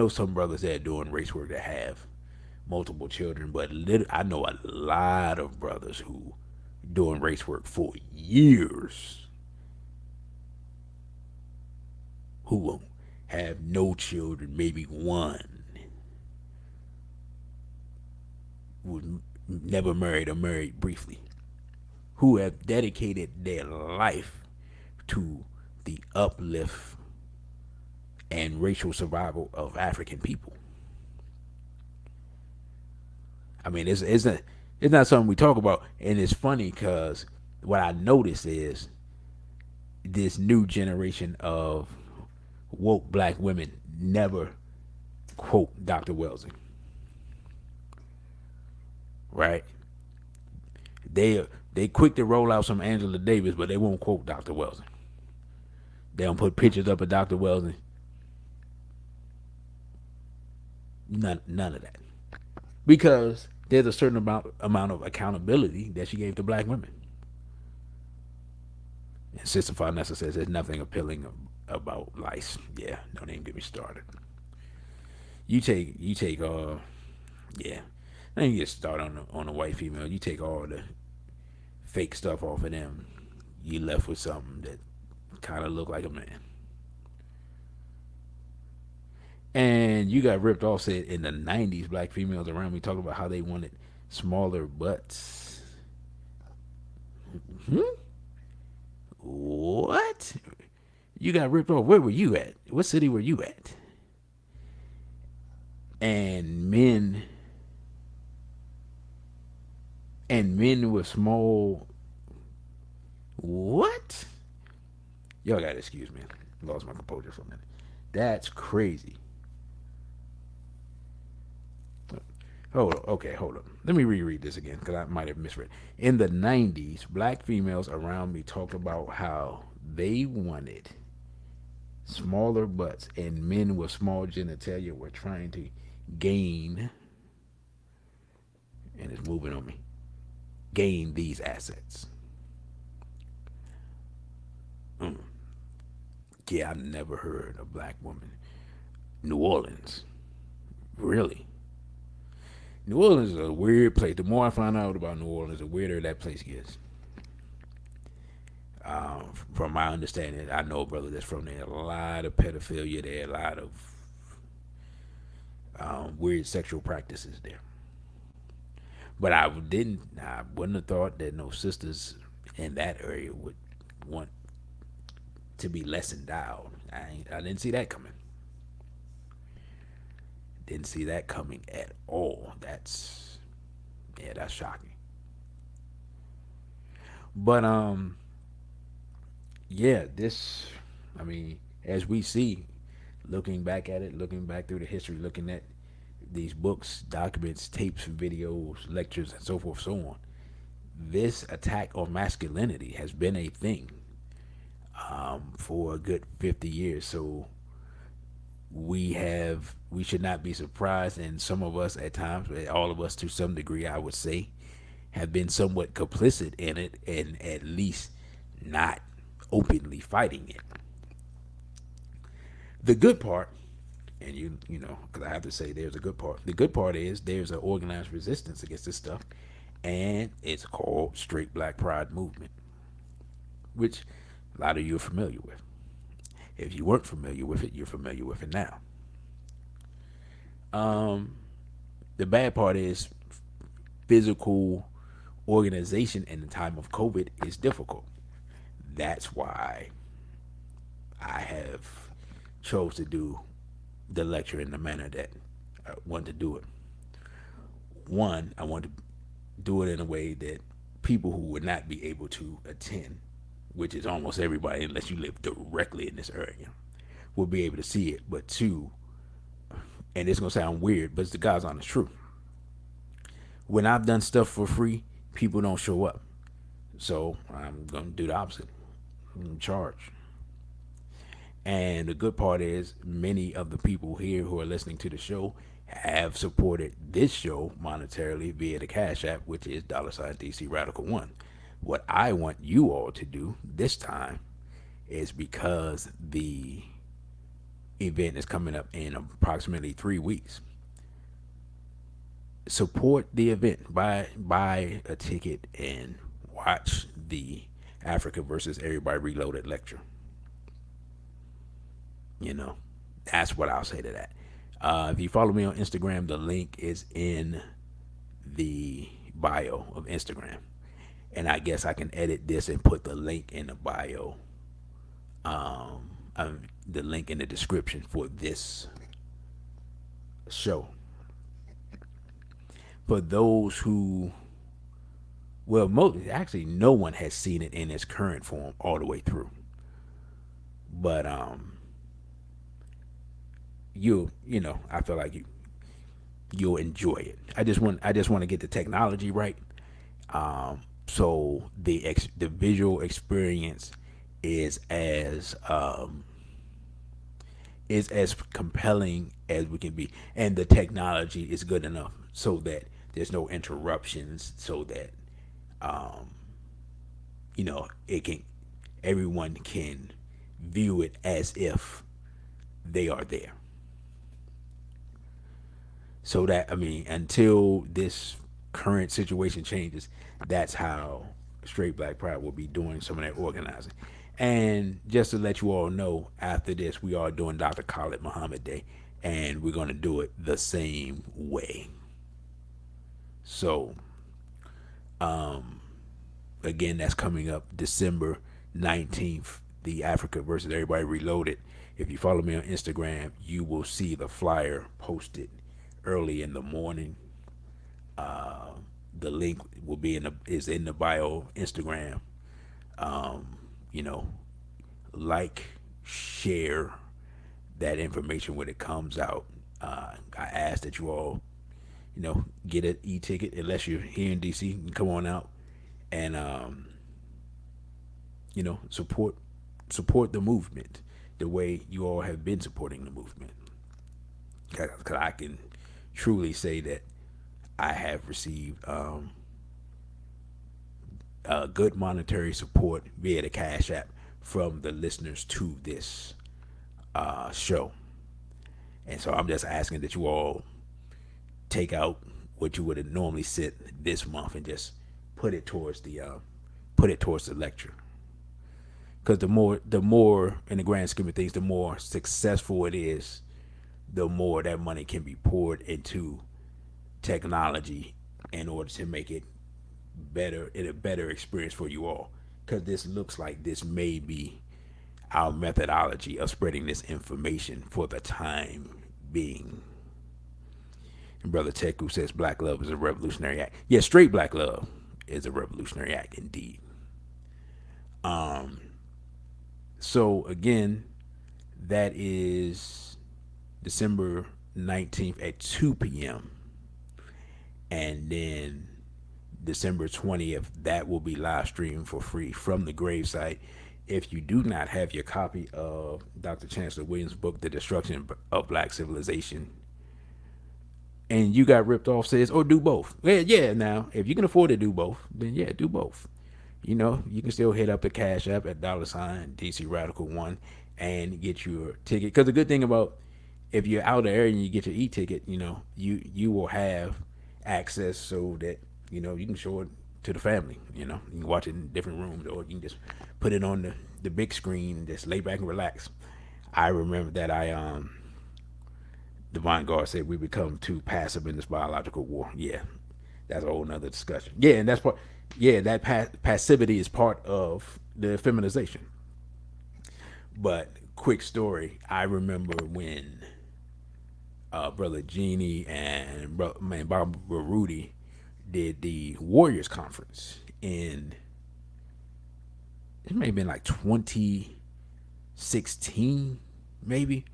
some brothers that are doing race work that have multiple children, but I know a lot of brothers who doing race work for years who will have no children, maybe one, who never married or married briefly, who have dedicated their life to the uplift and racial survival of African people. I mean, it's not something we talk about, and it's funny because what I notice is this new generation of woke black women never quote Dr. Wellesley, right? They quick to roll out some Angela Davis, but they won't quote Dr. Wellesley. They don't put pictures up of Dr. Wellesley. None of that, because there's a certain amount of accountability that she gave to black women. And Sister Farnessa says there's nothing appealing about lice. Yeah, don't even get me started. You take yeah. Then you get started on the white female. You take all the fake stuff off of them. You left with something that kind of look like a man. And you got ripped off. Said in the '90s, black females around me talking about how they wanted smaller butts. Hmm? What? You got ripped off. Where were you at? What city were you at? And men with small. What? Y'all gotta excuse me. Lost my composure for a minute. That's crazy. Hold up. Let me reread this again because I might have misread. In the '90s, black females around me talked about how they wanted smaller butts, and men with small genitalia were trying to gain, and it's moving on me, gain these assets. Mm. Yeah, I've never heard a black woman. New Orleans. Really? New Orleans is a weird place. The more I find out about New Orleans, the weirder that place gets. From my understanding, I know a brother that's from there. A lot of pedophilia there, a lot of weird sexual practices there. But I wouldn't have thought that no sisters in that area would want to be less endowed. I didn't see that coming. Didn't see that coming at all. That's shocking. But yeah, this, I mean, as we see, looking back at it, looking back through the history, looking at these books, documents, tapes, videos, lectures, and so forth, so on. This attack on masculinity has been a thing for a good 50 years. So we should not be surprised, and some of us at times, all of us to some degree, I would say, have been somewhat complicit in it, and at least not openly fighting it. The good part, and you know, because I have to say there's a good part. The good part is there's an organized resistance against this stuff, and it's called Straight Black Pride Movement, which a lot of you are familiar with. If you weren't familiar with it, you're familiar with it now. Um, the bad part is physical organization in the time of COVID is difficult. That's why I have chose to do the lecture in the manner that I want to do it. One, I want to do it in a way that people who would not be able to attend, which is almost everybody unless you live directly in this area, will be able to see it. But two, and it's gonna sound weird, but it's the God's honest truth. When I've done stuff for free, people don't show up. So I'm gonna do the opposite. I'm gonna charge. And the good part is, many of the people here who are listening to the show have supported this show monetarily via the Cash App, which is $DC Radical One. What I want you all to do this time is, because the event is coming up in approximately 3 weeks, support the event. Buy a ticket and watch the Africa versus Everybody Reloaded lecture. You know, that's what I'll say to that. If you follow me on Instagram, the link is in the bio of Instagram. And I guess I can edit this and put the link in the bio, the link in the description for this show. For those who, well, actually, no one has seen it in its current form all the way through. But you know, I feel like you'll enjoy it. I just want to get the technology right, so the visual experience is as compelling as we can be, and the technology is good enough so that there's no interruptions, so that you know, it can everyone can view it as if they are there. So that, I mean, until this current situation changes, that's how Straight Black Pride will be doing some of that organizing. And just to let you all know, after this, we are doing Dr. Khalid Muhammad Day, and we're going to do it the same way. So, again, that's coming up December 19th, the Africa versus Everybody Reloaded. If you follow me on Instagram, you will see the flyer posted early in the morning. The link will be is in the bio Instagram. You know, like, share that information when it comes out. I ask that you all, you know, get an e-ticket unless you're here in DC. You can come on out and you know, support the movement the way you all have been supporting the movement. Because I can truly say that I have received good monetary support via the Cash App from the listeners to this show. And so I'm just asking that you all take out what you would have normally sit this month and just put it towards the lecture. Because the more in the grand scheme of things, the more successful it is, the more that money can be poured into technology in order to make it better, and a better experience for you all. Because this looks like this may be our methodology of spreading this information for the time being. And Brother Teku says black love is a revolutionary act. Yeah, straight black love is a revolutionary act indeed. So again, that is December 19th at 2 p.m. And then December 20th, that will be live streamed for free from the gravesite. If you do not have your copy of Dr. Chancellor Williams' book, The Destruction of Black Civilization, and you got ripped off, says, or do both. Yeah, now, if you can afford to do both, then yeah, do both. You know, you can still hit up the Cash App at $ DC Radical 1 and get your ticket. Because the good thing about if you're out there and you get your e-ticket, you know, you will have access so that, you know, you can show it to the family. You know, you can watch it in different rooms, or you can just put it on the big screen and just lay back and relax. I remember that Divine Guard said we become too passive in this biological war. Yeah, that's a whole nother discussion. Yeah, and that's part. Yeah, that passivity is part of the feminization. But quick story, I remember when brother Genie and Bob Rudy did the Warriors conference in, it may have been like 2016, maybe.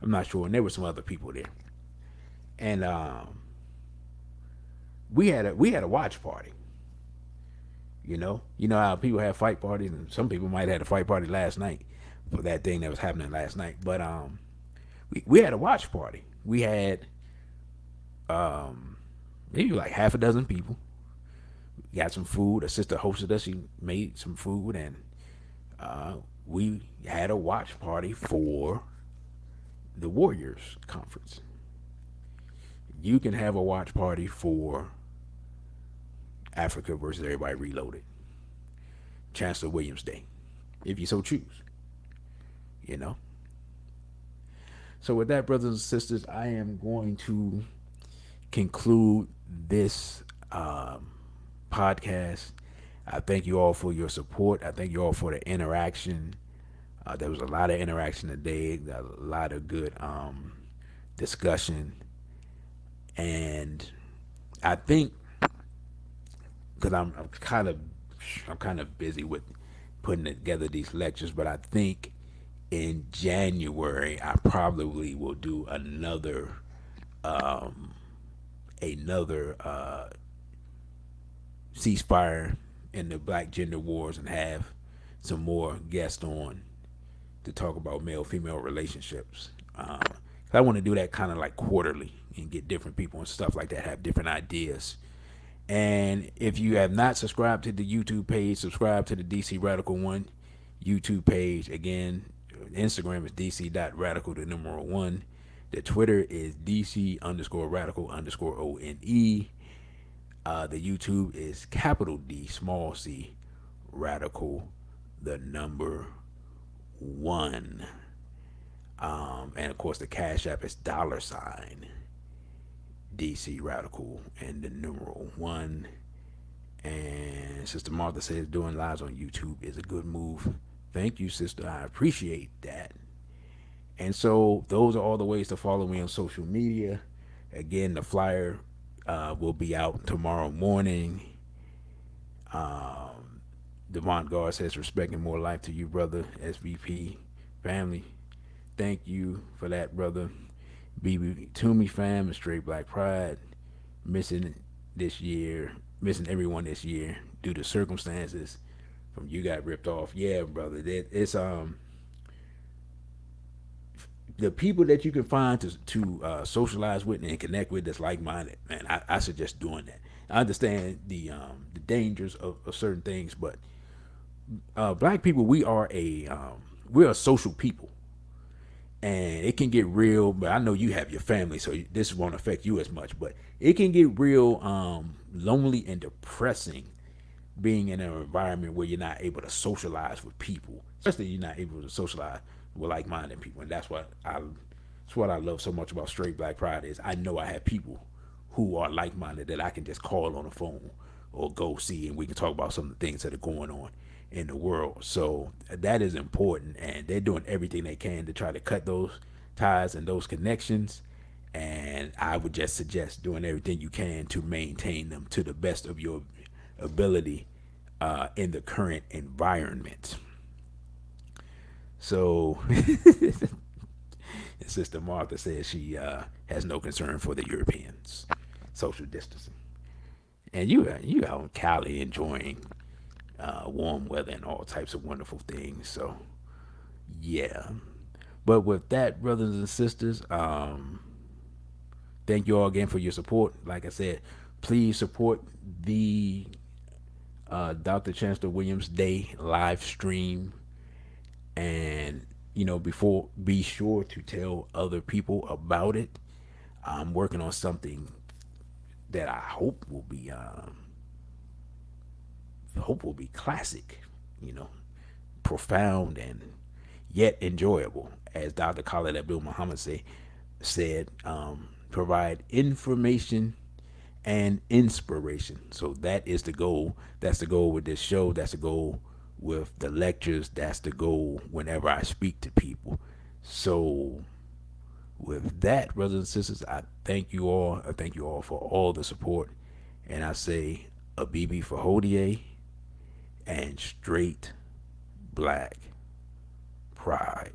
I'm not sure. And there were some other people there, and we had a watch party. You know how people have fight parties, and some people might have had a fight party last night for that thing that was happening last night. But we had a watch party. We had maybe like half a dozen people. We got some food. A sister hosted us. She made some food, and we had a watch party for the Warriors conference. You can have a watch party for Africa versus Everybody Reloaded, Chancellor Williams Day, if you so choose. You know. So with that, brothers and sisters, I am going to conclude this podcast. I thank you all for your support. I thank you all for the interaction. There was a lot of interaction today, a lot of good discussion, and I think because I'm kind of busy with putting together these lectures, but I think in January I probably will do another ceasefire in the Black gender wars and have some more guests on to talk about male female relationships. I want to do that kind of like quarterly and get different people and stuff like that, have different ideas. And if you have not subscribed to the YouTube page, subscribe to the DC Radical 1 YouTube page. Again, Instagram is dc.radical, the numeral 1. The Twitter is dc_radical_ONE. The YouTube is capital D, small c, radical, the number 1. And of course, the Cash App is $ DC Radical and the numeral 1. And Sister Martha says doing lives on YouTube is a good move. Thank you, sister. I appreciate that. And so those are all the ways to follow me on social media. Again, the flyer will be out tomorrow morning. Devon Guard says, respecting more life to you, brother. SVP family. Thank you for that, brother. BB Toomey fam and Straight Black Pride. Missing everyone this year due to circumstances from you got ripped off. Yeah, brother. It's the people that you can find to socialize with and connect with that's like minded, man. I suggest doing that. I understand the dangers of certain things, but black people, we're a social people, and it can get real. But I know you have your family, so this won't affect you as much. But it can get real lonely and depressing being in an environment where you're not able to socialize with people, especially you're not able to socialize with like-minded people. And that's what I love so much about Straight Black Pride is I know I have people who are like-minded that I can just call on the phone or go see, and we can talk about some of the things that are going on in the world. So that is important, and they're doing everything they can to try to cut those ties and those connections. And I would just suggest doing everything you can to maintain them to the best of your ability in the current environment. So Sister Martha says she has no concern for the Europeans. Social distancing. And you out in Cali enjoying warm weather and all types of wonderful things. So yeah. But with that, brothers and sisters, thank you all again for your support. Like I said, please support the Dr. Chancellor Williams Day live stream, and before be sure to tell other people about it. I'm working on something that I hope will be classic, you know, profound and yet enjoyable, as Dr. Khalid Abdul Muhammad said, provide information and inspiration. So that is the goal. That's the goal with this show. That's the goal with the lectures. That's the goal whenever I speak to people. So with that, brothers and sisters, I thank you all. I thank you all for all the support. And I say a BB for Hodier and straight black pride.